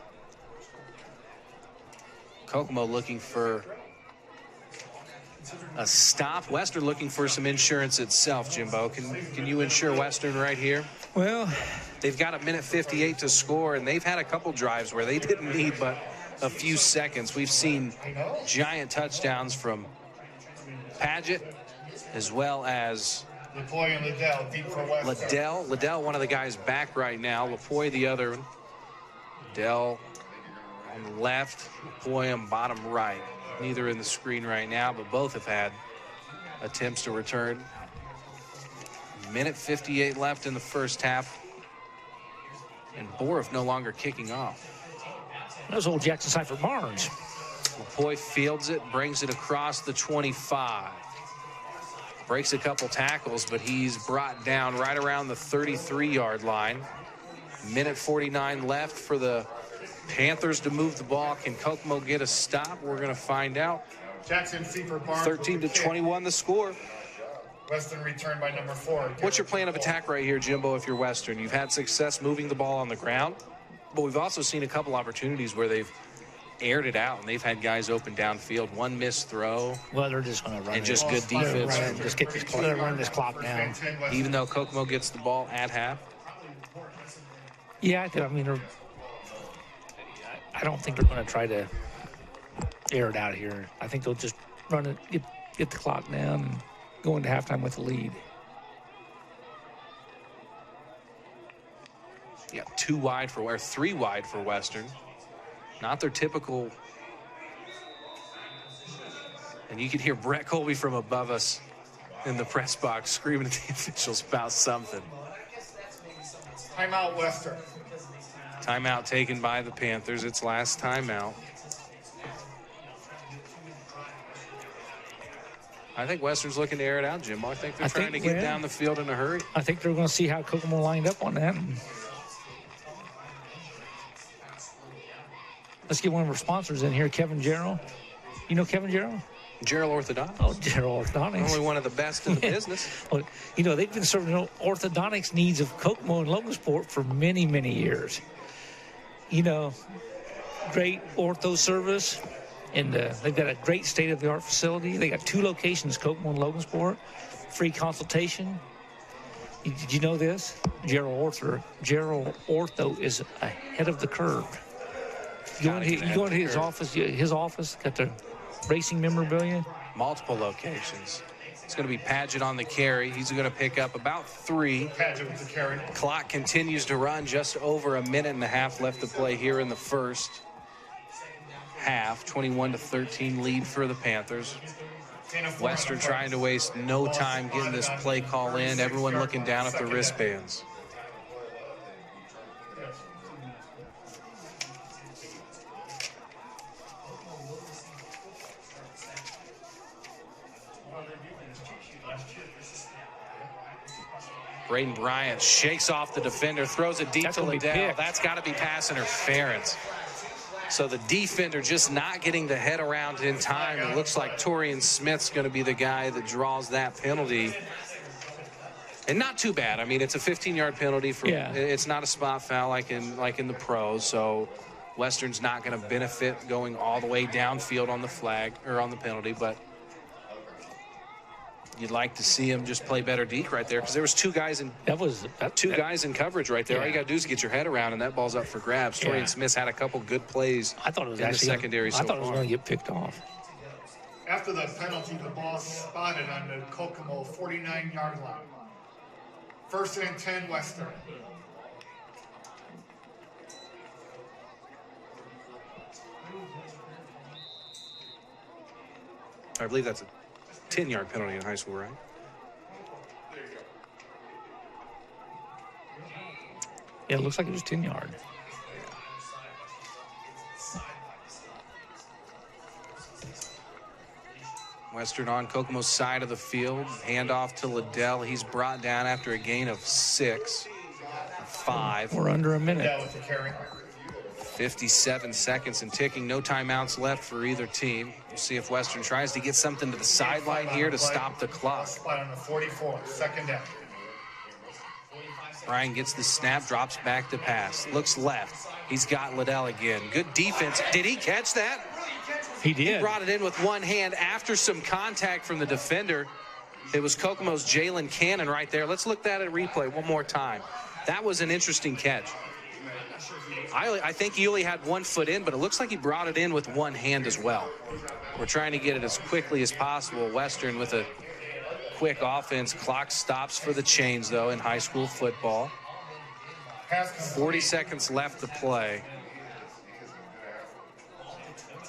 Kokomo looking for a stop. Western looking for some insurance itself, Jimbo. Can you insure Western right here? Well, they've got 1:58 to score, and they've had a couple drives where they didn't need but a few seconds. We've seen giant touchdowns from Paget, as well as Lapoy and Liddell, deep for Western. Liddell, one of the guys back right now. Lapoy, the other one. Liddell on the left, Lapoy on bottom right. Neither in the screen right now, but both have had attempts to return. 1:58 left in the first half. And Borough no longer kicking off. That was old Jackson Cypher Barnes. Lapoy fields it, brings it across the 25. Breaks a couple tackles, but he's brought down right around the 33-yard line. 1:49 left for the Panthers to move the ball. Can Kokomo get a stop? We're going to find out. Jackson Cypher Barnes. 13-21 the score. Western returned by number 4. What's your plan of attack right here, Jimbo, if you're Western? You've had success moving the ball on the ground, but we've also seen a couple opportunities where they've aired it out, and they've had guys open downfield. 1 missed throw. Well, they're just going to run and just good defense. Just get this clock, run this clock down. Even though Kokomo gets the ball at half. Yeah, I mean, I don't think they're going to try to air it out here. I think they'll just run it, get the clock down, and go into halftime with the lead. Yeah, 3 wide for Western. Not their typical. And you can hear Brett Colby from above us in the press box screaming at the officials about something. Timeout, Western. Timeout taken by the Panthers. It's last timeout. I think Western's looking to air it out, Jim. I think they're trying to get down the field in a hurry. I think they're going to see how Kokomo lined up on that. Let's get one of our sponsors in here, Kevin Gerald. You know Kevin Gerald? Gerald Orthodontics. Oh, Gerald Orthodontics. Only one of the best in the business. Well, they've been serving orthodontics needs of Kokomo and Logansport for many, many years. Great ortho service, and they've got a great state-of-the-art facility. They got 2 locations, Kokomo and Logansport. Free consultation. Did you know this? Gerald Ortho is ahead of the curve. You go into his office, got the racing memorabilia. Multiple locations. It's going to be Paget on the carry. He's going to pick up about 3. Paget with the carry. Clock continues to run. Just over 1.5 minutes left to play here in the first half. 21-13 lead for the Panthers. Western trying to waste no time getting this play call in. Everyone looking down at the wristbands. Braden Bryant shakes off the defender, throws it deep to Liddell. That's got to be pass interference. So the defender just not getting the head around in time. It looks like Torian Smith's going to be the guy that draws that penalty. And not too bad. I mean, it's a 15-yard penalty. It's not a spot foul like in the pros. So Western's not going to benefit going all the way downfield on the flag or on the penalty, but you'd like to see him just play better deke right there, because there was two guys in coverage right there. All you got to do is get your head around, and that ball's up for grabs. Torian Smith had a couple good plays. I thought it was in the secondary. I thought it was going to get picked off. After the penalty, the ball spotted on the Kokomo 49-yard line. 1st and 10, Western. I believe that's a 10-yard penalty in high school, right? Yeah, it looks like it was 10-yard. Western on Kokomo's side of the field. Handoff to Liddell. He's brought down after a gain of 5. We're under a minute. 57 seconds and ticking. No timeouts left for either team. We'll see if Western tries to get something to the sideline here to stop the clock. Spot on the 44, 2nd down. Brian gets the snap, drops back to pass. Looks left. He's got Liddell again. Good defense. Did he catch that? He did. He brought it in with one hand after some contact from the defender. It was Kokomo's Jalen Cannon right there. Let's look at that at replay one more time. That was an interesting catch. I think he only had 1 foot in, but it looks like he brought it in with one hand as well. We're trying to get it as quickly as possible. Western with a quick offense. Clock stops for the chains, though, in high school football. 40 seconds left to play.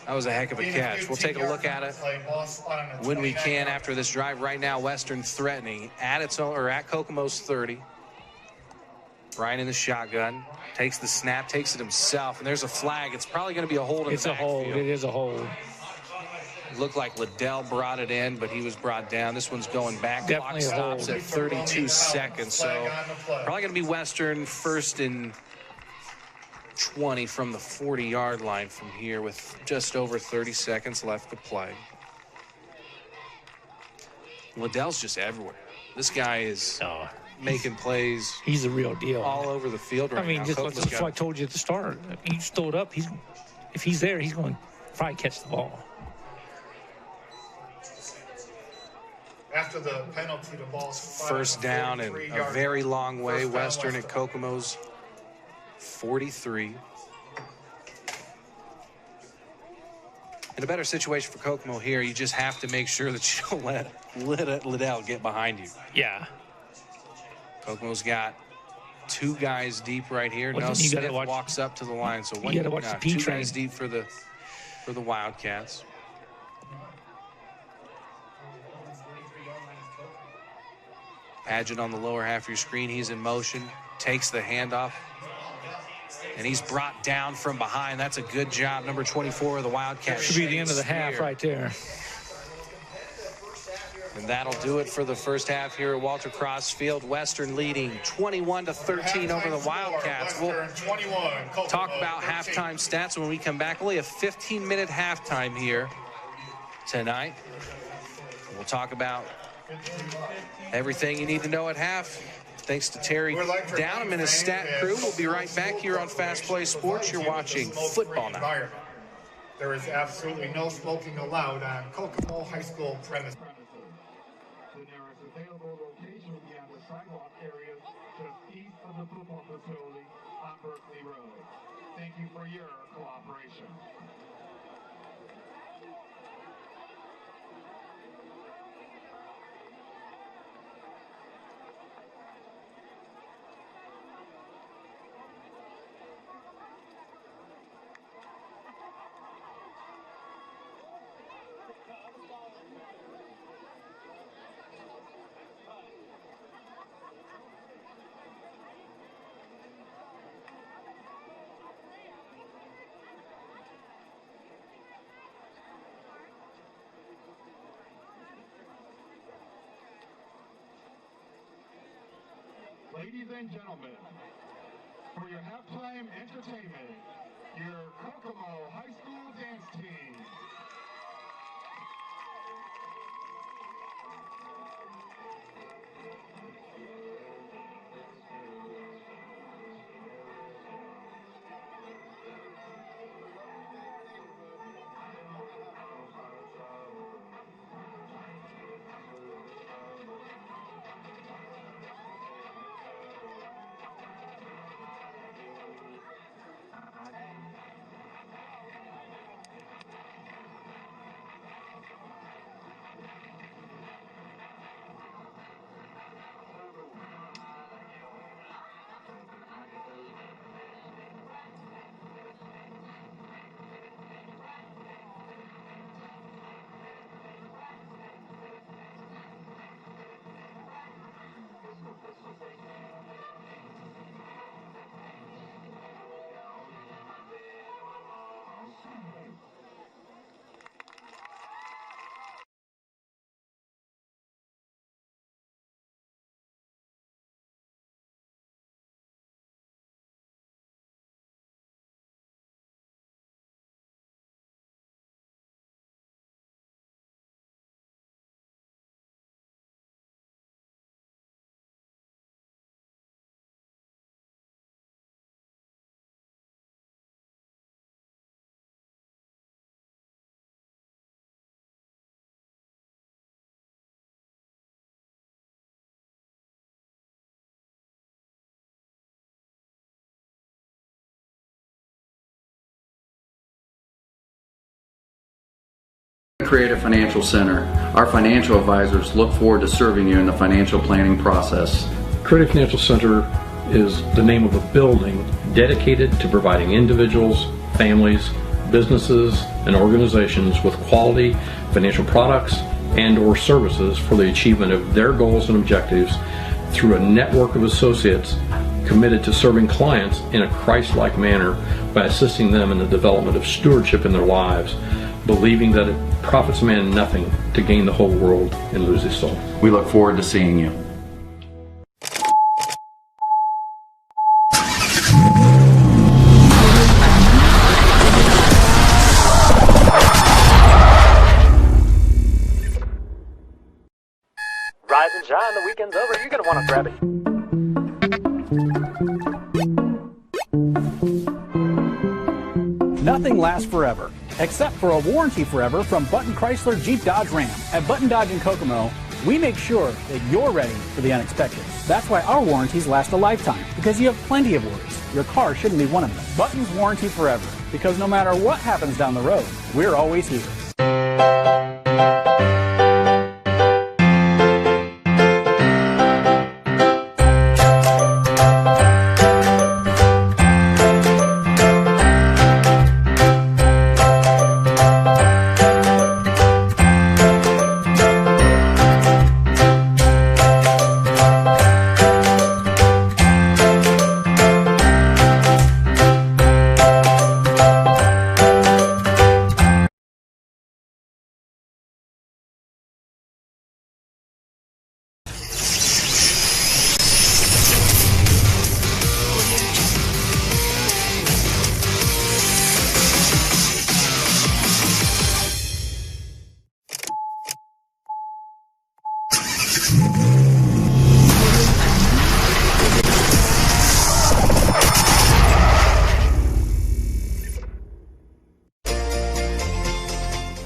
That was a heck of a catch. We'll take a look at it when we can after this drive. Right now, Western threatening at Kokomo's 30. Brian in the shotgun, takes the snap, takes it himself, and there's a flag. It's probably going to be a hold in the backfield. It is a hold. It looked like Liddell brought it in, but he was brought down. This one's going back. Definitely clock stops at 32 seconds. So probably going to be Western 1st and 20 from the 40-yard line from here with just over 30 seconds left to play. Liddell's just everywhere. This guy is making plays. He's the real deal. All over the field right now. I mean, just like I told you at the start. You just throw it up. If he's there, he's going to probably catch the ball. After the penalty, the ball's 1st down and a very long way. Western at Kokomo's 43. In a better situation for Kokomo here, you just have to make sure that you don't let Liddell get behind you. Yeah. Kokomo's got 2 guys deep right here. Now Smith walks up to the line. So you got to watch the P 2 train. guys deep for the Wildcats. Paget on the lower half of your screen. He's in motion. Takes the handoff. And he's brought down from behind. That's a good job. Number 24 of the Wildcats. Should be the end of the half right there. And that'll do it for the first half here at Walter Cross Field. Western leading 21-13 over the Wildcats. We'll talk about halftime stats when we come back. Only a 15-minute halftime here tonight. We'll talk about everything you need to know at half. Thanks to Terry Downham and his stat crew. We'll be right back here on Fast Play Sports. You're watching Football Night. There is absolutely no smoking allowed on Kokomo High School premises. The nearest available location will be on the sidewalk area just east of the football facility on Berkeley Road. Thank you for your cooperation. Ladies and gentlemen, for your halftime entertainment, your Kokomo High School dance team. Creative Financial Center. Our financial advisors look forward to serving you in the financial planning process. Creative Financial Center is the name of a building dedicated to providing individuals, families, businesses, and organizations with quality financial products and or services for the achievement of their goals and objectives through a network of associates committed to serving clients in a Christ-like manner by assisting them in the development of stewardship in their lives, believing that it profits man nothing to gain the whole world and lose his soul. We look forward to seeing you. Rise and shine, the weekend's over, you're going to want to grab it. Nothing lasts forever, except for a warranty forever from Button Chrysler Jeep Dodge Ram. At Button Dodge in Kokomo, we make sure that you're ready for the unexpected. That's why our warranties last a lifetime, because you have plenty of worries. Your car shouldn't be one of them. Button's warranty forever, because no matter what happens down the road, we're always here.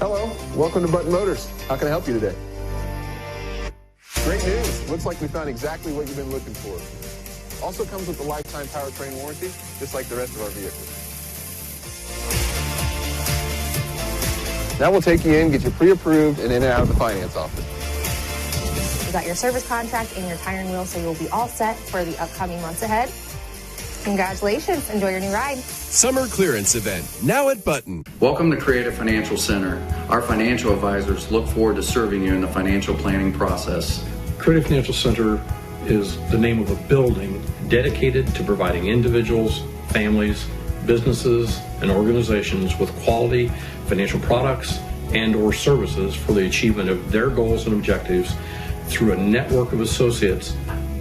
Hello, welcome to Button Motors. How can I help you today? Great news. Looks like we found exactly what you've been looking for. Also comes with a lifetime powertrain warranty, just like the rest of our vehicles. Now we'll take you in, get you pre-approved, and in and out of the finance office. You got your service contract and your tire and wheel, so you'll be all set for the upcoming months ahead. Congratulations. Enjoy your new ride. Summer clearance event, now at Button. Welcome to Creative Financial Center. Our financial advisors look forward to serving you in the financial planning process. Creative Financial Center is the name of a building dedicated to providing individuals, families, businesses, and organizations with quality financial products and or services for the achievement of their goals and objectives through a network of associates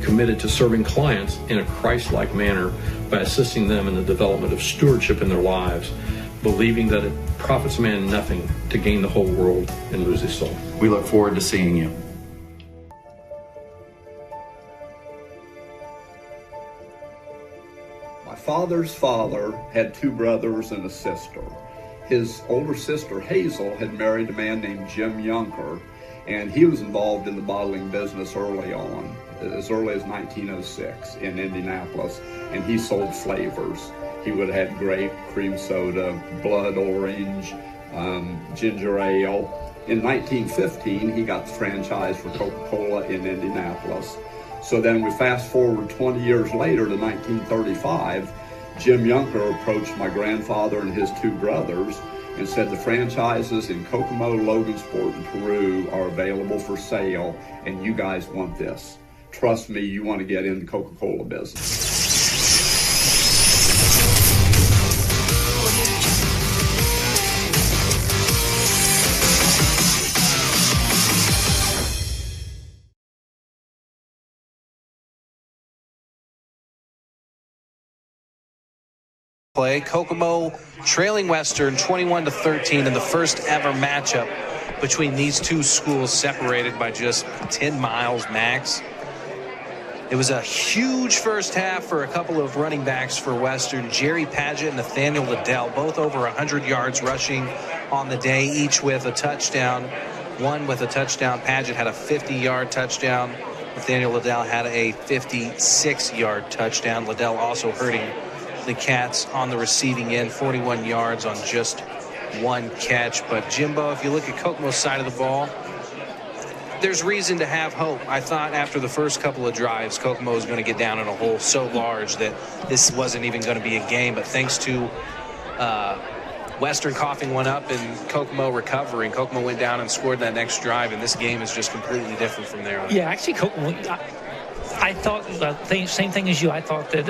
committed to serving clients in a Christ-like manner by assisting them in the development of stewardship in their lives, believing that it profits a man nothing to gain the whole world and lose his soul. We look forward to seeing you. My father's father had two brothers and a sister. His older sister, Hazel, had married a man named Jim Yunker, and he was involved in the bottling business early on, as early as 1906 in Indianapolis, and he sold flavors. He would have had grape, cream soda, blood orange, ginger ale. In 1915, he got the franchise for Coca-Cola in Indianapolis. So then we fast forward 20 years later to 1935, Jim Yunker approached my grandfather and his two brothers and said the franchises in Kokomo, Logansport, and Peru are available for sale, and you guys want this. Trust me, you want to get in the Coca-Cola business. Play. Kokomo trailing Western 21-13 in the first ever matchup between these two schools, separated by just 10 miles max. It was a huge first half for a couple of running backs for Western. Jerry Padgett and Nathaniel Liddell, both over 100 yards rushing on the day, each with a touchdown. One with a touchdown. Padgett had a 50-yard touchdown. Nathaniel Liddell had a 56-yard touchdown. Liddell also hurting the Cats on the receiving end, 41 yards on just one catch. But Jimbo, if you look at Kokomo's side of the ball, there's reason to have hope. I thought after the first couple of drives, Kokomo was going to get down in a hole so large that this wasn't even going to be a game. But thanks to Western coughing one up and Kokomo recovering, Kokomo went down and scored that next drive, and this game is just completely different from there on. Yeah, actually, Kokomo, I thought same thing as you. I thought that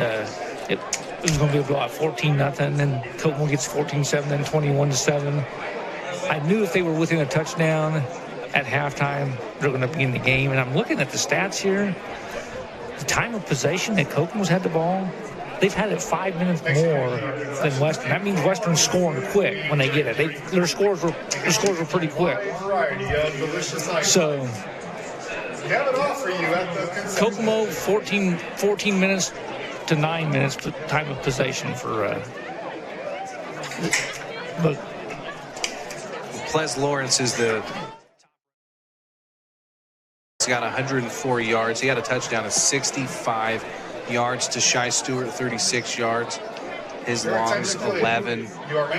it was going to be a blowout, 14-0, then Kokomo gets 14-7, then 21-7. I knew if they were within a touchdown at halftime, they're going to be in the game. And I'm looking at the stats here. The time of possession that Kokomo's had the ball, they've had it 5 minutes more than Western. That means Western's scoring quick when they get it. Their scores were pretty quick. So Kokomo 14 minutes to 9 minutes time of possession for but Ples Lawrence is the he's got 104 yards. He had a touchdown of 65 yards to Shai Stewart, 36 yards. His longs 11.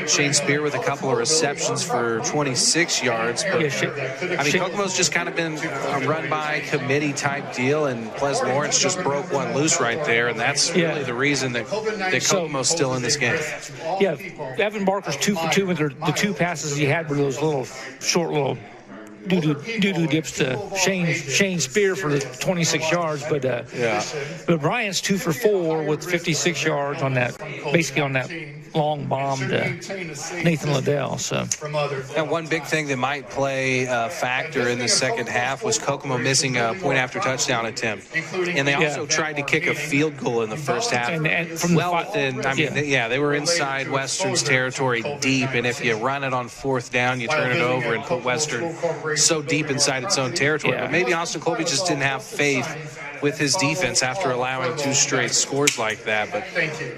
Shane Spear with a couple of receptions for 26 yards. But, I mean, Kokomo's just kind of been a run-by committee type deal, and Ples Lawrence just broke one loose right there, and that's really the reason that Kokomo's still in this game. Yeah, Evan Barker's 2 for 2 with the two passes he had were those little short little doo-doo dips to Shane Spear for the 26 yards, but Bryant's 2 for 4 with 56 yards on that, basically on that long bomb to Nathan Liddell. So, and one big thing that might play a factor in the second half was Kokomo missing a point-after touchdown attempt, and they also tried to kick a field goal in the first half. And from within, I mean, they were inside Western's territory deep, and if you run it on fourth down, you turn it over and put Western so deep inside its own territory. But maybe Austin Colby just didn't have faith with his defense after allowing 2 straight scores like that. But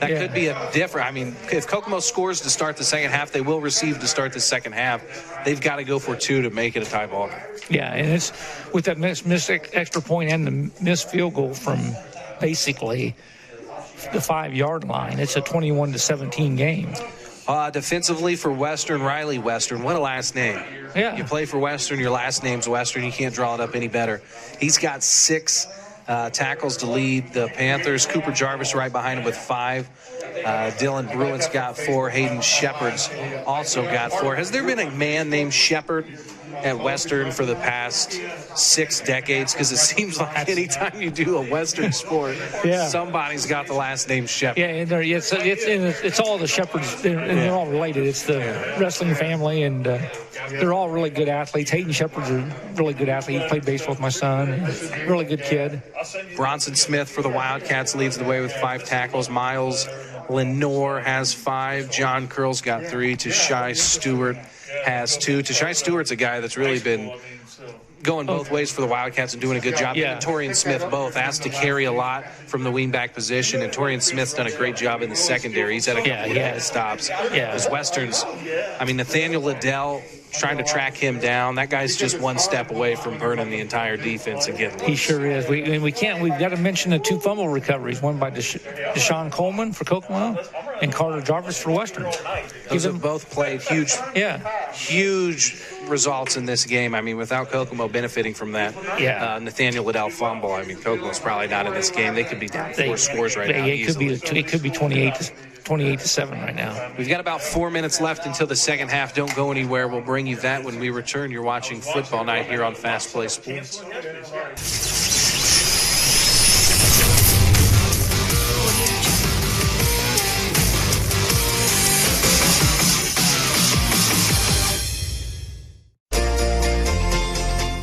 that could be a different. I mean, if Kokomo scores to start the second half, they will receive to start the second half. They've got to go for 2 to make it a tie ball. Yeah, and it's with that missed extra point and the missed field goal from basically the 5-yard line. It's a 21-17 game. Defensively for Western, Riley Western. What a last name. Yeah. You play for Western, your last name's Western. You can't draw it up any better. He's got 6 tackles to lead the Panthers. Cooper Jarvis right behind him with 5. Dylan Bruin's got 4. Hayden Shepard's also got 4. Has there been a man named Shepard at Western for the past 6 decades, because it seems like anytime you do a Western sport, somebody's got the last name Shepherd. Yeah, and it's all the Shepherds, and they're all related. It's the wrestling family, and they're all really good athletes. Hayden Shepard's a really good athlete. He played baseball with my son. Really good kid. Bronson Smith for the Wildcats leads the way with 5 tackles. Miles Lenore has 5. John Curl's got 3. Tashai Stewart has 2. Tashai Stewart's a guy that's really been going both ways for the Wildcats and doing a good job. Him and Torian Smith both asked to carry a lot from the wingback position, and Torian Smith's done a great job in the secondary. He's had a couple of stops. As Westerns, I mean, Nathaniel Liddell trying to track him down. That guy's just one step away from burning the entire defense and getting loose. He sure is. We've got to mention the 2 fumble recoveries, one by Deshaun Coleman for Kokomo and Carter Jarvis for Western. Those have both played huge results in this game. I mean, without Kokomo benefiting from that Nathaniel Liddell fumble, I mean, Kokomo's probably not in this game. They could be down 4 scores right now easily. It could be 28-7 right now. We've got about 4 minutes left until the second half. Don't go anywhere. We'll bring you that when we return. You're watching Football Night here on Fast Play Sports.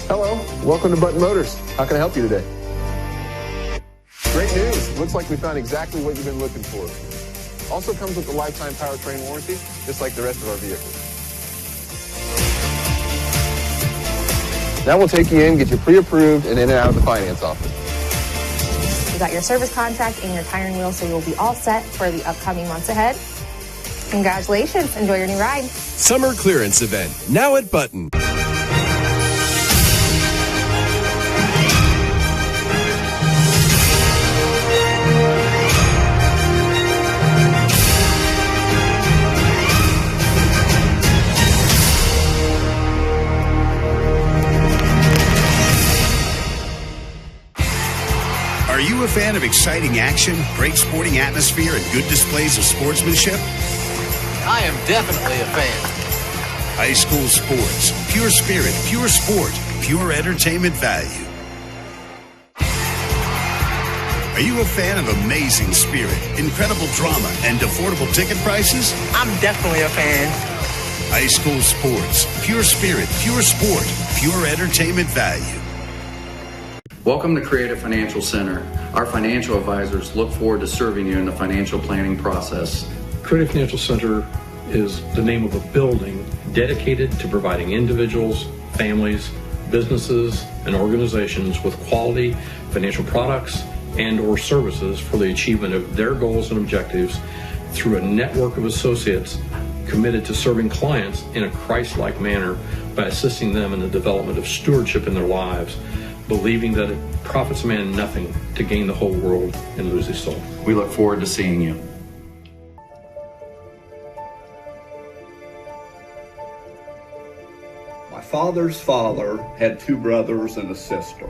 Hello, welcome to Button Motors. How can I help you today? Great news. Looks like we found exactly what you've been looking for. Also comes with a lifetime powertrain warranty, just like the rest of our vehicles. Now we'll take you in, get you pre-approved, and in and out of the finance office. You got your service contract and your tire and wheel, so you'll be all set for the upcoming months ahead. Congratulations. Enjoy your new ride. Summer clearance event, now at Button. Are you a fan of exciting action, great sporting atmosphere, and good displays of sportsmanship? I am definitely a fan. High school sports, pure spirit, pure sport, pure entertainment value. Are you a fan of amazing spirit, incredible drama, and affordable ticket prices? I'm definitely a fan. High school sports, pure spirit, pure sport, pure entertainment value. Welcome to Creative Financial Center. Our financial advisors look forward to serving you in the financial planning process. Creative Financial Center is the name of a building dedicated to providing individuals, families, businesses, and organizations with quality financial products and or services for the achievement of their goals and objectives through a network of associates committed to serving clients in a Christ-like manner by assisting them in the development of stewardship in their lives, believing that it profits a man nothing to gain the whole world and lose his soul. We look forward to seeing you. My father's father had 2 brothers and a sister.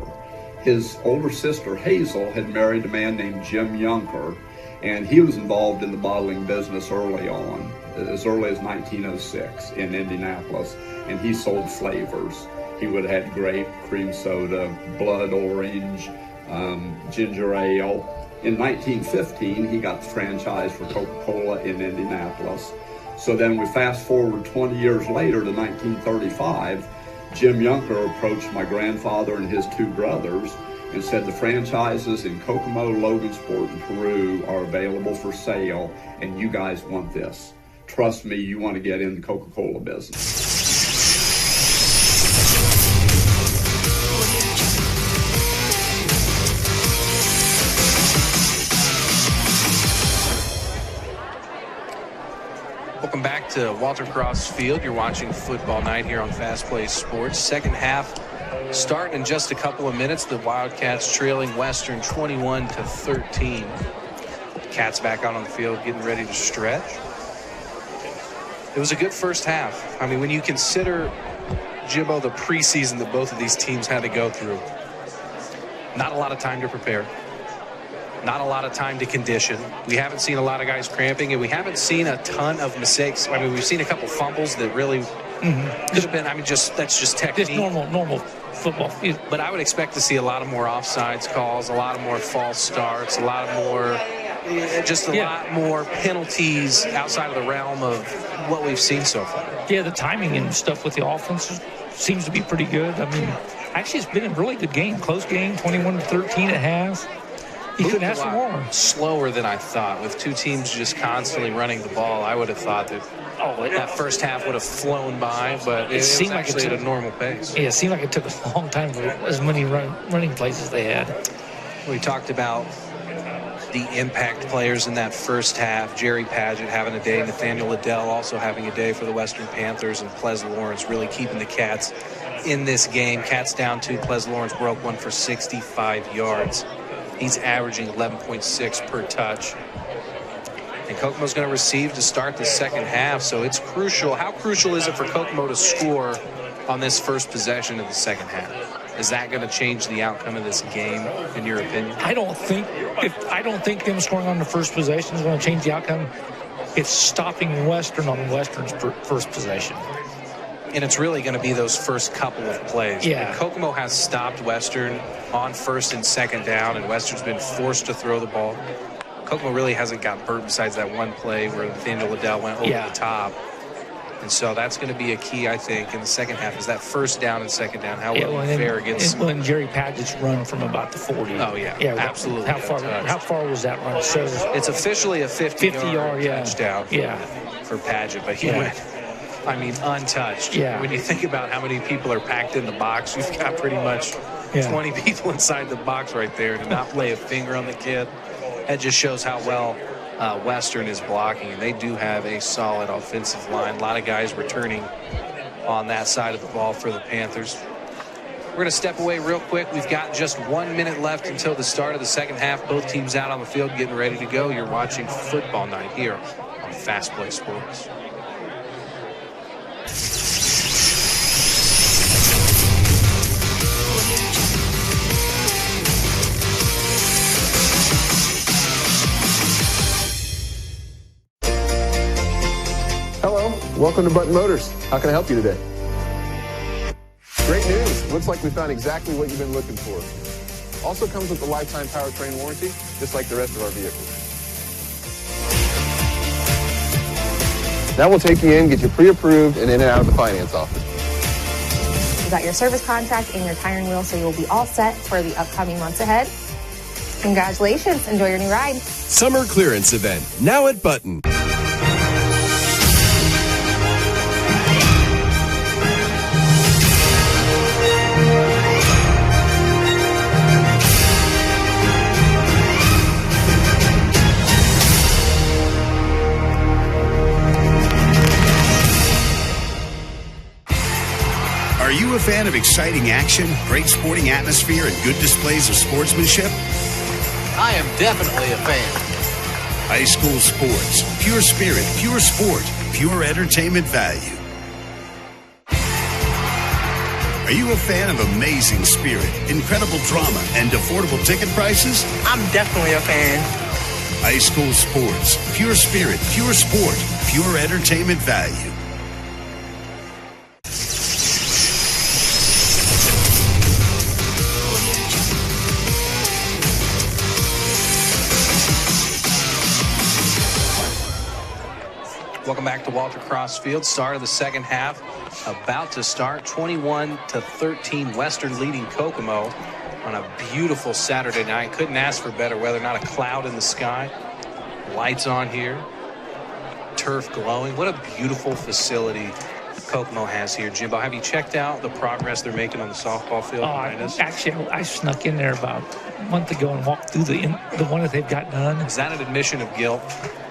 His older sister, Hazel, had married a man named Jim Yunker, and he was involved in the bottling business early on, as early as 1906 in Indianapolis, and he sold flavors. He would have had grape, cream soda, blood orange, ginger ale. In 1915, he got the franchise for Coca-Cola in Indianapolis. So then we fast forward 20 years later to 1935, Jim Yunker approached my grandfather and his 2 brothers and said the franchises in Kokomo, Logansport, and Peru are available for sale, and you guys want this. Trust me, you want to get in the Coca-Cola business. Welcome back to Walter Cross Field. You're watching Football Night here on Fast Play Sports. Second half starting in just a couple of minutes. The Wildcats trailing Western 21-13. Cats back out on the field getting ready to stretch. It was a good first half. I mean, when you consider, Jimbo, the preseason that both of these teams had to go through, not a lot of time to prepare. Not a lot of time to condition. We haven't seen a lot of guys cramping, and we haven't seen a ton of mistakes. I mean, we've seen a couple fumbles that really Could have been. I mean, that's just technique. Just normal football. But I would expect to see a lot of more offsides calls, a lot of more false starts, a lot more penalties outside of the realm of what we've seen so far. Yeah, the timing and stuff with the offense seems to be pretty good. I mean, actually, it's been a really good game. Close game, 21-13 at half. You couldn't ask for more. Slower than I thought. With two teams just constantly running the ball, I would have thought that that first half would have flown by, but it seemed like it took at a normal pace. Yeah, it seemed like it took a long time for as many running plays as they had. We talked about the impact players in that first half. Jerry Padgett having a day. Nathaniel Liddell also having a day for the Western Panthers. And Ples Lawrence really keeping the Cats in this game. Cats down 2. Ples Lawrence broke one for 65 yards. He's averaging 11.6 per touch. And Kokomo's going to receive to start the second half, so it's crucial. How crucial is it for Kokomo to score on this first possession of the second half? Is that going to change the outcome of this game, in your opinion? I don't think them scoring on the first possession is going to change the outcome. It's stopping Western on Western's first possession. And it's really going to be those first couple of plays. Yeah. And Kokomo has stopped Western on first and second down, and Western's been forced to throw the ball. Kokomo really hasn't got burnt besides that one play where Nathaniel Liddell went over the top. And so that's going to be a key, I think, in the second half, is that first down and second down. How will it fare against... When Jerry Padgett's run from about the 40. Oh, yeah. Absolutely. How far was that run? So it's officially a 50-yard touchdown for Padgett, but he went... I mean, untouched. Yeah. When you think about how many people are packed in the box, you've got pretty much 20 people inside the box right there to not lay a finger on the kid. That just shows how well Western is blocking. And they do have a solid offensive line. A lot of guys returning on that side of the ball for the Panthers. We're going to step away real quick. We've got just 1 minute left until the start of the second half. Both teams out on the field getting ready to go. You're watching Football Night here on Fast Play Sports. Hello, welcome to Button Motors. How can I help you today? Great news. Looks like we found exactly what you've been looking for. Also comes with a lifetime powertrain warranty, just like the rest of our vehicles. Now we'll take you in, get you pre-approved, and in and out of the finance office. You got your service contract and your tire and wheel, so you'll be all set for the upcoming months ahead. Congratulations. Enjoy your new ride. Summer clearance event, now at Button. Are you a fan of exciting action, great sporting atmosphere, and good displays of sportsmanship? I am definitely a fan. High school sports, pure spirit, pure sport, pure entertainment value. Are you a fan of amazing spirit, incredible drama, and affordable ticket prices? I'm definitely a fan. High school sports, pure spirit, pure sport, pure entertainment value. Welcome back to Walter Cross Field. Start of the second half about to start. 21-13, Western leading Kokomo on a beautiful Saturday night. Couldn't ask for better weather. Not a cloud in the sky. Lights on here. Turf glowing. What a beautiful facility Kokomo has here. Jimbo, have you checked out the progress they're making on the softball field? Actually, I snuck in there about a month ago and walked through the one that they've got done. Is that an admission of guilt?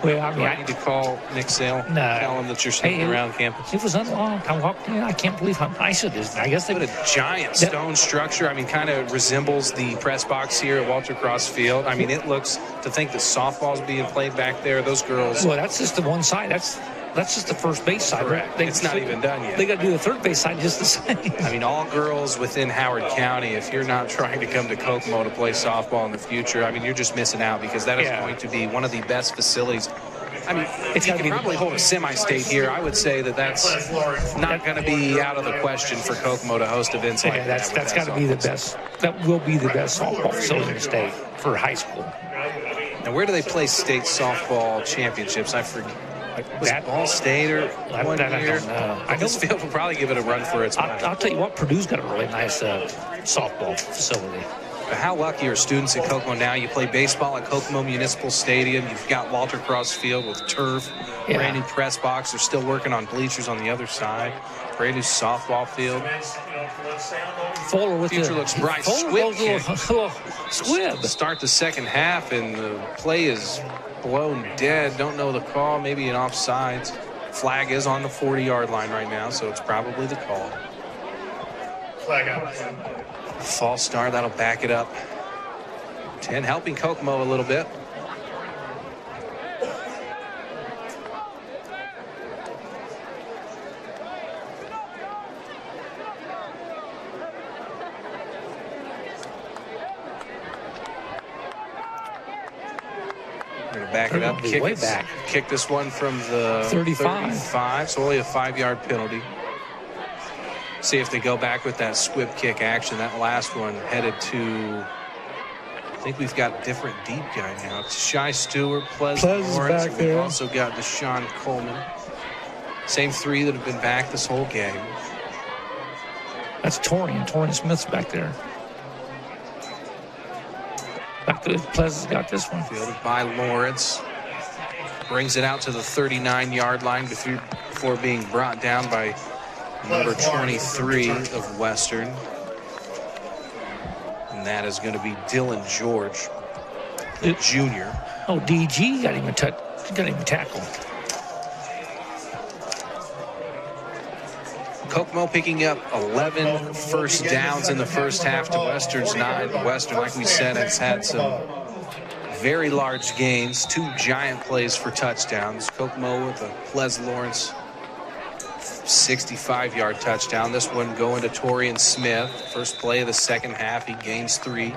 Well, I mean, I need to call Nick Sale. No. Tell him that you're sneaking around campus. It was unlocked. I walked in. I can't believe how nice it is. I guess what a giant stone structure. I mean, kind of resembles the press box here at Walter Cross Field. I mean, it looks, to think that softball's being played back there. Those girls. Well, that's just the one side. That's just the first base side. Correct. It's not even done yet. They got to do the third base side just the same. I mean, all girls within Howard County, if you're not trying to come to Kokomo to play softball in the future, I mean, you're just missing out, because that is going to be one of the best facilities I mean, if you can probably hold a semi-state here, I would say that's not going to be out of the question for Kokomo to host events like that. That's got to be the best. That will be the best softball facility in the state for high school. Now, where do they play state softball championships? I forget. Was it Ball State or one year? I don't know. I guess field will probably give it a run for its money. I'll tell you what, Purdue's got a really nice softball facility. But how lucky are students at Kokomo now? You play baseball at Kokomo Municipal Stadium. You've got Walter Cross Field with turf, brand new press box. They're still working on bleachers on the other side. Brand new softball field. Fuller with future looks bright. Squib kick. Squib. Start the second half, and the play is blown dead. Don't know the call. Maybe an offsides. Flag is on the 40-yard line right now, so it's probably the call. Flag out. False start, that'll back it up. 10 helping Kokomo a little bit. They're going to back it up. Kick this one from the 35. So only a 5-yard penalty. See if they go back with that squib kick action. That last one headed to, I think we've got a different deep guy now. It's Shy Stewart, Pleasant Lawrence. And we've also got Deshaun Coleman. Same three that have been back this whole game. That's Torian. Torian Smith's back there. Back to Pleasant's got this one. Fielded by Lawrence. Brings it out to the 39-yard line before being brought down by number 23 of Western. And that is going to be Dylan George, the junior. Oh, DG got him a tackle. Kokomo picking up 11 first downs in the first half to Western's 9. Western, like we said, has had some very large gains, 2 giant plays for touchdowns. Kokomo with a Ples Lawrence 65-yard touchdown. This one going to Torian Smith. First play of the second half. He gains 3.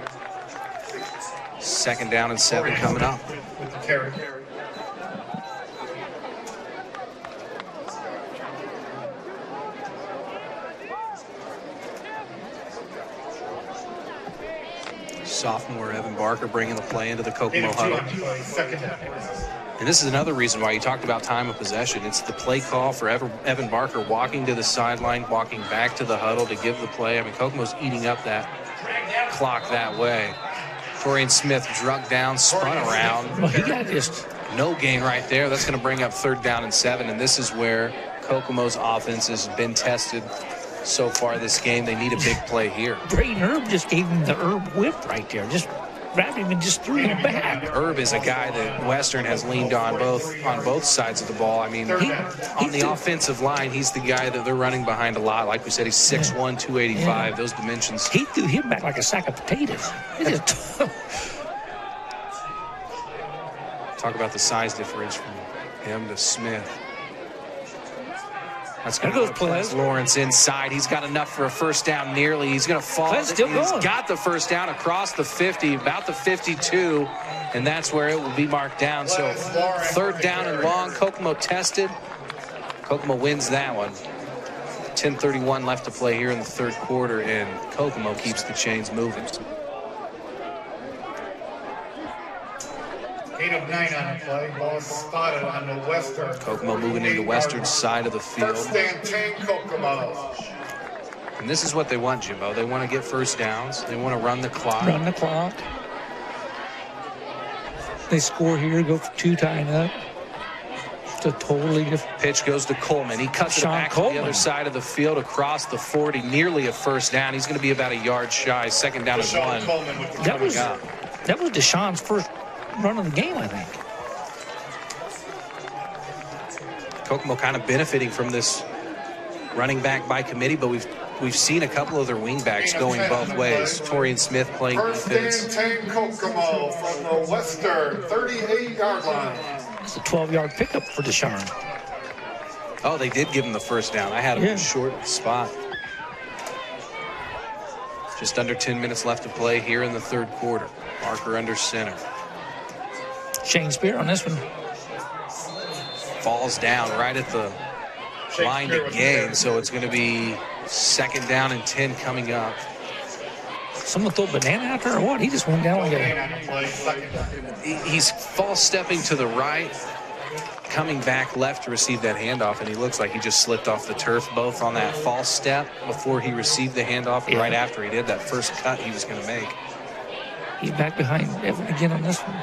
Second down and 7 coming up. With the carry. Sophomore Evan Barker bringing the play into the Kokomo huddle. And this is another reason why you talked about time of possession. It's the play call for Evan Barker walking to the sideline, walking back to the huddle to give the play. I mean, Kokomo's eating up that clock that way. Torian Smith drug down, spun around. Well, he got just no gain right there. That's going to bring up 3rd down and 7. And this is where Kokomo's offense has been tested so far this game. They need a big play here. Brayden Herb just gave him the Herb whip right there. Just grabbed him and just threw him back. Herb is a guy that Western has leaned on both sides of the ball. I mean, on the offensive line, he's the guy that they're running behind a lot. Like we said, he's 6'1", 285. Yeah. Those dimensions. He threw him back like a sack of potatoes. Talk about the size difference from him to Smith. That's going to go Lawrence inside. He's got enough for a first down nearly. He's going to fall. He's got the first down across the 50, about the 52, and that's where it will be marked down. So 3rd down and long. Kokomo tested. Kokomo wins that one. 10:31 left to play here in the 3rd quarter, and Kokomo keeps the chains moving. 8 of 9 on the play. Ball spotted on the Western. Kokomo moving into the Western side of the field. First and 10, Kokomo. And this is what they want, Jimbo. They want to get first downs. They want to run the clock. Run the clock. They score here, go for 2 tying up. It's a totally different. Pitch goes to Coleman. He cuts it back to the other side of the field across the 40, nearly a first down. He's going to be about a yard shy. 2nd down and 1. That was Deshaun's first run of the game, I think. Kokomo kind of benefiting from this running back by committee, but we've seen a couple of their wing backs going both ways. Torian Smith playing defense. First and 10, Kokomo from the Western 38-yard line. It's a 12-yard pickup for Deshaun. Oh, they did give him the first down. I had him in short spot. Just under 10 minutes left to play here in the 3rd quarter. Barker under center. Shane Spear on this one. falls down right at the line to gain. So it's going to be 2nd down and 10 coming up. Someone throw a banana out there or what? He just went down like He's false stepping to the right, coming back left to receive that handoff, and he looks like he just slipped off the turf, both on that false step before he received the handoff and right after he did that first cut he was going to make. He's back behind Evan again on this one.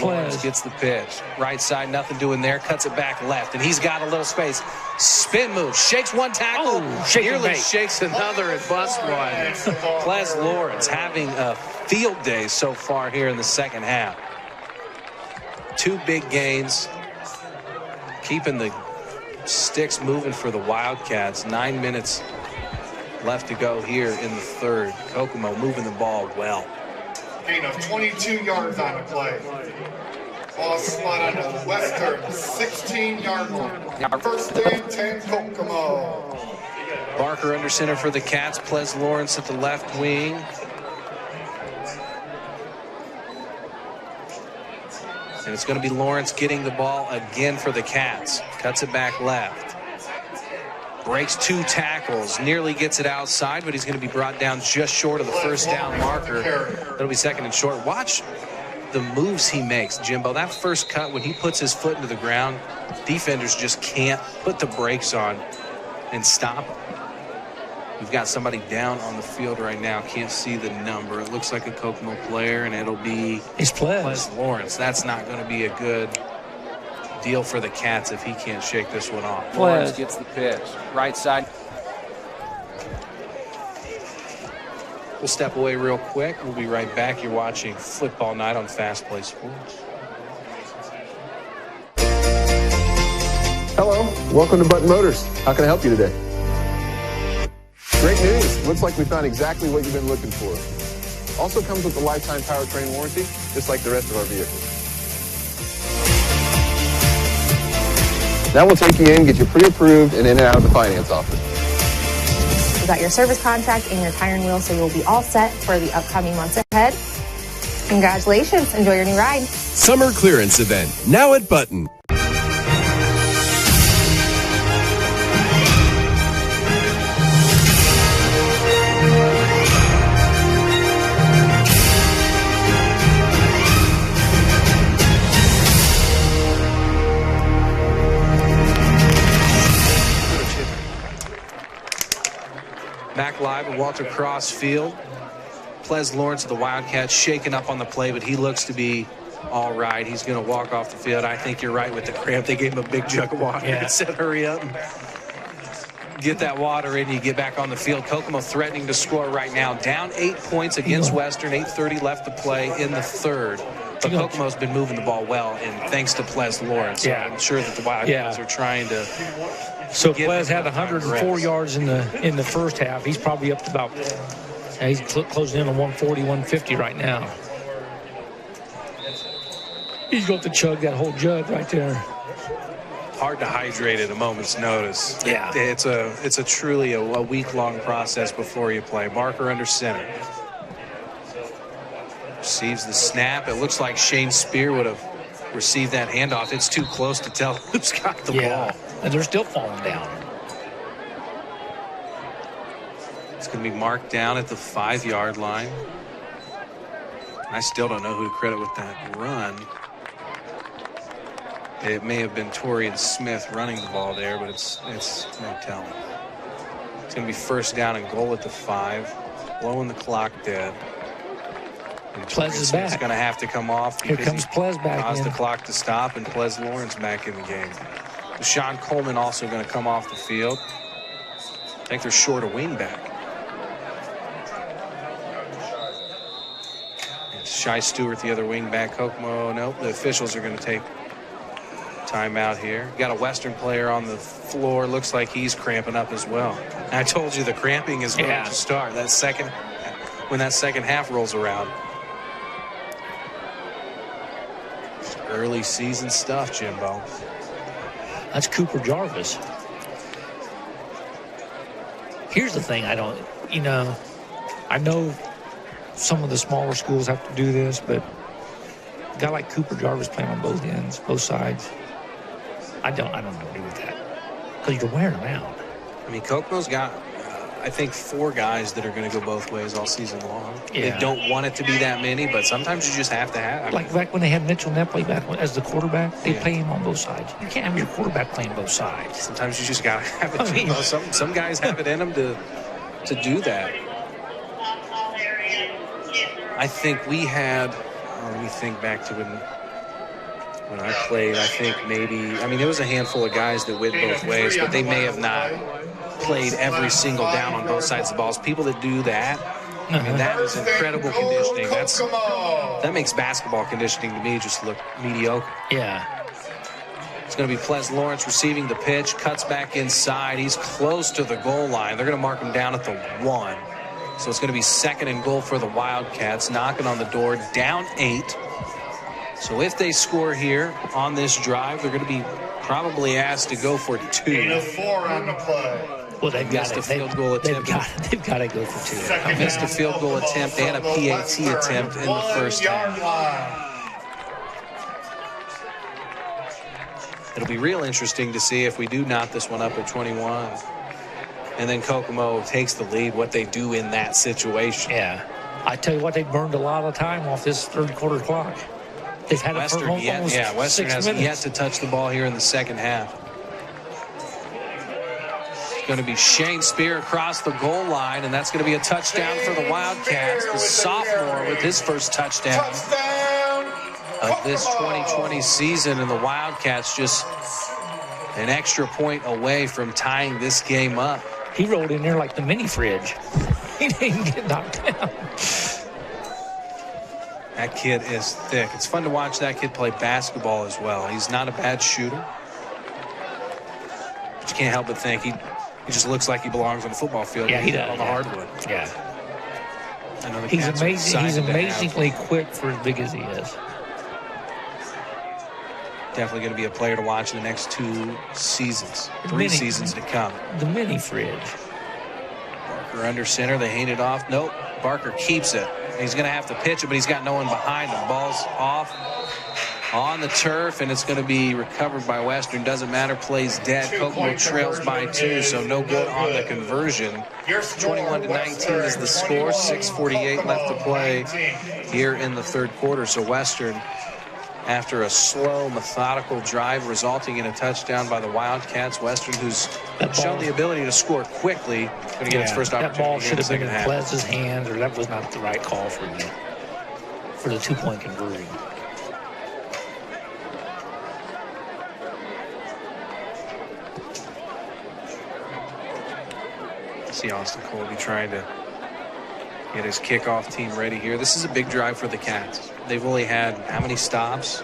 Lawrence gets the pitch. Right side, nothing doing there. Cuts it back left, and he's got a little space. Spin move. Shakes one tackle. Nearly shakes another and busts one. Ples Lawrence having a field day so far here in the second half. 2 big gains. Keeping the sticks moving for the Wildcats. 9 minutes left to go here in the third. Kokomo moving the ball well. Gain of 22 yards on the play. Ball spot on the Western 16-yard line. 1st and 10 Kokomo. Barker under center for the Cats. Ples Lawrence at the left wing. And it's going to be Lawrence getting the ball again for the Cats. Cuts it back left. Breaks 2 tackles, nearly gets it outside, but he's going to be brought down just short of the 1st down marker. That'll be 2nd and short. Watch the moves he makes, Jimbo. That first cut, when he puts his foot into the ground, defenders just can't put the brakes on and stop him. We've got somebody down on the field right now. Can't see the number. It looks like a Kokomo player, and it'll be Ples Lawrence. That's not going to be a good deal for the Cats if he can't shake this one off. Lawrence gets the pitch. Right side. We'll step away real quick. We'll be right back. You're watching Football Night on FastPlaySports. Hello, welcome to Button Motors. How can I help you today? Great news. Looks like we found exactly what you've been looking for. Also comes with a lifetime powertrain warranty, just like the rest of our vehicles. Now we'll take you in, get you pre-approved, and in and out of the finance office. You got your service contract and your tire and wheel, so you'll be all set for the upcoming months ahead. Congratulations. Enjoy your new ride. Summer clearance event, now at Button. Back live at Walter Cross Field. Ples Lawrence of the Wildcats shaken up on the play, but he looks to be all right. He's going to walk off the field. I think you're right with the cramp. They gave him a big jug of water and said, hurry up and get that water in. You get back on the field. Kokomo threatening to score right now. Down 8 points against Western. 8:30 left to play in the third. But Kokomo's been moving the ball well, and thanks to Ples Lawrence. So I'm sure that the Wildcats are trying to. So Ples had 104 yards in the first half. He's probably up to about, he's closing in on 140, 150 right now. He's going to chug that whole jug right there. Hard to hydrate at a moment's notice. Yeah. It's a truly a week-long process before you play. Barker under center. Receives the snap. It looks like Shane Spear would have received that handoff. It's too close to tell who's got the ball. And they're still falling down. It's going to be marked down at the 5-yard line. I still don't know who to credit with that run. It may have been Torian Smith running the ball there, but it's no telling. It's going to be 1st down and goal at the 5. Blowing the clock dead. And Ples is back. It's going to have to come off. Here comes Ples back. Caused the clock to stop, and Ples Lawrence back in the game. Sean Coleman also going to come off the field. I think they're short a wingback. Shai Stewart, the other wingback. Kokomo, nope. The officials are going to take timeout here. Got a Western player on the floor. Looks like he's cramping up as well. And I told you the cramping is going to start when that second half rolls around. Early season stuff, Jimbo. That's Cooper Jarvis. Here's the thing, I know some of the smaller schools have to do this, but a guy like Cooper Jarvis playing on both ends, both sides. I don't agree with that because you're wearing them out. I mean, Kokomo's got, I think, 4 guys that are going to go both ways all season long. Yeah. They don't want it to be that many, but sometimes you just have to have. Like back when they had Mitchell Nepley back as the quarterback, they play him on both sides. You can't have your quarterback playing both sides. Sometimes you just got to have it. Some guys have it in them to do that. I think we had, let me think back to when I played, I think maybe, I mean, there was a handful of guys that went both ways, but they may have not played every single down on both sides of the balls. People that do that, I mean, that is incredible conditioning. That makes basketball conditioning to me just look mediocre. Yeah. It's going to be Ples Lawrence receiving the pitch, cuts back inside. He's close to the goal line. They're going to mark him down at the 1. So it's going to be 2nd and goal for the Wildcats, knocking on the door, down 8. So if they score here on this drive, they're going to be probably asked to go for 2. 8 of 4 on the play. Well, they've got a field goal attempt. They've got to go for 2. Missed a field goal attempt and a PAT attempt in the first half. It'll be real interesting to see if we do knock this one up at 21. And then Kokomo takes the lead, what they do in that situation. Yeah. I tell you what, they burned a lot of time off this third quarter clock. They've had Western, Western has yet to touch the ball here in the second half. It's going to be Shane Spear across the goal line, and that's going to be a touchdown for the Wildcats. The sophomore with his first touchdown of this 2020 season, and the Wildcats just an extra point away from tying this game up. He rolled in there like the mini fridge. He didn't get knocked down. That kid is thick. It's fun to watch that kid play basketball as well. He's not a bad shooter. But you can't help but think he just looks like he belongs on the football field. Yeah, he does. On the hardwood. Yeah. He's amazing. He's amazingly quick for as big as he is. Definitely going to be a player to watch in the next 2 seasons. 3 seasons to come. The mini fridge. Barker under center. They hand it off. Nope. Barker keeps it. He's going to have to pitch it, but he's got no one behind him. Ball's off on the turf, and it's going to be recovered by Western. Doesn't matter. Plays dead. Kokomo trails by 2, so no good on the conversion. 21-19 is the score. 6:48 left to play here in the third quarter. So Western, after a slow, methodical drive resulting in a touchdown by the Wildcats, Western, who's shown the ability to score quickly, going to get its first opportunity. That ball should have been in half. Plez's hands, or that was not the right call for the 2-point conversion. See Austin Colby trying to get his kickoff team ready here. This is a big drive for the Cats. They've only had how many stops?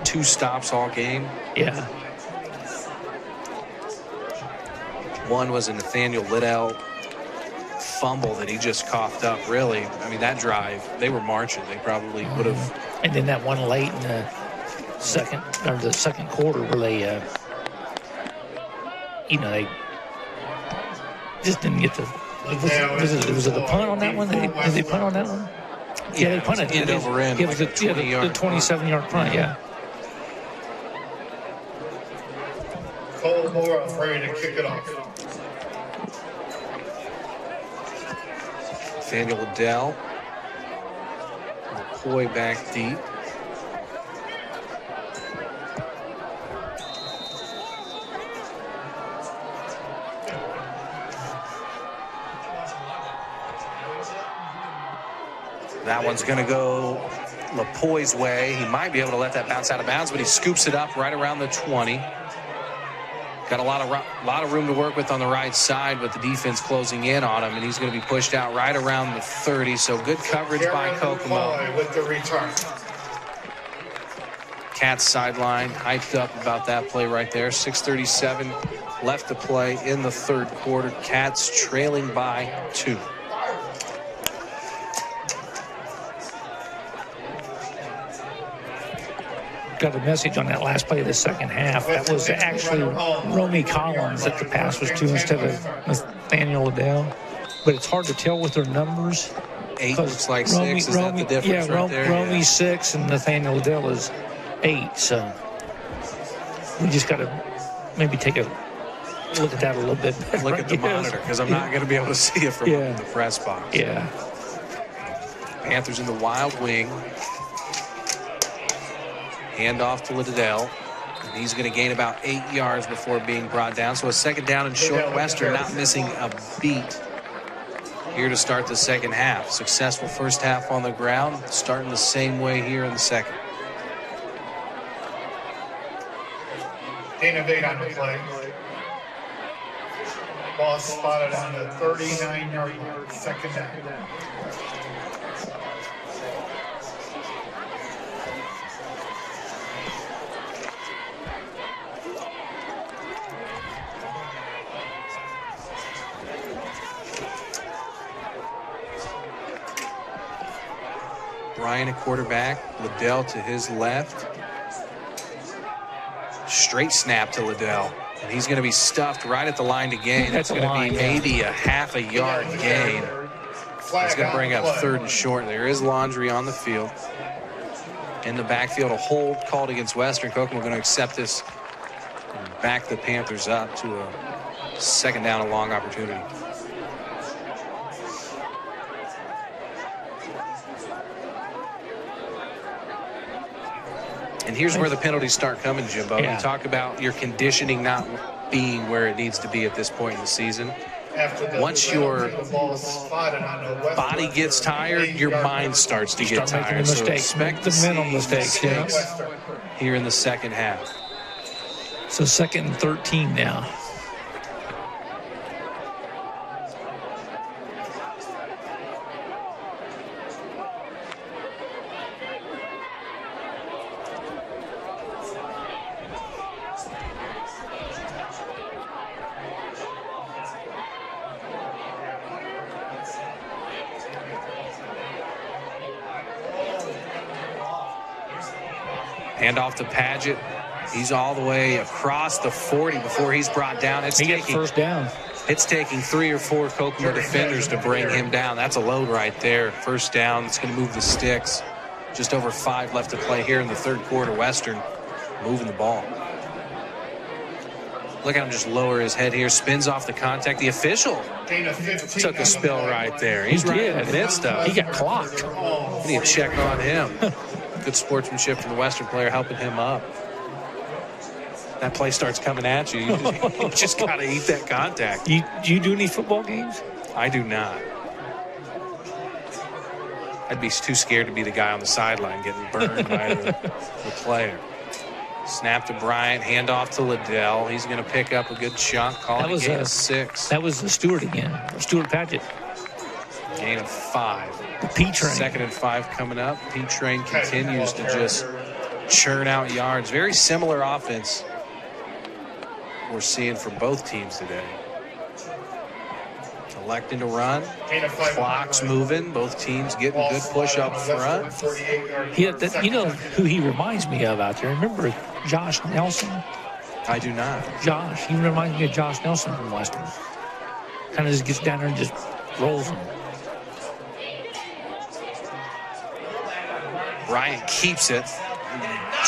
2 stops all game. Yeah. One was a Nathaniel Liddell fumble that he just coughed up. Really, I mean, that drive, they were marching. They probably would have. And then that one late in the second quarter where they, they just didn't get the. Was it the punt on that one? Did they punt on that one? Yeah, they punted. End over end. It was the 27-yard punt, yeah. Cole Moore ready to kick it off. Nathaniel Liddell. McCoy back deep. That one's going to go LaPoy's way. He might be able to let that bounce out of bounds, but he scoops it up right around the 20. Got a lot of room to work with on the right side, but the defense closing in on him, and he's going to be pushed out right around the 30. So good coverage by Kokomo. With the return. Cats sideline hyped up about that play right there. 6:37 left to play in the third quarter. Cats trailing by 2. Got a message on that last play of the second half. That was actually Romy Collins that the pass was to instead of Nathaniel Liddell. But it's hard to tell with their numbers. 8 looks like 6. Is that the difference right there? Romy's 6 and Nathaniel Liddell is 8. So we just got to maybe take a look at that a little bit. Look at the monitor, because I'm not going to be able to see it from the press box. Yeah. Panthers in the wild wing. Handoff to Liddell. And he's going to gain about 8 yards before being brought down. So a second down and short. Western not missing a beat here to start the second half. Successful first half on the ground, starting the same way here in the second. Gain of 8 on the play. Ball spotted on the 39-yard line, second down. Bryan, a quarterback. Liddell to his left. Straight snap to Liddell. And he's going to be stuffed right at the line to gain. That's going to be maybe a half a yard gain. It's going to bring up third and short. There is Laundry on the field. In the backfield, a hold called against Western. Kokomo going to accept this and back the Panthers up to a second down and long opportunity. And here's where the penalties start coming, Jimbo. You talk about your conditioning not being where it needs to be at this point in the season. Once your body gets tired, your mind starts to get tired. So expect the mental mistakes here in the second half. So 2nd and 13 now. Handoff to Paget. He's all the way across the 40 before he's brought down. He gets first down. It's taking 3 or 4 Kokomo defenders to bring him down. That's a load right there. First down. It's going to move the sticks. Just over 5 left to play here in the third quarter. Western moving the ball. Look at him just lower his head here. Spins off the contact. The official took a spill right there. He's right in the midst of it. He got clocked. We need to check on him. Good sportsmanship from the Western player helping him up. That play starts coming at you. You just got to eat that contact. Do you do any football games? I do not. I'd be too scared to be the guy on the sideline getting burned by the player. Snap to Bryant, handoff to Liddell. He's going to pick up a good chunk. Calling a gain of 6. That was the Stewart again. Stewart Paget. Gain of 5. The P-Train. 2nd and 5 coming up. P-Train continues to just churn out yards. Very similar offense we're seeing from both teams today. Electing to run. Clock's moving. Both teams getting good push up front. You know who he reminds me of out there? Remember Josh Nelson? I do not. Josh. He reminds me of Josh Nelson from Western. Kind of just gets down there and just rolls him. Bryant keeps it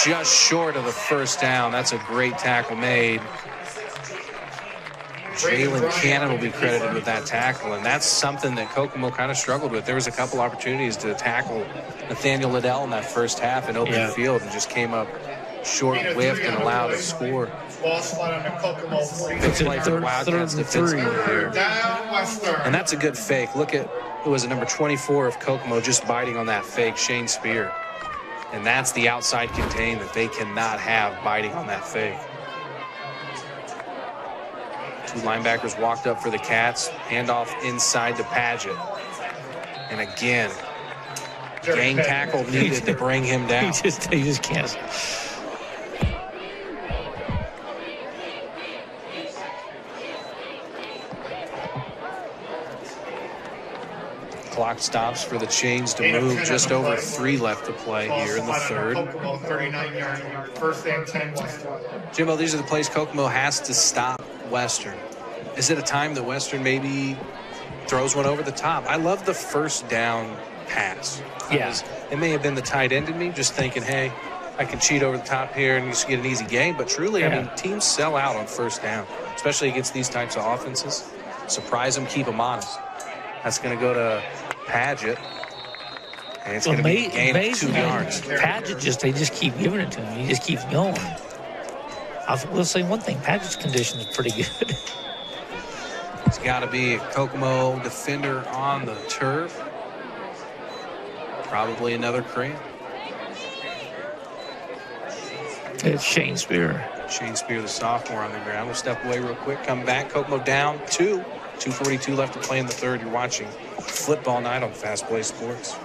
just short of the first down. That's a great tackle made. Jalen Cannon will be credited with that tackle, and that's something that Kokomo kind of struggled with. There was a couple opportunities to tackle Nathaniel Liddell in that first half in open field and just came up short, whiffed, and allowed a score. Ball spot on the Kokomo 40. Big play for the Wildcats defensively here. And that's a good fake. Look at, it was a number 24 of Kokomo just biting on that fake, Shane Spear. And that's the outside contain that they cannot have biting on that fake. 2 linebackers walked up for the Cats. Handoff inside to Paget. And again, gang tackle needed to bring him down. He just can't. Clock stops for the chains to move. Just over 3 left to play here in the third. 39-yard, first and 10 Western. Jimbo, these are the plays Kokomo has to stop Western. Is it a time that Western maybe throws one over the top? I love the first down pass. Yeah. It may have been the tight end in me just thinking, hey, I can cheat over the top here and just get an easy game. But truly, I mean, teams sell out on first down, especially against these types of offenses. Surprise them, keep them honest. That's going to go to Padgett. And it's going to be a gain of 2 yards. Padgett they just keep giving it to him. He just keeps going. I will say one thing, Padgett's condition is pretty good. It's got to be a Kokomo defender on the turf. Probably another cramp. It's Shane Spear. Shane Spear, the sophomore, on the ground. We'll step away real quick, come back. Kokomo down 2. 2:42 left to play in the third. You're watching Football Night on Fast Play Sports.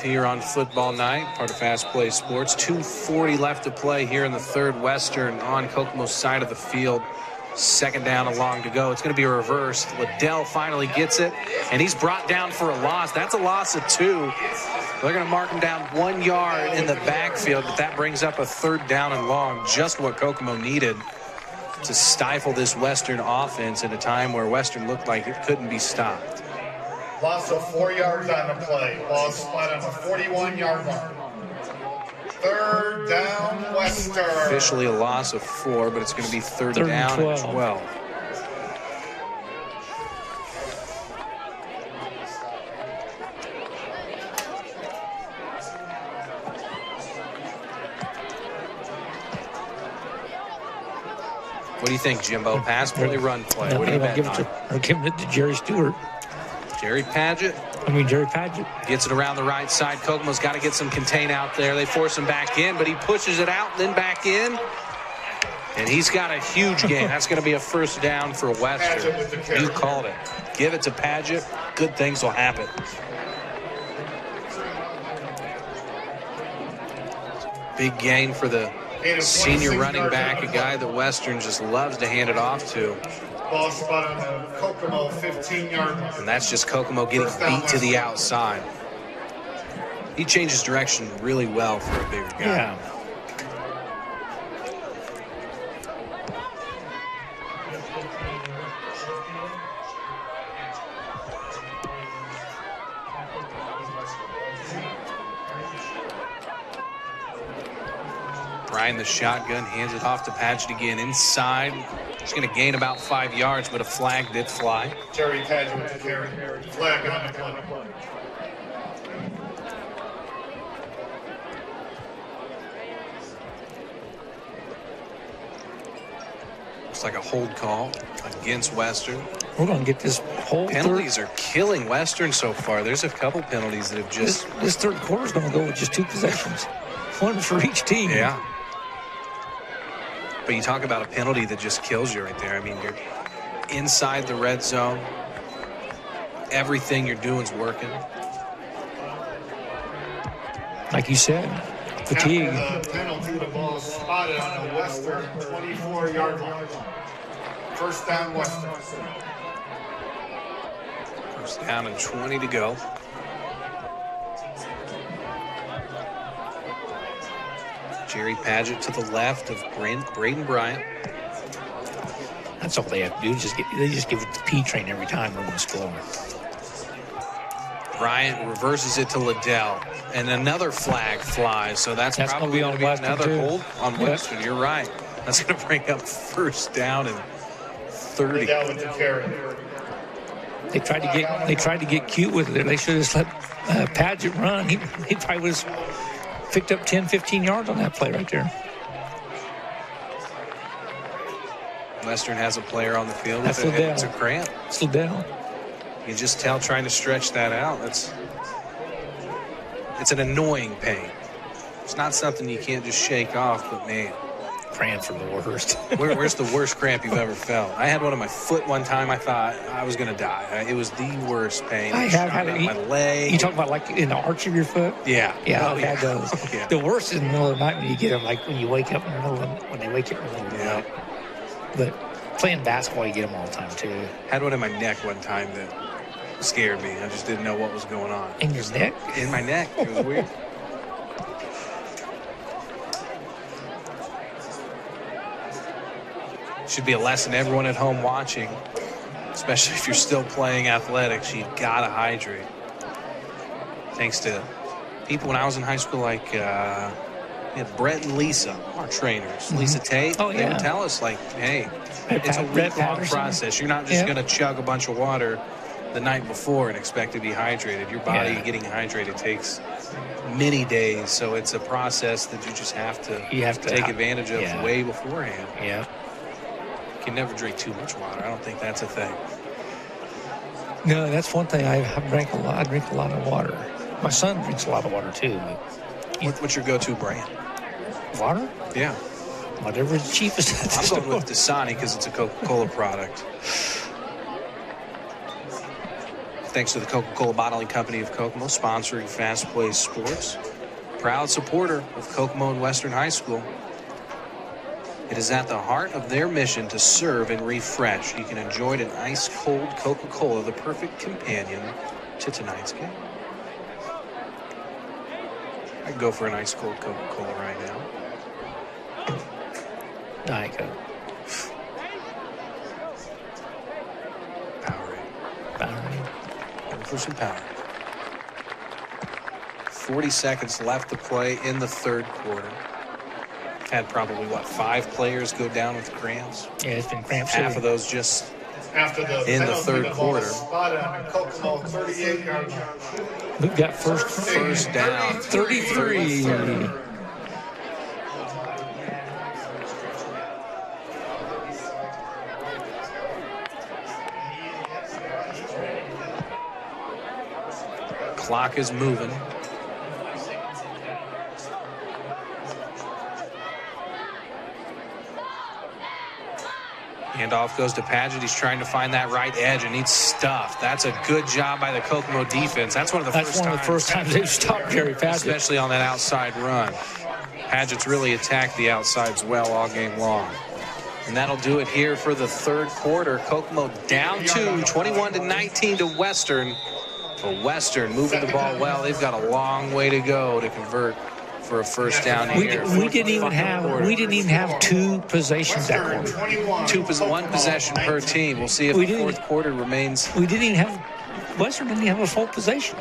Here on Football Night, part of Fast Play Sports. 2:40 left to play here in the third. Western on Kokomo's side of the field. Second down and long to go. It's going to be a reverse. Liddell finally gets it, and he's brought down for a loss. That's a loss of 2. They're going to mark him down 1 yard in the backfield, but that brings up a third down and long. Just what Kokomo needed to stifle this Western offense at a time where Western looked like it couldn't be stopped. Loss of 4 yards on the play. Ball spot on the 41-yard line. Third down, Western. Officially a loss of 4, but it's going to be third down and 12. What do you think, Jimbo? Pass play, run play. What do you bet on? Or give it to Jerry Stewart. Jerry Padgett gets it around the right side. Kokomo's got to get some contain out there. They force him back in, but he pushes it out, then back in. And he's got a huge gain. That's going to be a first down for Western. You called it. Give it to Padgett. Good things will happen. Big gain for the senior running back, a guy that Western just loves to hand it off to. Ball spot on the Kokomo 15-yard line. And that's just Kokomo getting beat to the outside. He changes direction really well for a bigger guy. Yeah. Brian, the shotgun, hands it off to Padgett again inside. He's going to gain about 5 yards, but a flag did fly. Jerry Padgett with the carry. Flag on the play. Looks like a hold call against Western. We're going to get this whole penalties are killing Western so far. There's a couple penalties that have just... This third quarter is going to go with just 2 possessions. 1 for each team. Yeah. But you talk about a penalty that just kills you right there. I mean, you're inside the red zone. Everything you're doing is working. Like you said, fatigue. After the penalty, the ball is spotted on the Western 24-yard line. First down, Western. First down and 20 to go. Jerry Padgett to the left of Braden Bryant. That's all they have to do. They just give it the P train every time they're going to score. Bryant reverses it to Liddell, and another flag flies. So that's probably going to be another hold on Western. You're right. That's going to bring up first down and 30. They tried to get cute with it. They should have just let Padgett run. He probably was picked up 10, 15 yards on that play right there. Western has a player on the field. That's It's a cramp. It's Liddell. You just tell trying to stretch that out. It's an annoying pain. It's not something you can't just shake off, but man. Cramps are the worst. Where's the worst cramp you've ever felt? I had one on my foot one time. I thought I was going to die. It was the worst pain. I have had it. My leg. You talk about like in the arch of your foot? Yeah. Yeah, I've had those. Yeah. The worst is in the middle of the night when you get them, like when you wake up in the middle of when they wake you up in the middle of the night. But playing basketball, you get them all the time too. Had one in my neck one time that scared me. I just didn't know what was going on. In your neck? In my neck. It was weird. Should be a lesson to everyone at home watching, especially if you're still playing athletics. You've got to hydrate. Thanks to people when I was in high school, like we had Brett and Lisa, our trainers. Lisa Tate, they would tell us, like, hey, it's a week-long process. You're not just going to chug a bunch of water the night before and expect to be hydrated. Your body getting hydrated takes many days, so it's a process that you just have to take advantage of way beforehand. Yeah. You can never drink too much water. I don't think that's a thing. No, that's one thing. I drink a lot. I drink a lot of water. My son drinks a lot of water too. What's your go-to brand? Water? Yeah. Whatever is cheapest. I'm going with Dasani because it's a Coca-Cola product. Thanks to the Coca-Cola Bottling Company of Kokomo, sponsoring Fast Play Sports. Proud supporter of Kokomo and Western High School. It is at the heart of their mission to serve and refresh. You can enjoy an ice-cold Coca-Cola, the perfect companion to tonight's game. I'd go for an ice-cold Coca-Cola right now. Diet Coke. Powerade. Going for some power. 40 seconds left to play in the third quarter. Had probably, 5 players go down with cramps? Yeah, it's been cramps. Half of those just after in the third quarter. Spotted on a Kokomo 38-yard line. We've got first down. 33. Clock is moving. Handoff goes to Padgett. He's trying to find that right edge and needs stuff. That's a good job by the Kokomo defense. That's one of the first times they've stopped Jerry Padgett. Especially on that outside run. Padgett's really attacked the outsides well all game long. And that'll do it here for the third quarter. Kokomo down 21-19 to Western. But Western moving the ball well. They've got a long way to go to convert for a first down here. We didn't even have 2 possessions that quarter. One possession per team. We'll see if the fourth quarter remains. We didn't even have Western didn't have a full possession.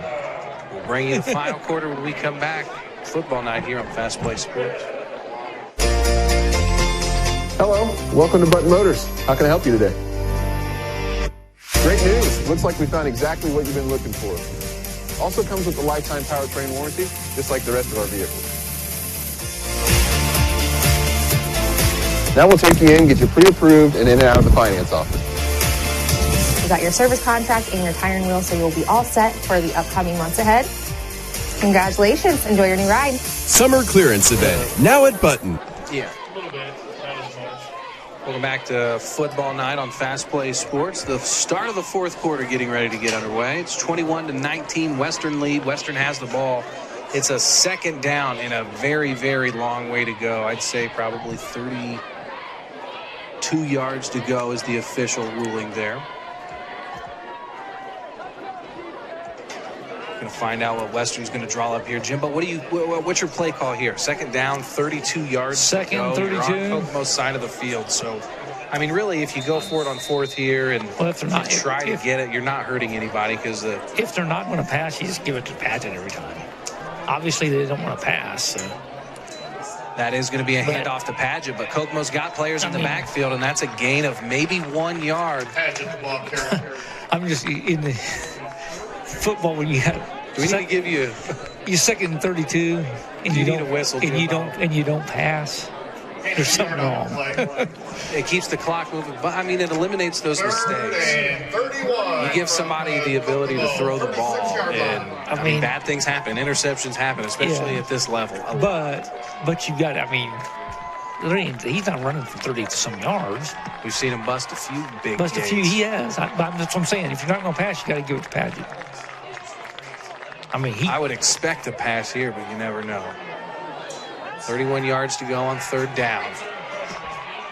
We'll bring you the final quarter when we come back. Football night here on Fast Play Sports. Hello, welcome to Button Motors. How can I help you today? Great news. Looks like we found exactly what you've been looking for. Also comes with a lifetime powertrain warranty, just like the rest of our vehicles. Now we'll take you in, get you pre-approved, and in and out of the finance office. You got your service contract and your tire and wheel, so you'll be all set for the upcoming months ahead. Congratulations. Enjoy your new ride. Summer clearance event, now at Button. Yeah. Welcome back to football night on Fast Play Sports. The start of the fourth quarter getting ready to get underway. It's 21-19, Western lead. Western has the ball. It's a second down and a very, very long way to go. I'd say probably 32 yards to go is the official ruling there. Going to find out what Western's going to draw up here. Jimbo, what's your play call here? Second down, 32 yards. Second, to go. 32. You're on Kokomo's side of the field. So, I mean, really, if you go for it on fourth here and try to get it, you're not hurting anybody because if they're not going to pass, you just give it to Padgett every time. Obviously, they don't want to pass. So. That is going to be a handoff to Padgett, but Kokomo's got players in the backfield, and that's a gain of maybe 1 yard. Padgett, the ball carrier. I'm just in the football when you have. Do we need to give you you're second and 32, and you need a whistle, and you don't pass. There's something wrong. It keeps the clock moving, but I mean, it eliminates those mistakes. You give somebody the ability to throw the ball, and I mean, bad things happen. Interceptions happen, especially at this level. But you got, I mean, he's not running for 30-some yards. We've seen him bust a few big Bust a few, he has. That's what I'm saying. If you're not going to pass, you got to give it to Paget. I mean, I would expect a pass here, but you never know. 31 yards to go on third down.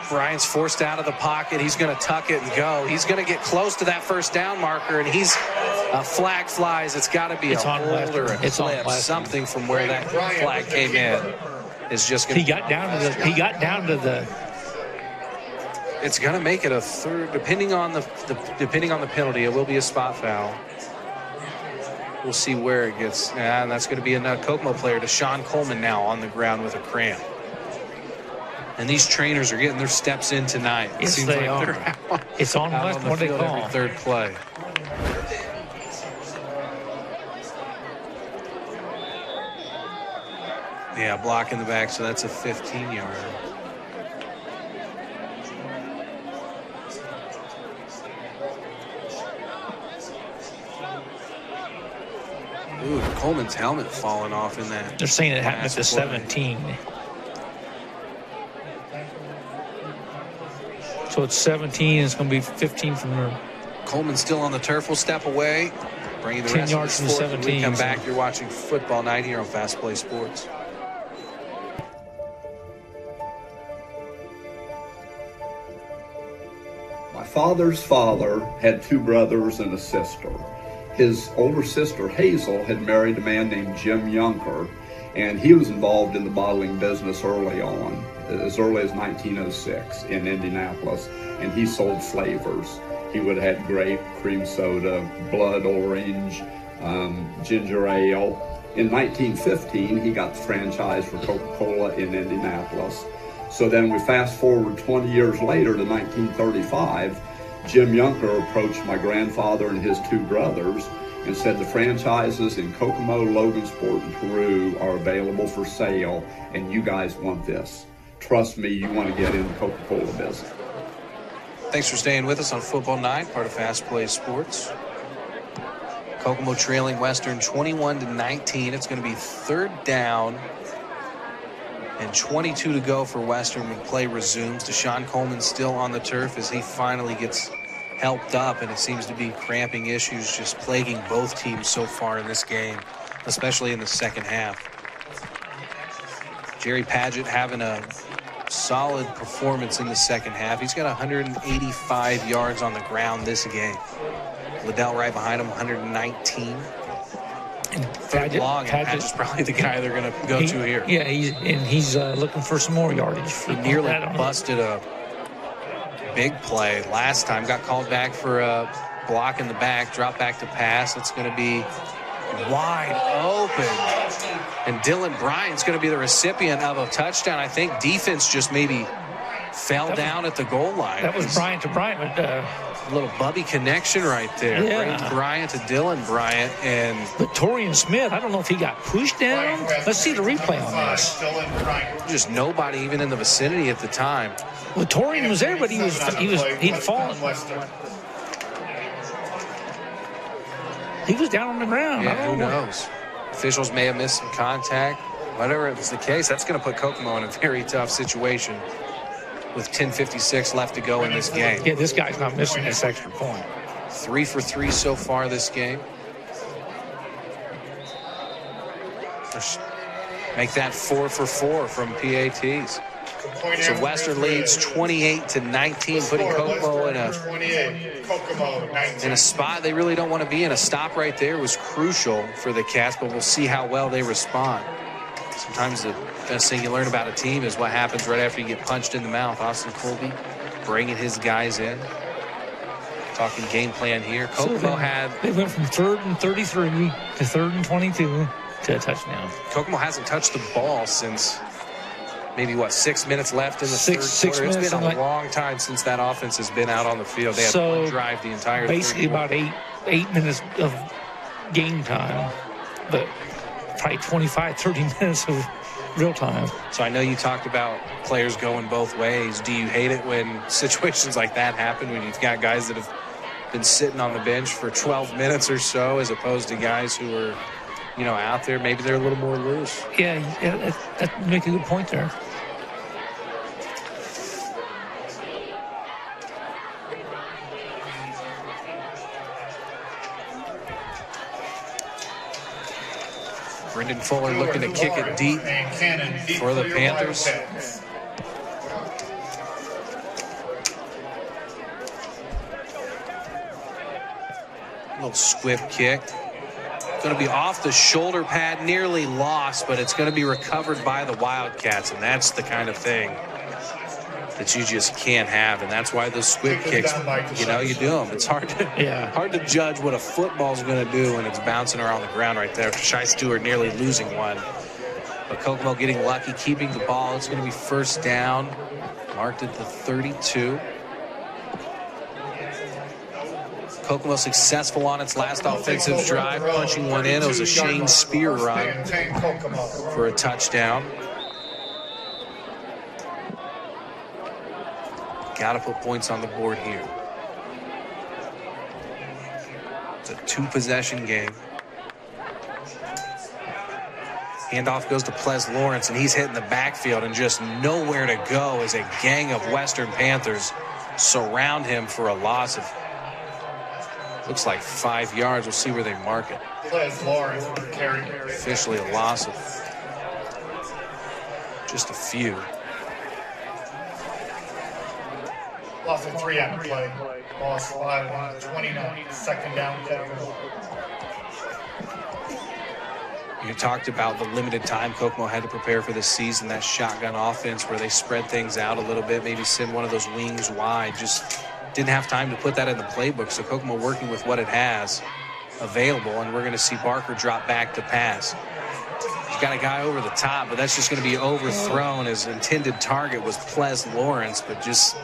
Bryant's forced out of the pocket. He's going to tuck it and go. He's going to get close to that first down marker, and a flag flies. It's got to be a hold or a clip. Something from where that flag came in is just going to. He got down to the. It's going to make it a third, depending on the penalty. It will be a spot foul. We'll see where it gets. And that's going to be a Kokomo player, Deshaun Coleman, now on the ground with a cramp. And these trainers are getting their steps in tonight. Yes, it seems they like are. It's on West. What they call every third play. Yeah, block in the back, so that's a 15-yarder. Ooh, Coleman's helmet falling off in that. They're saying it happened at the 17. So it's 17. It's going to be 15 from there. Coleman's still on the turf. We'll step away. Bring you the 10 rest yards of from the sport. 17. When we come back, you're watching Football Night here on Fast Play Sports. My father's father had two brothers and a sister. His older sister, Hazel, had married a man named Jim Yunker, and he was involved in the bottling business early on, as early as 1906 in Indianapolis, and he sold flavors. He would have had grape, cream soda, blood orange, ginger ale. In 1915, he got the franchise for Coca-Cola in Indianapolis. So then we fast forward 20 years later to 1935, Jim Yunker approached my grandfather and his two brothers and said the franchises in Kokomo, Logansport, and Peru are available for sale, and you guys want this. Trust me, you want to get in the Coca-Cola business. Thanks for staying with us on Football Night, part of Fast Play Sports. Kokomo trailing Western 21-19. It's going to be third down and 22 to go for Western when play resumes. Deshaun Coleman still on the turf as he finally gets helped up, and it seems to be cramping issues just plaguing both teams so far in this game, especially in the second half. Jerry Paget having a solid performance in the second half. He's got 185 yards on the ground this game. Liddell right behind him, 119. Paget's probably the guy they're going to go to here. Yeah, he's looking for some more yardage. He nearly busted a big play last time. Got called back for a block in the back, drop back to pass. It's going to be wide open. And Dylan Bryant's going to be the recipient of a touchdown. I think defense just maybe fell down at the goal line. That was Bryant to Bryant. A little Bubby connection right there. Yeah. Bryant to Dylan Bryant. But Torian Smith, I don't know if he got pushed down. Let's see the replay on this. Just nobody even in the vicinity at the time. Well, Torian was there, but he'd fallen. He was down on the ground. Yeah, who knows? Officials may have missed some contact. Whatever it was the case, that's going to put Kokomo in a very tough situation with 10:56 left to go in this game. Yeah, this guy's not missing this extra point. 3 for 3 so far this game. Make that 4 for 4 from PATs. So Western leads 28-19, putting Kokomo in a spot they really don't want to be in. A stop right there was crucial for the Cats, but we'll see how well they respond. Sometimes the best thing you learn about a team is what happens right after you get punched in the mouth. Austin Colby bringing his guys in. Talking game plan here. Kokomo They went from 3rd and 33 to 3rd and 22 to a touchdown. Kokomo hasn't touched the ball since maybe, 6 minutes left in the third quarter. It's been a long time since that offense has been out on the field. They had one drive the entire basically third quarter. about eight minutes of game time. But probably 25, 30 minutes of real time. So I know you talked about players going both ways. Do you hate it when situations like that happen, when you've got guys that have been sitting on the bench for 12 minutes or so, as opposed to guys who are, out there? Maybe they're a little more loose. Yeah, that you make a good point there. Brendan Fuller looking to kick it deep for the Panthers. Little squib kick. Going to be off the shoulder pad, nearly lost, but it's going to be recovered by the Wildcats, and that's the kind of thing that you just can't have, and that's why those squib kicks, you do them. It's hard to judge what a football's going to do when it's bouncing around the ground right there. Shai Stewart nearly losing one, but Kokomo getting lucky, keeping the ball. It's going to be first down, marked at the 32. Kokomo successful on its last offensive drive, punching one in. It was a Shane Spear run for a touchdown. Got to put points on the board here. It's a two-possession game. Handoff goes to Ples Lawrence, and he's hitting the backfield and just nowhere to go as a gang of Western Panthers surround him for a loss of, looks like 5 yards. We'll see where they mark it. Ples Lawrence carry. Officially a loss of just a few. Loss of 3 on the play. Ball spotted on the 29. Second down. You talked about the limited time Kokomo had to prepare for this season, that shotgun offense where they spread things out a little bit, maybe send one of those wings wide. Just didn't have time to put that in the playbook. So Kokomo working with what it has available, and we're going to see Barker drop back to pass. He's got a guy over the top, but that's just going to be overthrown. His intended target was Ples Lawrence, but just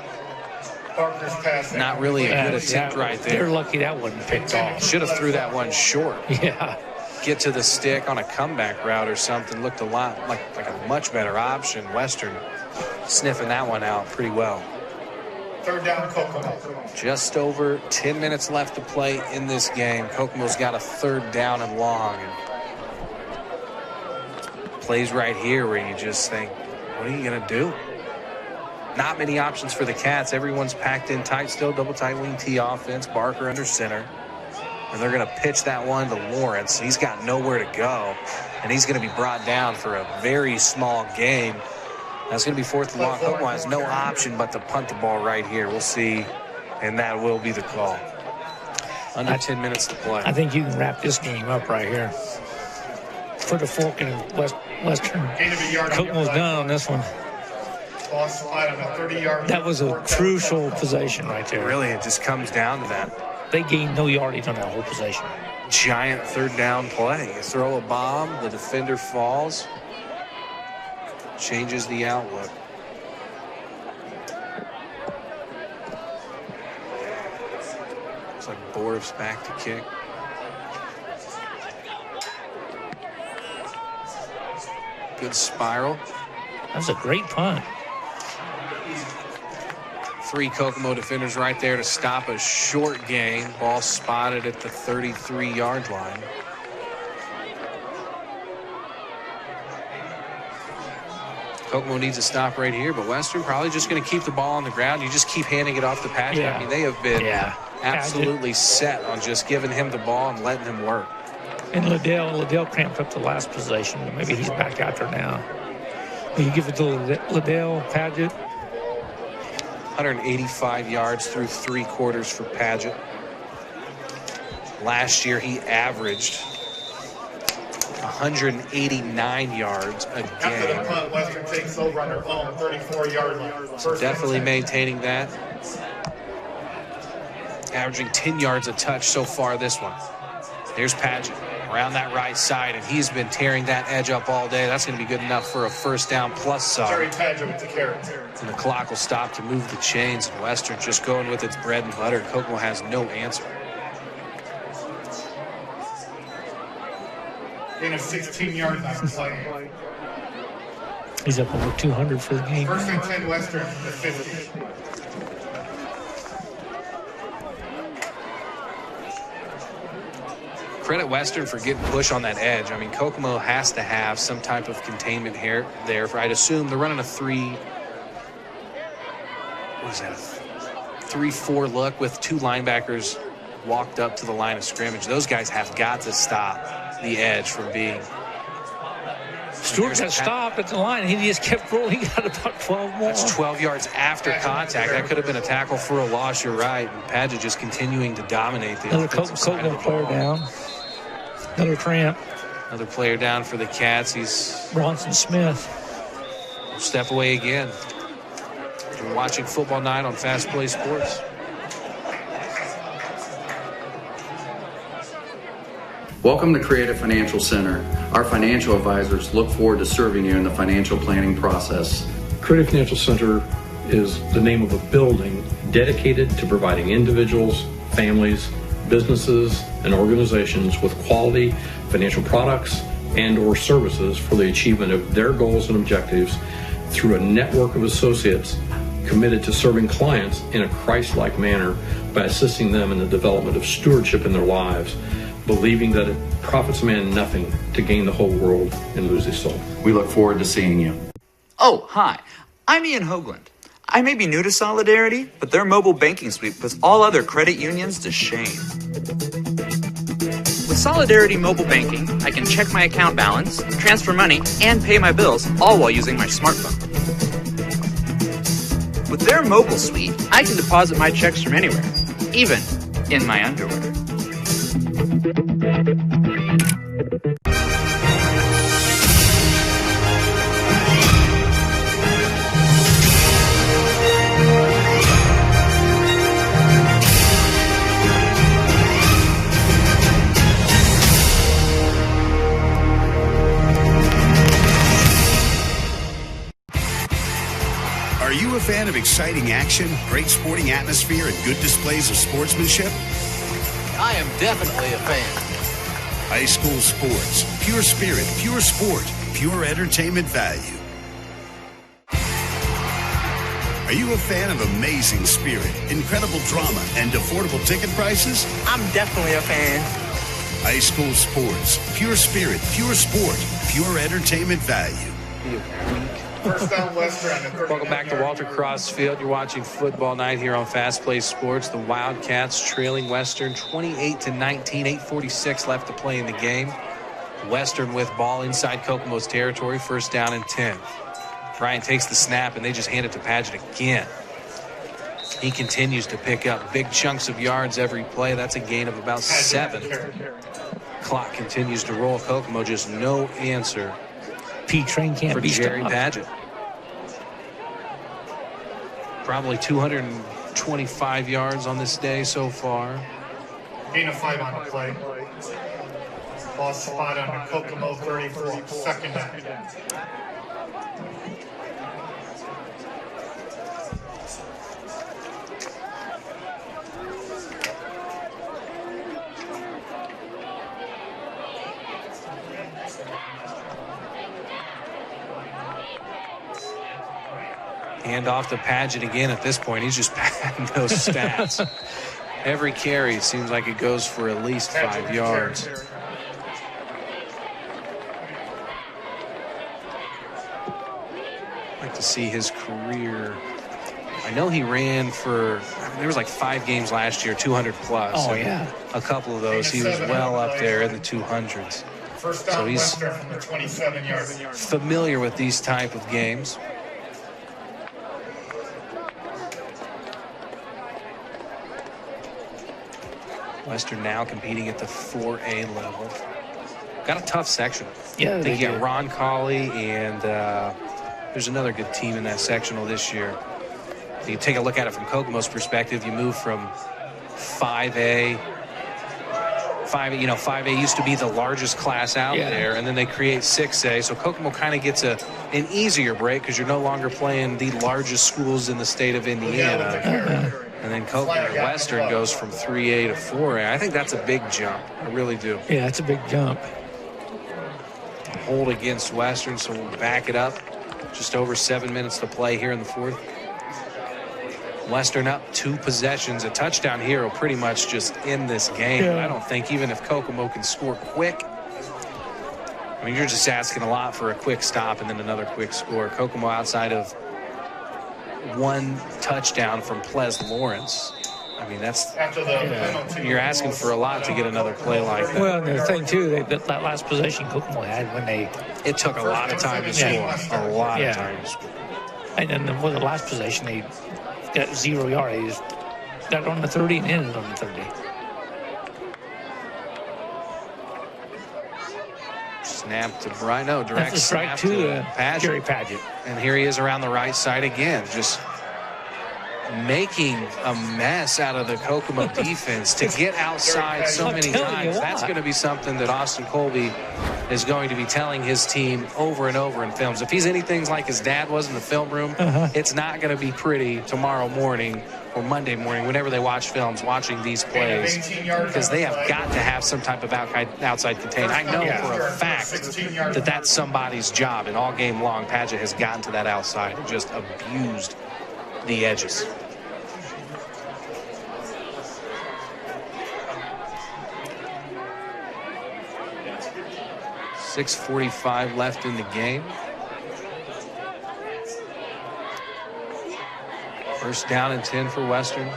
not really a good attempt right there. They're lucky that wasn't picked off. Should have threw that one short. Yeah. Get to the stick on a comeback route or something. Looked a lot like a much better option. Western sniffing that one out pretty well. Third down, Kokomo. Just over 10 minutes left to play in this game. Kokomo's got a third down and long. And plays right here where you just think, what are you going to do? Not many options for the Cats. Everyone's packed in tight still. Double tight wing T offense. Barker under center. And they're going to pitch that one to Lawrence. He's got nowhere to go. And he's going to be brought down for a very small gain. That's going to be fourth and long. Kokomo has no option but to punt the ball right here. We'll see. And that will be the call. Under 10 minutes to play. I think you can wrap this game up right here. Put a fork in Western. Kokomo's done on this one. That was a crucial possession right there. Really, it just comes down to that. They gained no yardage on that whole possession. Giant third down play. You throw a bomb, the defender falls. Changes the outlook. Looks like Borov's back to kick. Good spiral. That was a great punt. 3 Kokomo defenders right there to stop a short gain. Ball spotted at the 33-yard line. Kokomo needs a stop right here, but Western probably just going to keep the ball on the ground. You just keep handing it off to Paget. Yeah. I mean, they have been absolutely set on just giving him the ball and letting him work. And Liddell cramped up the last possession. Maybe he's back out there now. Will you give it to Liddell, Paget? 185 yards through 3 quarters for Paget. Last year, he averaged 189 yards a After the game. punt, Western takes over on their own 34-yard line. So definitely maintaining that. Averaging 10 yards a touch so far this one. There's Paget around that right side, and he's been tearing that edge up all day. That's going to be good enough for a first down plus sub. Terry Paget with the carry. And the clock will stop to move the chains, and Western just going with its bread and butter. Kokomo has no answer. Gain of 16 yards on the play. He's up over 200 for the game. First and 10 Western from the 50. Credit Western for getting push on that edge. I mean, Kokomo has to have some type of containment here there. I'd assume they're running a 3-4 look with two linebackers walked up to the line of scrimmage. Those guys have got to stop the edge from being. Stewart got stopped at the line. He just kept rolling. He got about 12 more. That's 12 yards after contact. That could have been a tackle for a loss. You're right. And Padgett just continuing to dominate the Another offensive side of the player ball. down. Another cramp. Another player down for the Cats. He's Bronson Smith. Step away again. You're watching Football Night on Fast Play Sports. Welcome to Creative Financial Center. Our financial advisors look forward to serving you in the financial planning process. Creative Financial Center is the name of a building dedicated to providing individuals, families, businesses, and organizations with quality financial products and or services for the achievement of their goals and objectives through a network of associates committed to serving clients in a Christ-like manner by assisting them in the development of stewardship in their lives, believing that it profits a man nothing to gain the whole world and lose his soul. We look forward to seeing you. Oh, hi. I'm Ian Hoagland. I may be new to Solidarity, but their mobile banking suite puts all other credit unions to shame. With Solidarity Mobile Banking, I can check my account balance, transfer money, and pay my bills, all while using my smartphone. With their mobile suite, I can deposit my checks from anywhere, even in my underwear. Are you a fan of exciting action, great sporting atmosphere, and good displays of sportsmanship? I am definitely a fan. High school sports, pure spirit, pure sport, pure entertainment value. Are you a fan of amazing spirit, incredible drama, and affordable ticket prices? I'm definitely a fan. High school sports, pure spirit, pure sport, pure entertainment value. First down Western. Welcome back to Walter Cross Field. You're watching Football Night here on Fast Play Sports. The Wildcats trailing Western 28-19, 8:46 left to play in the game. Western with ball inside Kokomo's territory, first down and 10. Ryan takes the snap and they just hand it to Padgett again. He continues to pick up big chunks of yards every play. That's a gain of about 7. Clock continues to roll. Kokomo just no answer. P-Train can't for be Jerry stopped. Padgett. Probably 225 yards on this day so far. Gain of 5 on the play. Ball spot on the Kokomo 34. Second down. Hand off to Padgett again at this point. He's just padding those stats. Every carry seems like it goes for at least 5 yards. I'd like to see his career. I know he ran for, there was like 5 games last year, 200 plus. Oh, yeah. A couple of those, he was well up there in the 200s. First down So he's Western from the 27-yard. familiar with these type of games. Western now competing at the 4A level. Got a tough section. Yeah, they they get do. Ron Colley, and there's another good team in that sectional this year. You take a look at it from Kokomo's perspective. You move from 5A. 5A used to be the largest class out there, and then they create 6A. So Kokomo kind of gets an easier break because you're no longer playing the largest schools in the state of Indiana. And then Kokomo Western goes from 3A to 4A. I think that's a big jump. I really do. Yeah, it's a big jump. hold against Western, so we'll back it up. Just over 7 minutes to play here in the fourth. Western up 2 possessions. A touchdown here will pretty much just end this game. Yeah. I don't think even if Kokomo can score quick, I mean, you're just asking a lot for a quick stop and then another quick score. Kokomo outside of 1 touchdown from Ples Lawrence. I mean, that's you're asking for a lot to get another play like that. Well, and the thing too, that last possession Kokomo had when it took a lot of time to score. A lot of time to score. And then the last possession, they got 0 yards. They just got on the 30 and ended on the 30. Snap to Brian. No, direct snap to Padgett. Jerry Padgett. And here he is around the right side again, just making a mess out of the Kokomo defense to get outside so many times. That's going to be something that Austin Colby is going to be telling his team over and over in films. If he's anything like his dad was in the film room, it's not going to be pretty tomorrow morning or Monday morning whenever they watch films, watching these plays, because they have got to have some type of outside contain. I know for a fact that that's somebody's job, and all game long Padgett has gotten to that outside and just abused the edges. .6:45 left in the game. First down and 10 for Western.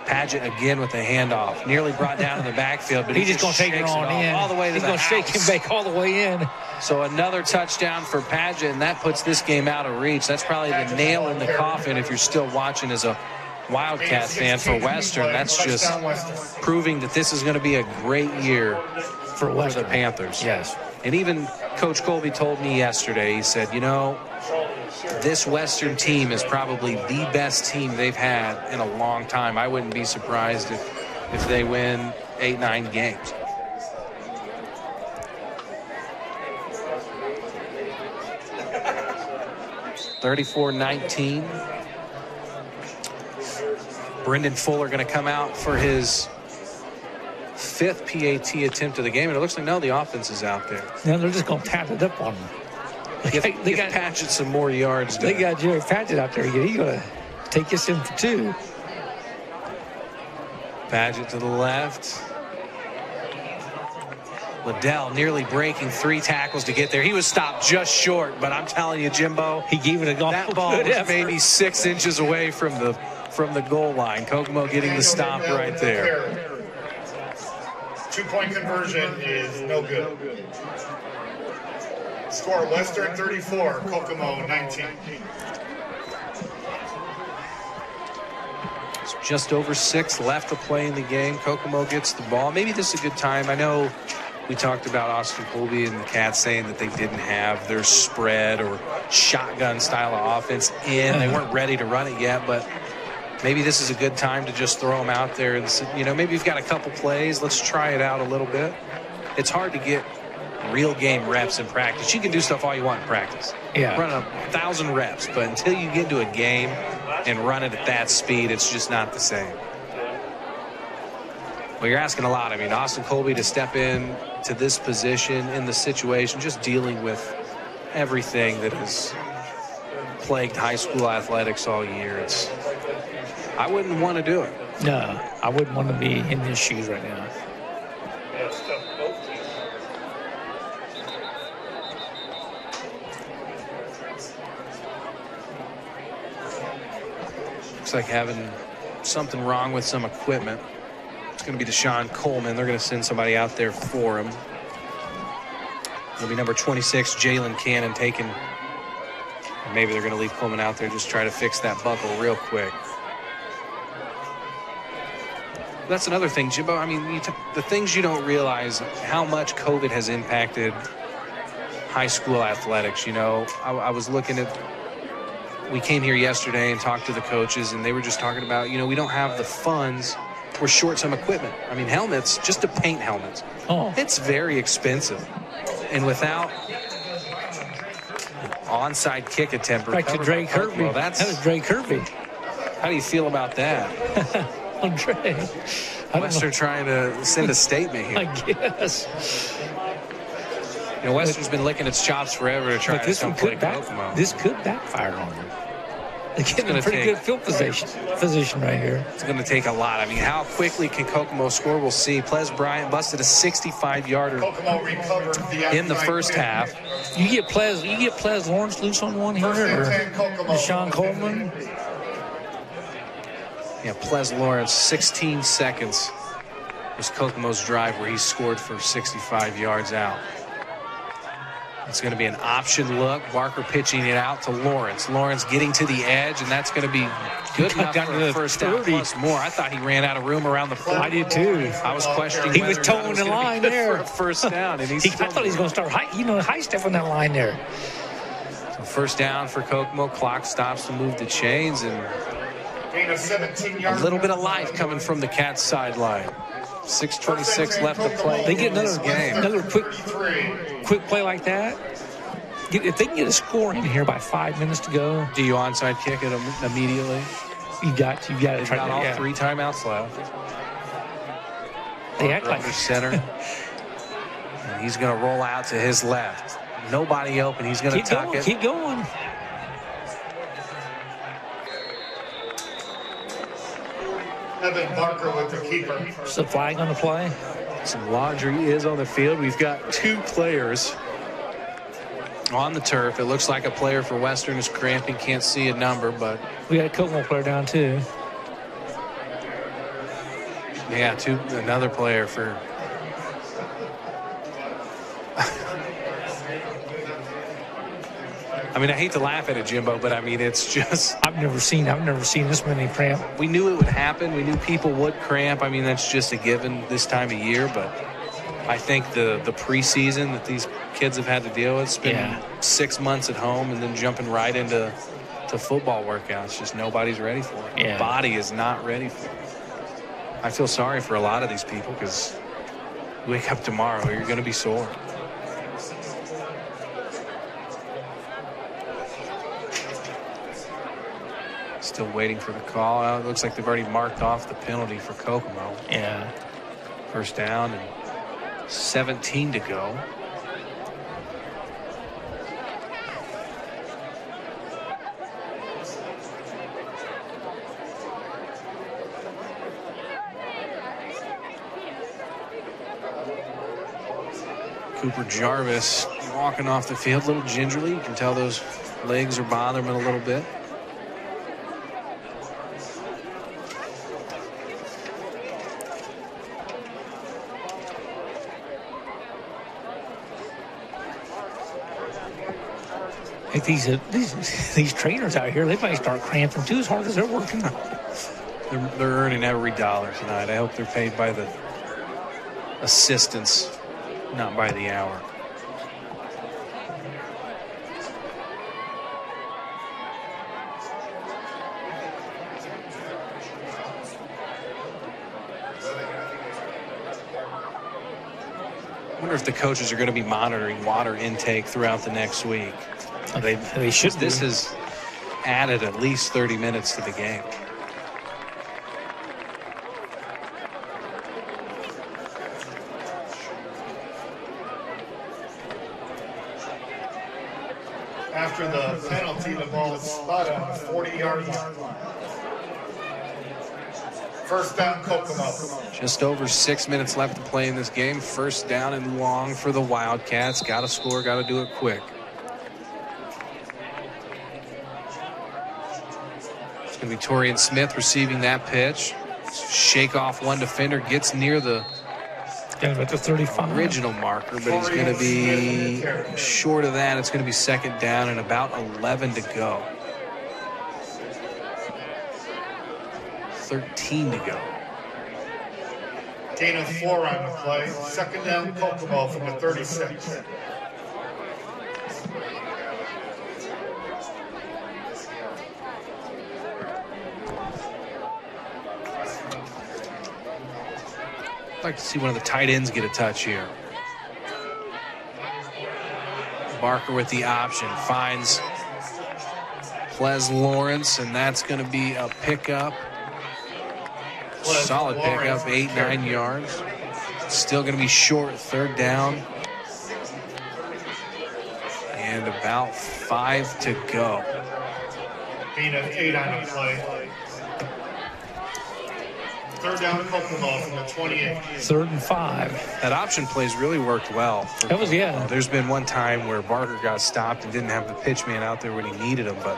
Padgett again with the handoff. Nearly brought down in the backfield, but he's just going to take it on in. All the way to he's going to shake him back all the way in. So another touchdown for Padgett, and that puts this game out of reach. That's probably the nail in the coffin if you're still watching as a Wildcat fan for Western. That's just proving that this is going to be a great year for the Panthers. Yes. And even Coach Colby told me yesterday, he said, you know, this Western team is probably the best team they've had in a long time. I wouldn't be surprised if they win 8-9 games. (34-19). Brendan Fuller going to come out for his 5th PAT attempt of the game, and it looks like, no, the offense is out there. Now they're just going to pat it up on them. They got Padgett some more yards. They got Jerry Padgett out there. He's going to take us in for 2. Padgett to the left. Liddell nearly breaking 3 tackles to get there. He was stopped just short, but I'm telling you, Jimbo, he gave it a goal. That ball was maybe 6 inches away from the goal line. Kokomo getting the stop right there. 2-point conversion is no good. Score Western 34, Kokomo 19. It's just over 6 left to play in the game. Kokomo gets the ball. Maybe this is a good time. I know we talked about Austin Colby and the Cats saying that they didn't have their spread or shotgun style of offense in. They weren't ready to run it yet, but maybe this is a good time to just throw them out there. And, you know, maybe you've got a couple plays. Let's try it out a little bit. It's hard to get real game reps in practice. You can do stuff all you want in practice. Yeah. Run 1,000 reps, but until you get into a game and run it at that speed, it's just not the same. Well, you're asking a lot. I mean, Austin Colby to step in to this position in the situation, just dealing with everything that has plagued high school athletics all year. I wouldn't want to do it. No, I wouldn't want to be in his shoes right now. Looks like having something wrong with some equipment. It's going to be Deshaun Coleman. They're going to send somebody out there for him. It'll be number 26, Jalen Cannon, taking. Maybe they're going to leave Coleman out there, just try to fix that buckle real quick. That's another thing, Jimbo. I mean, the things you don't realize, how much COVID has impacted high school athletics. You know, I was looking at, we came here yesterday and talked to the coaches, and they were just talking about, you know, we don't have the funds. We're short some equipment. I mean, helmets, just to paint helmets, it's very expensive. And without an onside kick attempt, back to Drake Kirby. Well, that was Drake Kirby. How do you feel about that? Dre. Western trying to send a statement here. I guess. You know, Western's been licking its chops forever to try to come play Kokomo. This could backfire on them. They're getting a pretty good field position right here. It's going to take a lot. I mean, how quickly can Kokomo score? We'll see. Ples Bryant busted a 65-yarder in the first half. You get Ples Lawrence loose on one here, or Deshaun Coleman? Yeah, Ples Lawrence, 16 seconds was Kokomo's drive where he scored for 65 yards out. It's going to be an option look. Barker pitching it out to Lawrence. Lawrence getting to the edge, and that's going to be good enough for the first down plus more. I thought he ran out of room around the plate. I did too. I was questioning. He was towing the line there for a first down, and I thought he was going to start high step on that line there. So first down for Kokomo. Clock stops to move the chains, and a little bit of life coming from the Cats sideline. 6:26 left to play. They get another quick play like that. If they can get a score in here by 5 minutes to go, do you onside kick it immediately? You got to try got to. All 3 timeouts left. They act like center, and he's going to roll out to his left. Nobody open. He's going to tuck it. Keep going. Evan Barker with the keeper. Is the flag on the play? Some laundry is on the field. We've got 2 players on the turf. It looks like a player for Western is cramping. Can't see a number, but we got a Kokomo player down too. Yeah, another player for. I mean, I hate to laugh at it, Jimbo, but I mean, it's just. I've never seen this many cramp. We knew it would happen. We knew people would cramp. I mean, that's just a given this time of year. But I think the preseason that these kids have had to deal with, spending 6 months at home and then jumping right into football workouts, just nobody's ready for it. Yeah. The body is not ready for it. I feel sorry for a lot of these people because you wake up tomorrow, you're going to be sore. Still waiting for the call. It looks like they've already marked off the penalty for Kokomo. Yeah. First down and 17 to go. Cooper Jarvis walking off the field a little gingerly. You can tell those legs are bothering him a little bit. These trainers out here, they might start cramping too as hard as they're working. They're earning every dollar tonight. I hope they're paid by the assistants, not by the hour. I wonder if the coaches are going to be monitoring water intake throughout the next week. They should. This has added at least 30 minutes to the game. After the penalty, the ball is spot on the 40-yard line. First down, Kokomo. Just over 6 minutes left to play in this game. First down and long for the Wildcats. Got to score, got to do it quick. It's going to be Torian Smith receiving that pitch. Shake off one defender, gets near the about the 35 original marker, but he's going to be short of that. It's going to be second down and about 11 to go. 13 to go. Gain of 4 on the play. Second down, Kokomo from the 36. I'd like to see one of the tight ends get a touch here. Barker with the option finds Ples Lawrence, and that's going to be a pickup. Solid pickup, 8-9 yards. Still going to be short, third down. And about 5 to go. Gain of 8 on the play. Third down, Kokomo from the 28. 3rd and 5. That option plays really worked well. That was, yeah. There's been one time where Barker got stopped and didn't have the pitch man out there when he needed him, but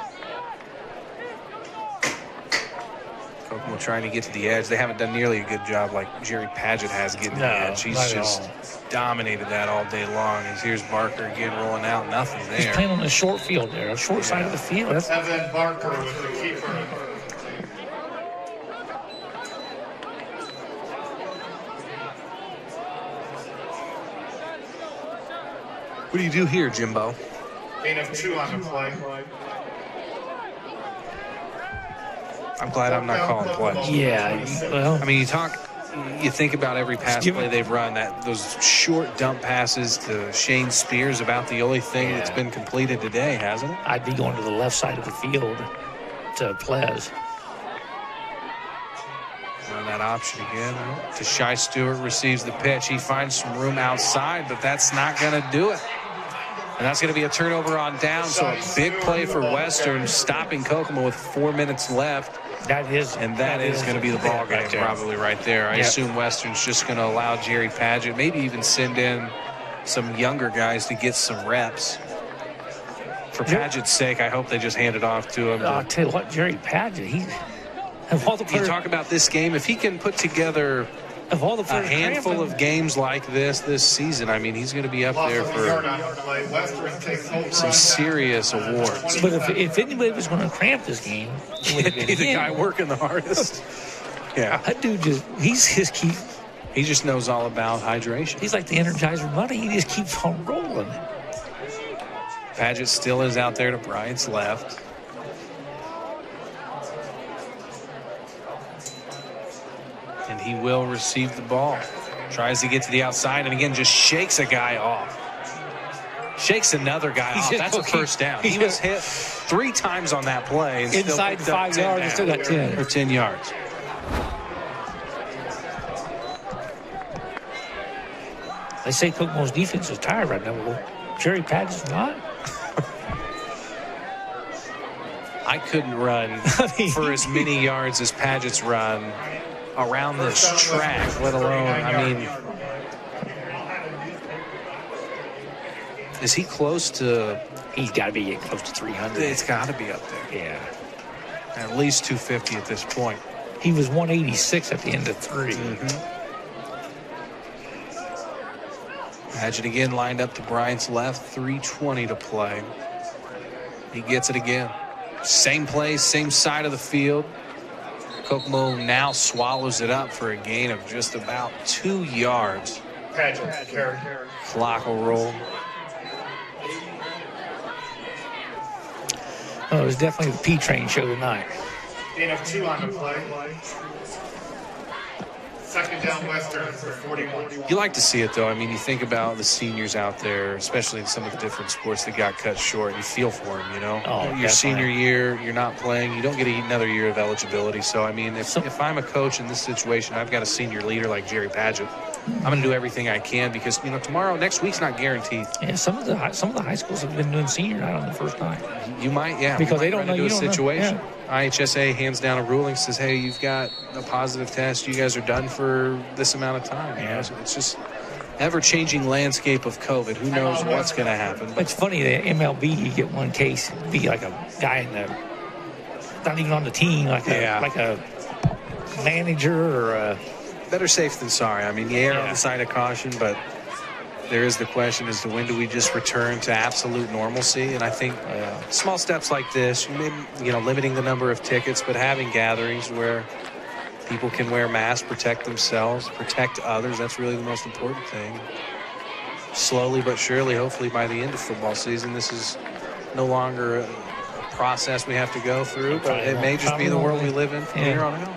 Kokomo trying to get to the edge. They haven't done nearly a good job like Jerry Padgett has getting to the edge. He's just dominated that all day long. And here's Barker again rolling out. Nothing there. He's playing on the short field there, a short side of the field. Evan Barker with the keeper. What do you do here, Jimbo? Gain of 2 on the play. I'm glad I'm not calling plays. Yeah, well. I mean, you think about every pass play they've run, those short dump passes to Shane Spears, about the only thing that's been completed today, hasn't it? I'd be going to the left side of the field to Plez. Run that option again. Tashai Stewart receives the pitch. He finds some room outside, but that's not going to do it. And that's going to be a turnover on down. So a big play for Western, stopping Kokomo with 4 minutes left. That is going to be the ball game probably right there. I assume Western's just going to allow Jerry Padgett, maybe even send in some younger guys to get some reps. For Padgett's sake, I hope they just hand it off to him. I'll tell you what, Jerry Padgett, of all the players, you talk about this game, if he can put together of all the a handful of games like this season, I mean, he's going to be up there for some serious awards. But if anybody was going to cramp this game, it would be the guy working the hardest. Yeah, that dude he just knows all about hydration. He's like the Energizer Bunny. He just keeps on rolling. Padgett still is out there to Bryant's left. And he will receive the ball. Tries to get to the outside and again just shakes a guy off. Shakes another guy off. That's a first down. He was hit 3 times on that play. And inside 5 yards and still got 10. Or 10 yards. They say Kokomo's defense is tired right now. Well, Jerry Padgett's not. I couldn't run for as many yards as Padgett's run around this track, let alone, I mean, is he close to? He's got to be getting close to 300. It's got to be up there. Yeah. At least 250 at this point. He was 186 at the end of 3. Padgett again lined up to Bryant's left, 3:20 to play. He gets it again. Same play, same side of the field. Kokomo now swallows it up for a gain of just about 2 yards. Clock will roll. Oh, it was definitely the P-Train show tonight. Gain of 2 on the play. Second down Western for 41. You like to see it, though. I mean, you think about the seniors out there, especially in some of the different sports that got cut short. You feel for them, you know. Your senior year, you're not playing. You don't get another year of eligibility. So, I mean, if I'm a coach in this situation, I've got a senior leader like Jerry Padgett. I'm going to do everything I can because, you know, next week's not guaranteed. Yeah, some of the high schools have been doing senior night on the first night. You might, yeah. Because they don't know a situation. IHSA hands down a ruling, says, hey, you've got a positive test. You guys are done for this amount of time. You know? So it's just ever-changing landscape of COVID. Who knows what's going to happen? It's funny, the MLB, you get one case, it'd be like a guy not even on the team, like a manager or a... Better safe than sorry. I mean, you err on the side of caution, but there is the question as to when do we just return to absolute normalcy. And I think small steps like this, limiting the number of tickets, but having gatherings where people can wear masks, protect themselves, protect others. That's really the most important thing. Slowly but surely, hopefully by the end of football season, this is no longer a process we have to go through, but it may just be the world we live in from here on out.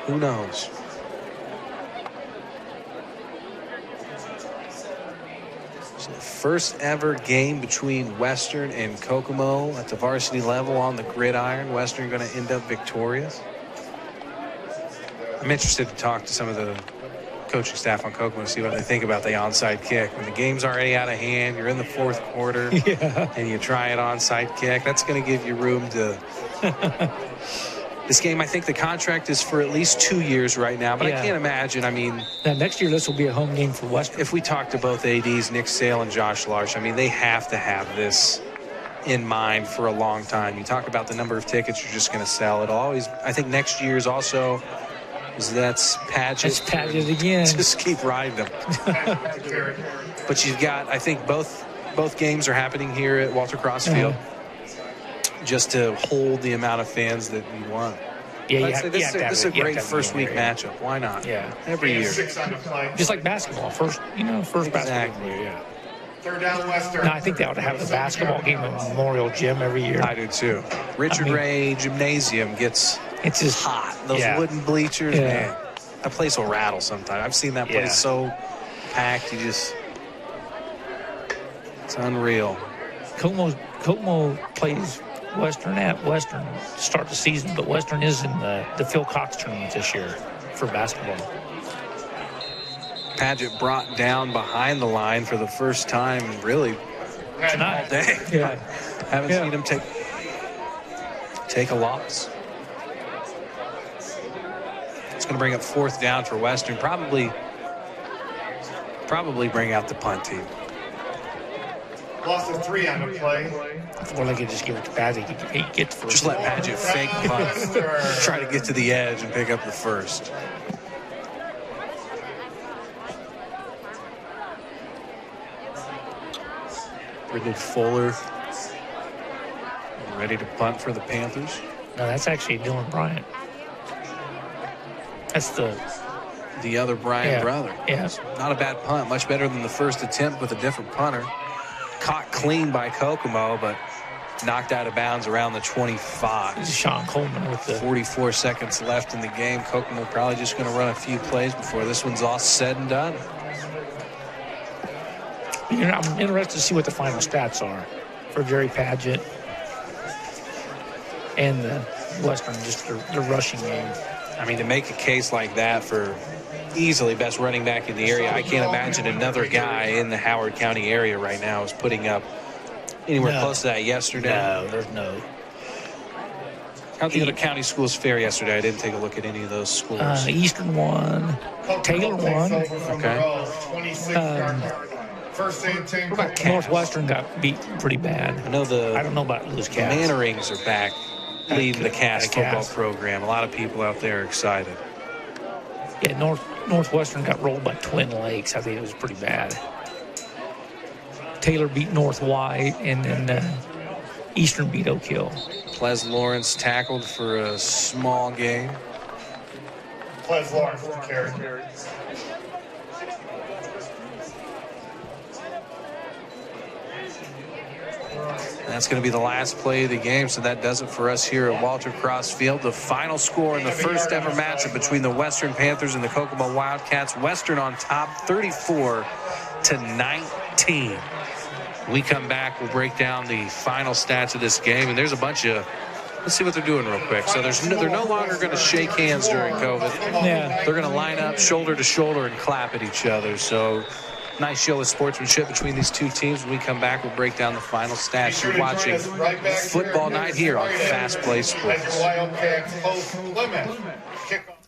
Who knows? First ever game between Western and Kokomo at the varsity level on the gridiron. Western going to end up victorious. I'm interested to talk to some of the coaching staff on Kokomo to see what they think about the onside kick. When the game's already out of hand, you're in the fourth quarter, and you try an onside kick, that's going to give you room to... This game, I think the contract is for at least 2 years right now, but I can't imagine. I mean, now next year this will be a home game for Western. If we talk to both ADs, Nick Sale and Josh Larsh, I mean, they have to have this in mind for a long time. You talk about the number of tickets you're just going to sell. It'll always, I think next year's also, that's Paget. It's Paget again. Just keep riding them. But you've got, I think both games are happening here at Walter Cross Field. Just to hold the amount of fans that we want. Yeah, this is a great first week matchup. Why not? Yeah, every year. Just like basketball, first basketball. Yeah. Third down Western. No, I think they ought to have the basketball game at Memorial Gym every year. I do too. Richard Ray Gymnasium gets just hot. Those wooden bleachers, man. That place will rattle sometime. I've seen that place so packed. It's unreal. Kokomo plays Western at Western to start the season, but Western is in the Phil Cox tournament this year for basketball. Paget brought down behind the line for the first time really tonight all day. Yeah. Haven't seen him take a loss. It's going to bring up fourth down for Western. Probably bring out the punt team. Loss of 3 on the play. Or they could just give it to Paget. Get the first. Just let Paget fake punt. Try to get to the edge and pick up the first. Brendan Fuller ready to punt for the Panthers. No, that's actually Dylan Bryant. That's the other Bryant brother. Yes. Not a bad punt. Much better than the first attempt with a different punter. Caught clean by Kokomo, but knocked out of bounds around the 25. This is Sean Coleman with the 44 seconds left in the game. Kokomo probably just going to run a few plays before this one's all said and done. I'm interested to see what the final stats are for Jerry Paget and the Western, just the rushing game. I mean, to make a case like that for easily best running back in the area, I can't imagine another guy in the Howard County area right now is putting up anywhere close to that yesterday. No, there's no. How'd the other county schools fare yesterday? I didn't take a look at any of those schools. Eastern won. Taylor won. Okay. 26 First and 10. What about Northwestern got beat pretty bad. I don't know about Louis The Cats. Mannerings are back leading the Cats football program. A lot of people out there are excited. Yeah, Northwestern got rolled by Twin Lakes. I think it was pretty bad. Taylor beat North White, and then Eastern beat Oak Hill. Ples Lawrence tackled for a small gain. Ples Lawrence with the carry. That's going to be the last play of the game, so that does it for us here at Walter Cross Field. The final score in the first ever matchup between the Western Panthers and the Kokomo Wildkats. Western on top, 34-19. We come back, we'll break down the final stats of this game, and there's a bunch of, let's see what they're doing real quick. So they're no longer going to shake hands during COVID. Yeah. They're going to line up shoulder to shoulder and clap at each other. So nice show of sportsmanship between these two teams. When we come back, we'll break down the final stats. You're watching Football Night here on Fast Play Sports.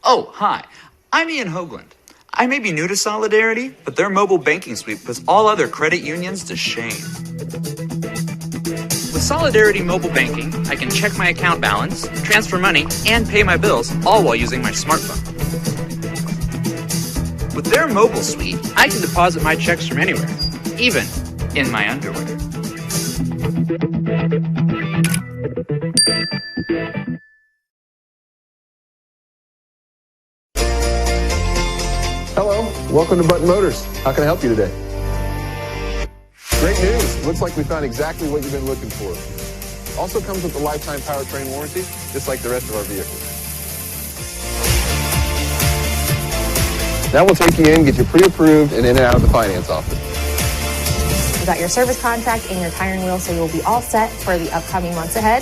Oh, hi. I'm Ian Hoagland. I may be new to Solidarity, but their mobile banking suite puts all other credit unions to shame. With Solidarity Mobile Banking, I can check my account balance, transfer money, and pay my bills, all while using my smartphone. With their mobile suite, I can deposit my checks from anywhere, even in my underwear. Hello, welcome to Button Motors. How can I help you today? Great news. Looks like we found exactly what you've been looking for. Also comes with a lifetime powertrain warranty, just like the rest of our vehicles. Now we'll take you in, get you pre-approved, and in and out of the finance office. You got your service contract and your tire and wheel, so you'll be all set for the upcoming months ahead.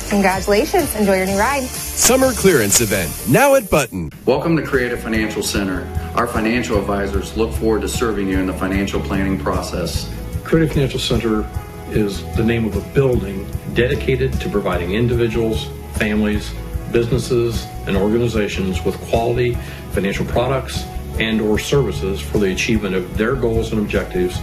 Congratulations. Enjoy your new ride. Summer clearance event, now at Button. Welcome to Creative Financial Center. Our financial advisors look forward to serving you in the financial planning process. Creative Financial Center is the name of a building dedicated to providing individuals, families, businesses, and organizations with quality financial products and or services for the achievement of their goals and objectives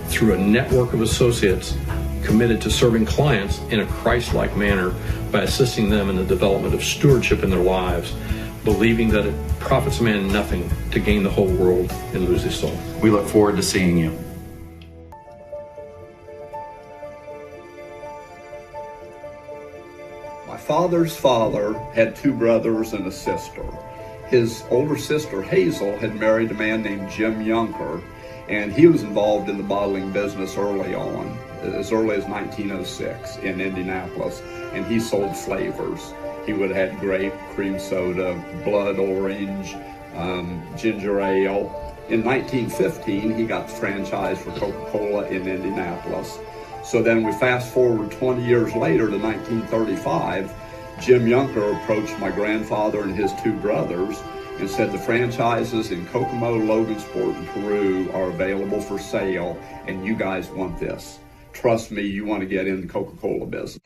through a network of associates committed to serving clients in a Christ-like manner by assisting them in the development of stewardship in their lives, believing that it profits a man nothing to gain the whole world and lose his soul. We look forward to seeing you. My father's father had two brothers and a sister. His older sister, Hazel, had married a man named Jim Yunker, and he was involved in the bottling business early on, as early as 1906 in Indianapolis, and he sold flavors. He would have had grape, cream soda, blood orange, ginger ale. In 1915, he got the franchise for Coca-Cola in Indianapolis. So then we fast forward 20 years later to 1935, Jim Yunker approached my grandfather and his two brothers and said the franchises in Kokomo, Logansport, and Peru are available for sale, and you guys want this. Trust me, you want to get in the Coca-Cola business.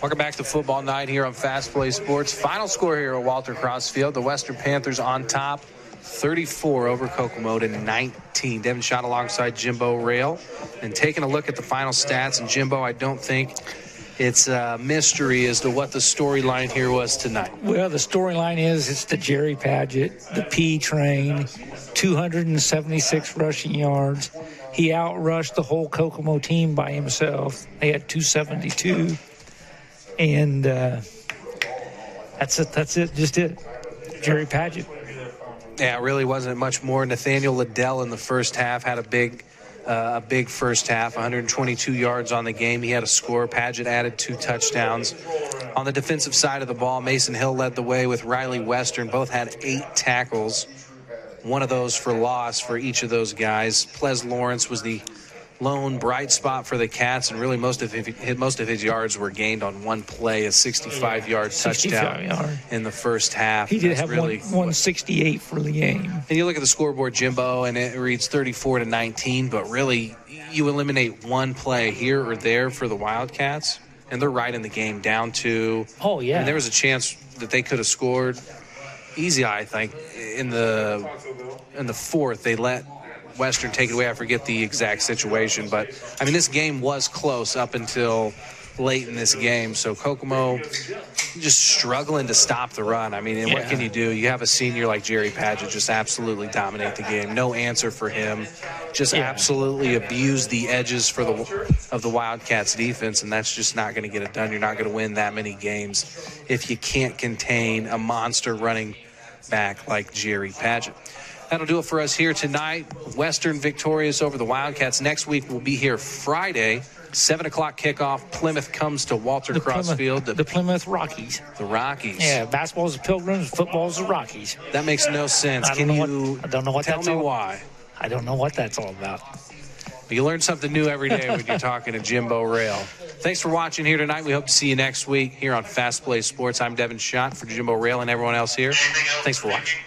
Welcome back to Football Night here on Fast Play Sports. Final score here at Walter Cross Field. The Western Panthers on top, 34 over Kokomo to 19. Devin Schott alongside Jimbo Rail. And taking a look at the final stats, and Jimbo, I don't think it's a mystery as to what the storyline here was tonight. Well, the storyline is it's the Jerry Padgett, the P train, 276 rushing yards. He outrushed the whole Kokomo team by himself. They had 272. And that's it, just it. Jerry Padgett. Yeah, it really wasn't much more. Nathaniel Liddell in the first half had a big first half, 122 yards on the game. He had a score. Padgett added 2 touchdowns. On the defensive side of the ball, Mason Hill led the way with Riley Western. Both had 8 tackles, one of those for loss for each of those guys. Ples Lawrence was the lone bright spot for the Cats, and really most of his yards were gained on one play, a 65-yard touchdown in the first half. He did have 168 for the game. And you look at the scoreboard, Jimbo, and it reads 34 to 19, but really you eliminate one play here or there for the Wildcats, and they're right in the game down to. Oh yeah. And there was a chance that they could have scored easy, I think, in the fourth. They let Western take it away. I forget the exact situation, but I mean, this game was close up until late in this game. So Kokomo just struggling to stop the run. I mean, and what can you do? You have a senior like Jerry Padgett just absolutely dominate the game. No answer for him. Just absolutely abuse the edges of the Wildcats defense, and that's just not going to get it done. You're not going to win that many games if you can't contain a monster running back like Jerry Padgett. That'll do it for us here tonight. Western victorious over the Wildcats. Next week we'll be here Friday, 7 o'clock kickoff. Plymouth comes to Walter Cross Field. The Plymouth Rockies. The Rockies. Yeah, basketball's the Pilgrims, football's the Rockies. That makes no sense. I don't know what tell that's me all, why? I don't know what that's all about. You learn something new every day when you're talking to Jimbo Rail. Thanks for watching here tonight. We hope to see you next week here on Fast Play Sports. I'm Devin Schott for Jimbo Rail and everyone else here. Thanks for watching.